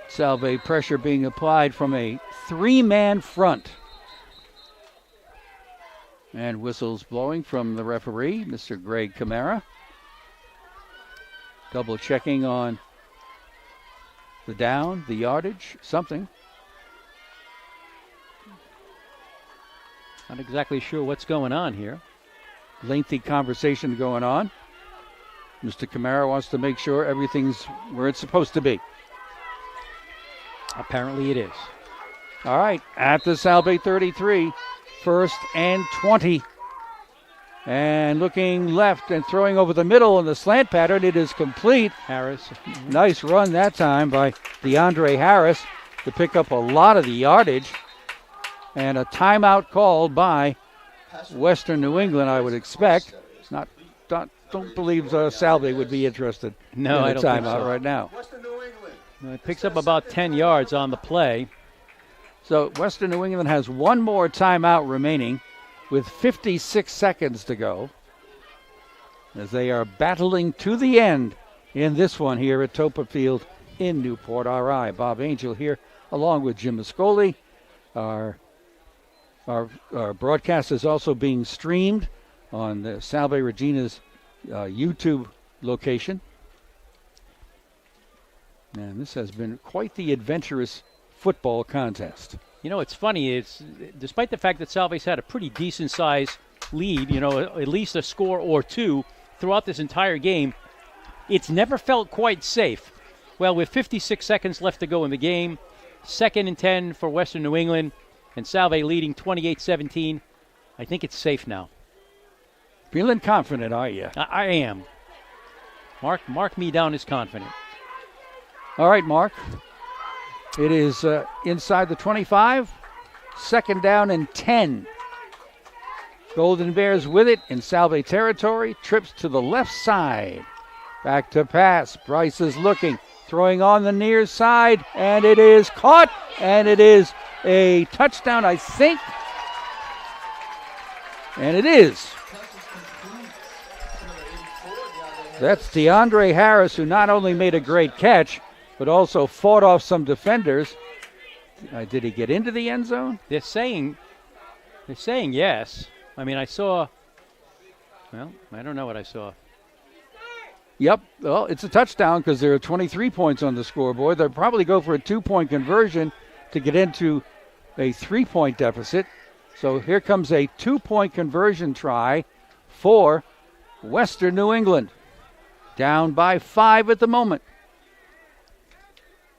Salve pressure being applied from a 3-man front. And whistles blowing from the referee, Mr. Greg Camara. Double checking on the down, the yardage, something. Not exactly sure what's going on here. Lengthy conversation going on. Mr. Camara wants to make sure everything's where it's supposed to be. Apparently it is. All right, at the Salve 33, 1st and 20. And looking left and throwing over the middle in the slant pattern, it is complete. Harris. Nice run that time by DeAndre Harris to pick up a lot of the yardage. And a timeout called by Western New England, I would expect. Don't believe Salve would be interested in I a don't think timeout so. right now. It picks up about 10 yards on the play. So Western New England has one more timeout remaining with 56 seconds to go as they are battling to the end in this one here at Toppa Field in Newport, RI. Bob Angel here along with Jim Muscoli. Our broadcast is also being streamed on the Salve Regina's YouTube location. And this has been quite the adventurous football contest. You know, it's funny. It's despite the fact that Salve's had a pretty decent size lead, at least a score or two throughout this entire game, it's never felt quite safe. Well, with 56 seconds left to go in the game, 2nd and 10 for Western New England, and Salve leading 28-17. I think it's safe now. Feeling confident, are you? I am. Mark me down as confident. All right, Mark. It is inside the 25. Second down and 10. Golden Bears with it in Salve territory. Trips to the left side. Back to pass. Bryce is looking. Throwing on the near side. And it is caught. And it is a touchdown, I think. And it is. That's DeAndre Harris, who not only made a great catch, but also fought off some defenders. Did he get into the end zone? They're saying yes. I mean, I don't know what I saw. Yep. Well, it's a touchdown because there are 23 points on the scoreboard. They'll probably go for a 2-point conversion to get into a 3-point deficit. So here comes a 2-point conversion try for Western New England. Down by 5 at the moment.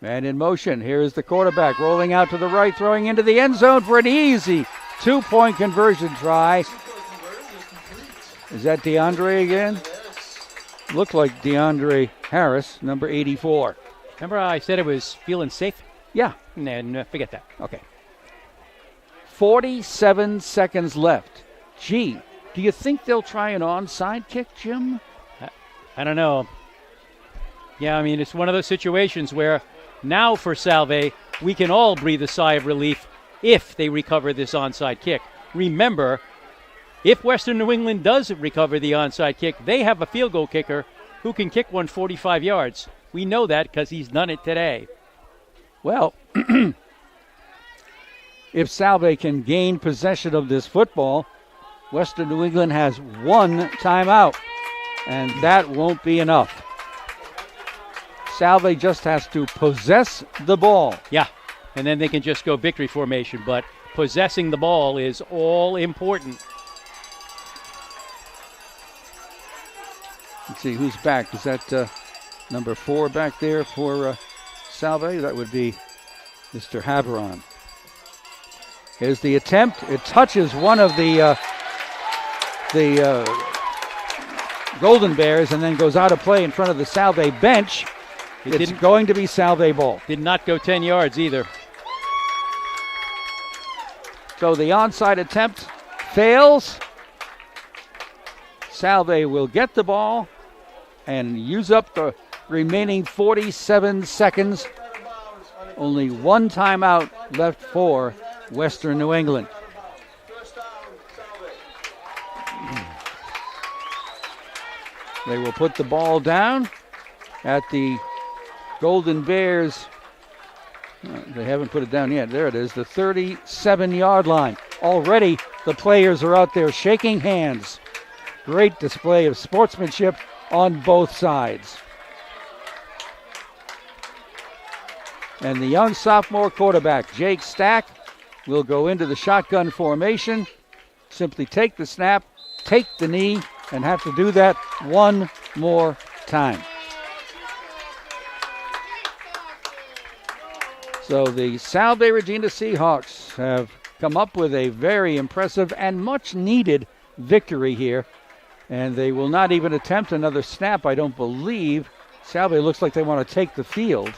And in motion, here is the quarterback rolling out to the right, throwing into the end zone for an easy 2-point conversion try. Is that DeAndre again? Looked like DeAndre Harris, number 84. Remember I said it was feeling safe? Yeah. And forget that. Okay. 47 seconds left. Gee, do you think they'll try an onside kick, Jim? I don't know. Yeah, I mean, it's one of those situations where now for Salve, we can all breathe a sigh of relief if they recover this onside kick. Remember, if Western New England does recover the onside kick, they have a field goal kicker who can kick one 45 yards. We know that because he's done it today. Well, if Salve can gain possession of this football, Western New England has one timeout, and that won't be enough. Salve just has to possess the ball. Yeah, and then they can just go victory formation, but possessing the ball is all important. Let's see who's back. Is that number 4 back there for Salve? That would be Mr. Haveron. Here's the attempt. It touches one of the Golden Bears and then goes out of play in front of the Salve bench. It's going to be Salve ball. Did not go 10 yards either. So the onside attempt fails. Salve will get the ball and use up the remaining 47 seconds. Only one timeout left for Western New England. They will put the ball down at the Golden Bears. They haven't put it down yet. There it is, the 37-yard line. Already the players are out there shaking hands. Great display of sportsmanship on both sides. And the young sophomore quarterback, Jake Stack, will go into the shotgun formation. Simply take the snap, take the knee, and have to do that one more time. So the Salve Regina Seahawks have come up with a very impressive and much needed victory here. And they will not even attempt another snap, I don't believe. Salve looks like they want to take the field.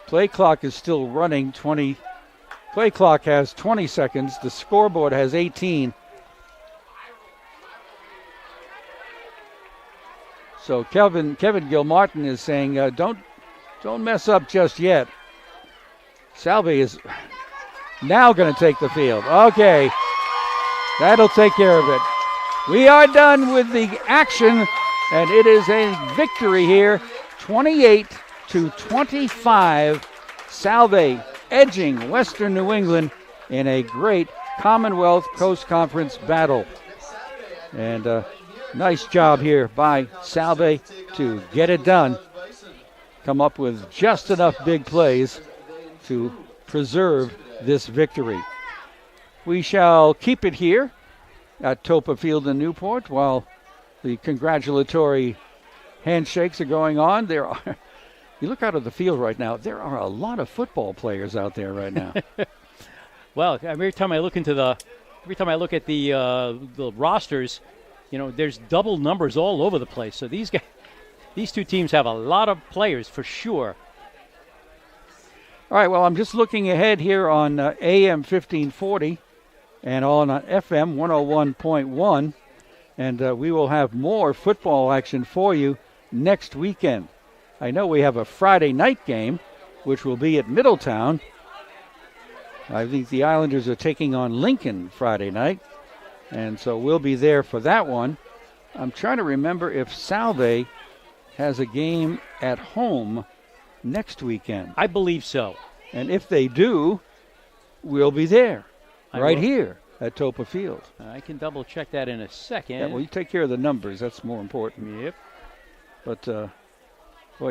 Play clock is still running. Play clock has 20 seconds. The scoreboard has 18. So Kevin Gilmartin is saying, don't mess up just yet. Salve is now going to take the field. Okay, that'll take care of it. We are done with the action, and it is a victory here, 28-25. Salve edging Western New England in a great Commonwealth Coast Conference battle. And nice job here by Salve to get it done. Come up with just enough big plays to preserve this victory. We shall keep it here at Toppa Field in Newport while the congratulatory handshakes are going on. You look out of the field right now, there are a lot of football players out there right now. Well, every time I look at the rosters, there's double numbers all over the place. So these two teams have a lot of players for sure. All right, well, I'm just looking ahead here on AM 1540 and on FM 101.1, and we will have more football action for you next weekend. I know we have a Friday night game, which will be at Middletown. I think the Islanders are taking on Lincoln Friday night, and so we'll be there for that one. I'm trying to remember if Salve has a game at home next weekend. I believe so. And if they do, we'll be there, here at Toppa Field. I can double check that in a second. Yeah, well, you take care of the numbers. That's more important. Yep. But,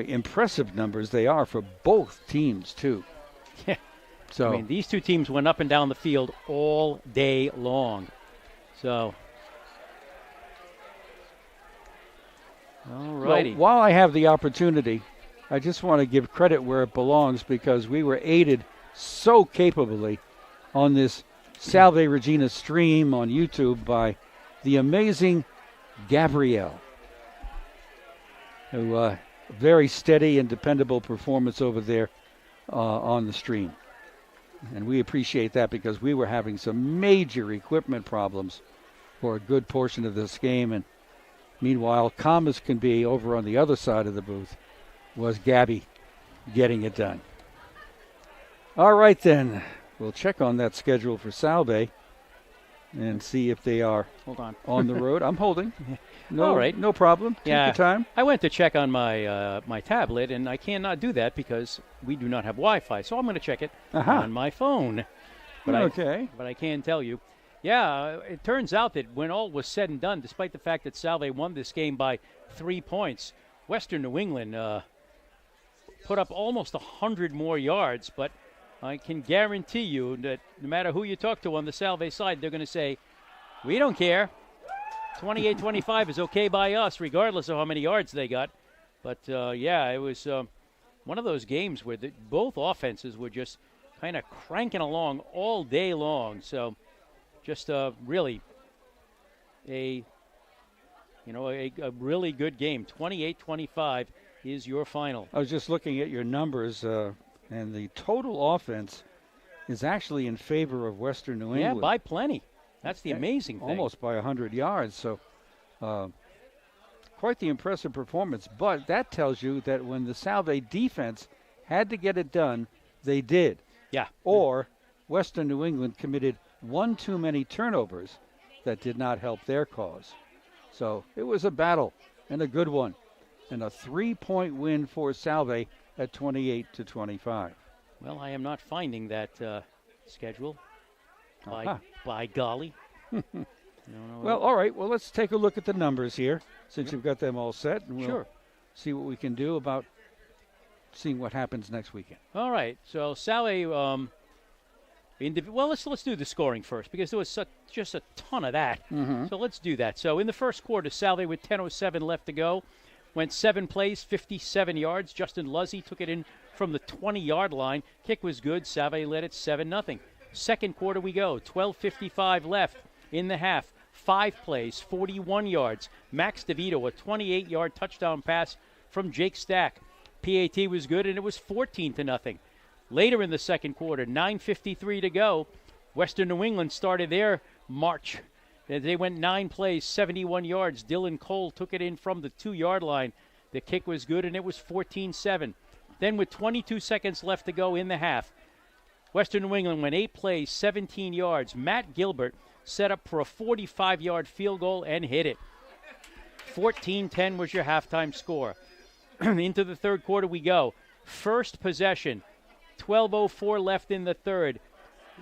impressive numbers they are for both teams, too. Yeah. So, I mean, these two teams went up and down the field all day long. So, all righty. Well, while I have the opportunity, I just want to give credit where it belongs because we were aided so capably on this Salve Regina stream on YouTube by the amazing Gabrielle, who very steady and dependable performance over there on the stream. And we appreciate that because we were having some major equipment problems for a good portion of this game. And meanwhile, calm as can be over on the other side of the booth was Gabby getting it done. All right, then. We'll check on that schedule for Salve and see if they are on the road. I'm holding. No, all right. No problem. Take your time. I went to check on my my tablet, and I cannot do that because we do not have Wi-Fi. So I'm going to check it on my phone. But I can tell you. Yeah, it turns out that when all was said and done, despite the fact that Salve won this game by 3 points, Western New England put up almost 100 more yards, but I can guarantee you that no matter who you talk to on the Salve side, they're going to say, we don't care. 28-25 is okay by us, regardless of how many yards they got. But, it was one of those games where both offenses were just kind of cranking along all day long. So just really a really good game. 28-25 is your final. I was just looking at your numbers, and the total offense is actually in favor of Western New England. Yeah, by plenty. That's the amazing thing. Almost by 100 yards. So quite the impressive performance. But that tells you that when the Salve defense had to get it done, they did. Yeah. Or Western New England committed one too many turnovers that did not help their cause. So it was a battle and a good one. And a 3-point win for Salve at 28-25. Well, I am not finding that schedule. By golly. Well, all right. Well, let's take a look at the numbers here since you've got them all set. And we'll see what we can do about seeing what happens next weekend. All right. So Salve, let's do the scoring first because there was just a ton of that. Mm-hmm. So let's do that. So in the first quarter, Salve with 10:07 left to go went 7 plays, 57 yards. Justin Luzzy took it in from the 20-yard line. Kick was good. Salve led it 7-0. Second quarter we go. 12:55 left in the half. 5 plays, 41 yards. Max DeVito, a 28-yard touchdown pass from Jake Stack. PAT was good, and it was 14-0. Later in the second quarter, 9:53 to go. Western New England started their march. They went 9 plays, 71 yards. Dylan Cole took it in from the 2-yard line. The kick was good, and it was 14-7. Then with 22 seconds left to go in the half, Western New England went 8 plays, 17 yards. Matt Gilbert set up for a 45-yard field goal and hit it. 14-10 was your halftime score. Into the third quarter we go. First possession, 12:04 left in the third.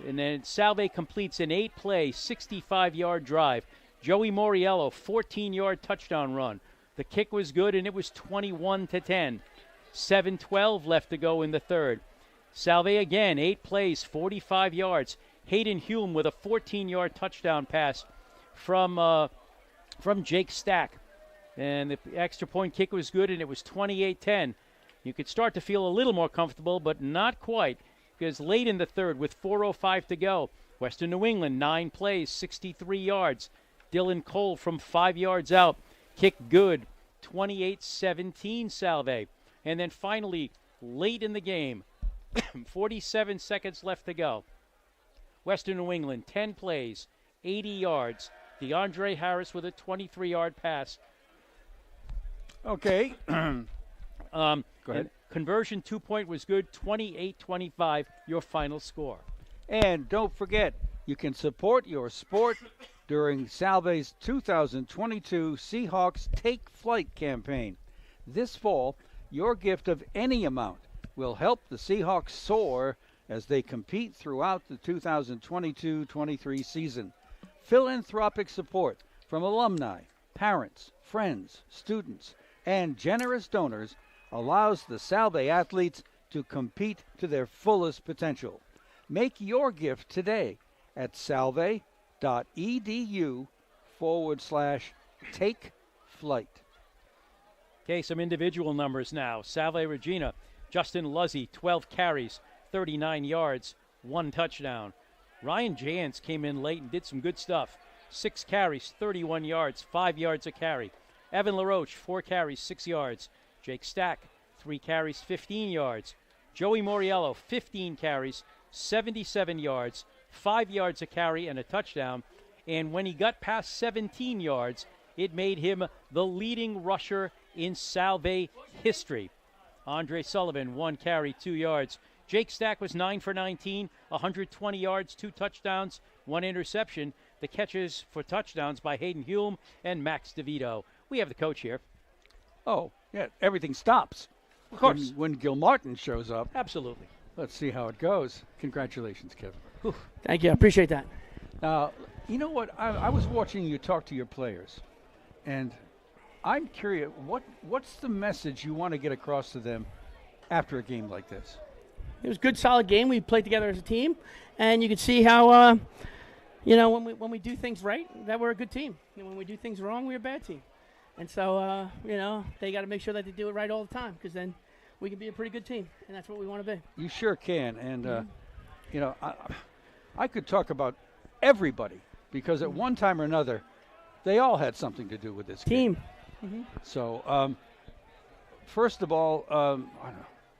And then Salve completes an 8-play, 65-yard drive. Joey Moriello, 14-yard touchdown run. The kick was good, and it was 21-10. 7:12 left to go in the third. Salve again, 8 plays, 45 yards. Hayden Hume with a 14-yard touchdown pass from Jake Stack. And the extra point kick was good, and it was 28-10. You could start to feel a little more comfortable, but not quite. because late in the third with 4:05 to go, Western New England, 9 plays, 63 yards. Dylan Cole from 5 yards out, kick good, 28-17 Salve. And then finally, late in the game, 47 seconds left to go. Western New England, 10 plays, 80 yards. DeAndre Harris with a 23-yard pass. Okay. Go ahead. Conversion 2-point was good, 28-25, your final score. And don't forget, you can support your sport during Salve's 2022 Seahawks Take Flight campaign. This fall, your gift of any amount will help the Seahawks soar as they compete throughout the 2022-23 season. Philanthropic support from alumni, parents, friends, students, and generous donors allows the Salve athletes to compete to their fullest potential. Make your gift today at salve.edu/take-flight. Okay, some individual numbers now. Salve Regina, Justin Luzzy, 12 carries, 39 yards, 1 touchdown. Ryan Jans came in late and did some good stuff. 6 carries, 31 yards, 5 yards a carry. Evan LaRoche, 4 carries, 6 yards. Jake Stack, 3 carries, 15 yards. Joey Moriello, 15 carries, 77 yards, 5 yards a carry and a touchdown. And when he got past 17 yards, it made him the leading rusher in Salve history. Andre Sullivan, 1 carry, 2 yards. Jake Stack was 9 for 19, 120 yards, 2 touchdowns, 1 interception. The catches for touchdowns by Hayden Hume and Max DeVito. We have the coach here. Oh, yeah, everything stops. Of course. When Gil Martin shows up. Absolutely. Let's see how it goes. Congratulations, Kevin. Whew. Thank you. I appreciate that. Now, you know what? I was watching you talk to your players, and I'm curious, what's the message you want to get across to them after a game like this? It was a good, solid game. We played together as a team, and you could see how, when we do things right, that we're a good team. And when we do things wrong, we're a bad team. And so, they got to make sure that they do it right all the time, because then we can be a pretty good team, and that's what we want to be. You sure can. And, I could talk about everybody, because at one time or another, they all had something to do with this team. game. Mm-hmm. So, first of all,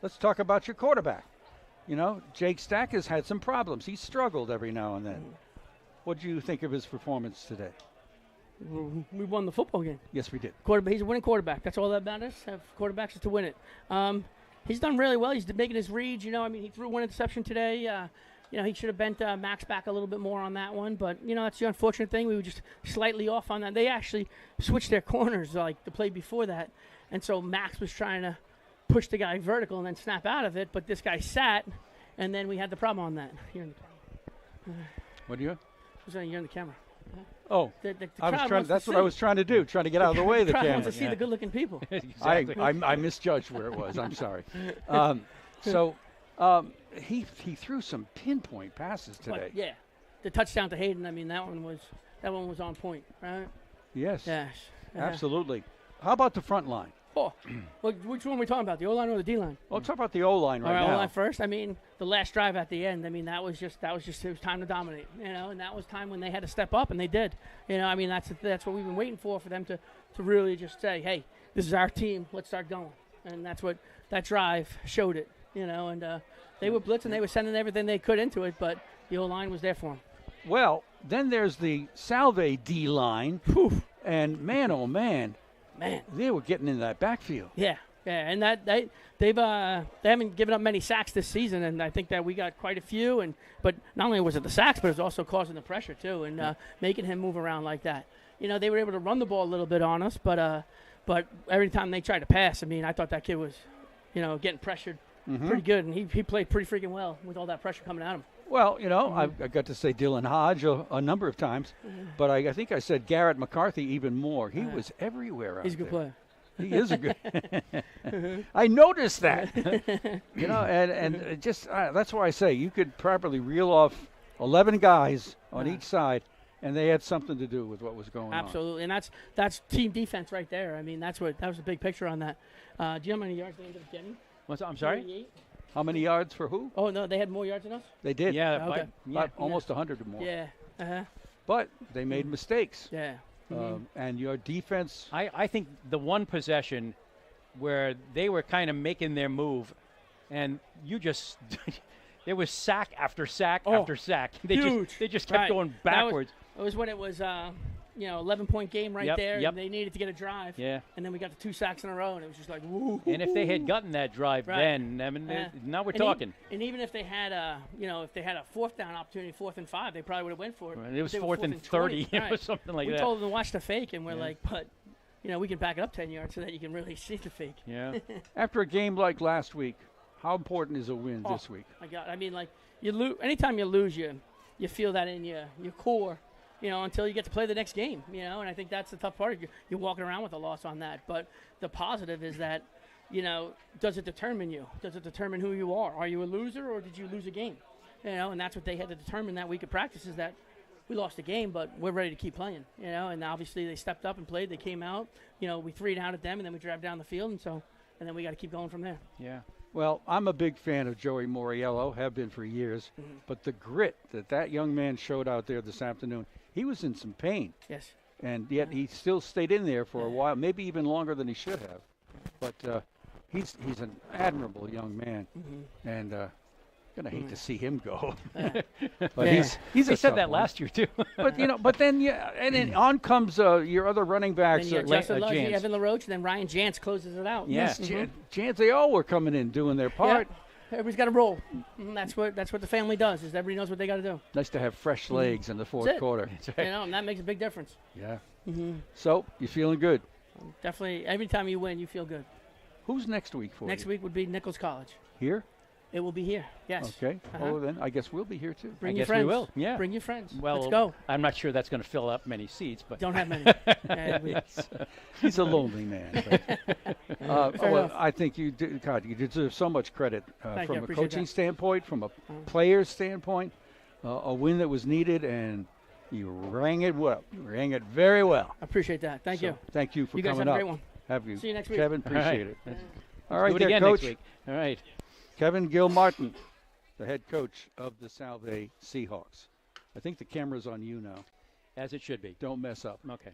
let's talk about your quarterback. You know, Jake Stack has had some problems. He's struggled every now and then. What do you think of his performance today? We won the football game. Yes, we did. He's a winning quarterback. That's all that matters. Have quarterbacks is to win it. He's done really well. He's making his reads. He threw 1 interception today. He should have bent Max back a little bit more on that one. But, that's the unfortunate thing. We were just slightly off on that. They actually switched their corners like the play before that. And so Max was trying to push the guy vertical and then snap out of it. But this guy sat, and then we had the problem on that. You're in the camera. What do you? You're in the camera. Oh, the I was crowd trying. wants That's to what I see. was trying to do, trying to get out of the way of the crowd camera. wants to see the good-looking people. Exactly. I misjudged where it was. I'm sorry. He threw some pinpoint passes today. But, yeah, the touchdown to Hayden. that one was on point, right? Yes. Yes. Absolutely. How about the front line? Oh, which one are we talking about? The O-line or the D-line? Well, let's talk about the O-line right All right, now. O-line first. The last drive at the end. That was just it was time to dominate. And that was time when they had to step up, and they did. That's what we've been waiting for them to really just say, hey, this is our team. Let's start going. And that's what that drive showed it. And they were blitzing, they were sending everything they could into it, but the O-line was there for them. Well, then there's the Salve D-line, and man, oh man, they were getting in that backfield. Yeah, and that they haven't given up many sacks this season, and I think that we got quite a few. But not only was it the sacks, but it was also causing the pressure too, and making him move around like that. They were able to run the ball a little bit on us, but every time they tried to pass, I thought that kid was, getting pressured pretty good, and he played pretty freaking well with all that pressure coming at him. Well, I got to say Dylan Hodge a number of times, but I think I said Garrett McCarthy even more. He was everywhere out there. He's a good player. He is a good. I noticed that. And just that's why I say you could probably reel off 11 guys on each side, and they had something to do with what was going on. Absolutely, and that's team defense right there. That was a big picture on that. Do you know how many yards they ended up getting? I'm sorry? 38. How many yards for who? Oh no, they had more yards than us. They did. Yeah, Okay. Almost 100 or more. Yeah. But they made mistakes. Yeah. And your defense. I think the one possession where they were kind of making their move, and you just there was sack after sack after sack. They just kept going backwards. It was when it was 11-point game right there. Yep. And they needed to get a drive. Yeah. And then we got the 2 sacks in a row, and it was just like, woo. And if they had gotten that drive then, I mean, now we're talking. And even if they had a 4th down opportunity, 4th and 5, they probably would have went for it. It was 4th and 30. It was something like that. We told them to watch the fake, and we're like, but we can back it up 10 yards so that you can really see the fake. Yeah. After a game like last week, how important is a win this week? My God, I mean, like anytime you lose, you feel that in your core. Until you get to play the next game, and I think that's the tough part. You're walking around with a loss on that. But the positive is that, does it determine you? Does it determine who you are? Are you a loser or did you lose a game? And that's what they had to determine that week of practice is that we lost a game, but we're ready to keep playing, and obviously they stepped up and played. They came out, we 3'd out at them, and then we drive down the field, and then we got to keep going from there. Yeah. Well, I'm a big fan of Joey Moriello, have been for years, but the grit that young man showed out there this afternoon, he was in some pain. Yes. And yet he still stayed in there for a while, maybe even longer than he should have. But he's an admirable young man, and gonna hate to see him go. But he's they a said that one. last year too. But and then on comes your other running backs. Then Justin Lugge, Jantz. Evan LaRoche, and then Ryan Jantz closes it out. Yes, Jantz, they all were coming in doing their part. Yeah. Everybody's got to roll. That's what the family does. Is everybody knows what they got to do. Nice to have fresh legs in the fourth quarter. And that makes a big difference. Yeah. So you feeling good? Definitely. Every time you win, you feel good. Who's next week for you? Next week would be Nichols College. Here? It will be here. Yes. Okay. Oh, then I guess we'll be here too. Bring I your guess friends. we will. Yeah. Bring your friends. Well, let's go. I'm not sure that's going to fill up many seats, but Don't have many. He's a lonely man. I think you deserve so much credit from a coaching standpoint, from a player's standpoint. A win that was needed, and you rang it well. You rang it very well. I appreciate that. Thank you. Thank you for you guys coming have up. a great one. Have you? See you next week. Kevin, appreciate it. All right, do it again Coach. next week. All right. Kevin Gilmartin, the head coach of the Salve Seahawks. I think the camera's on you now. As it should be. Don't mess up. Okay.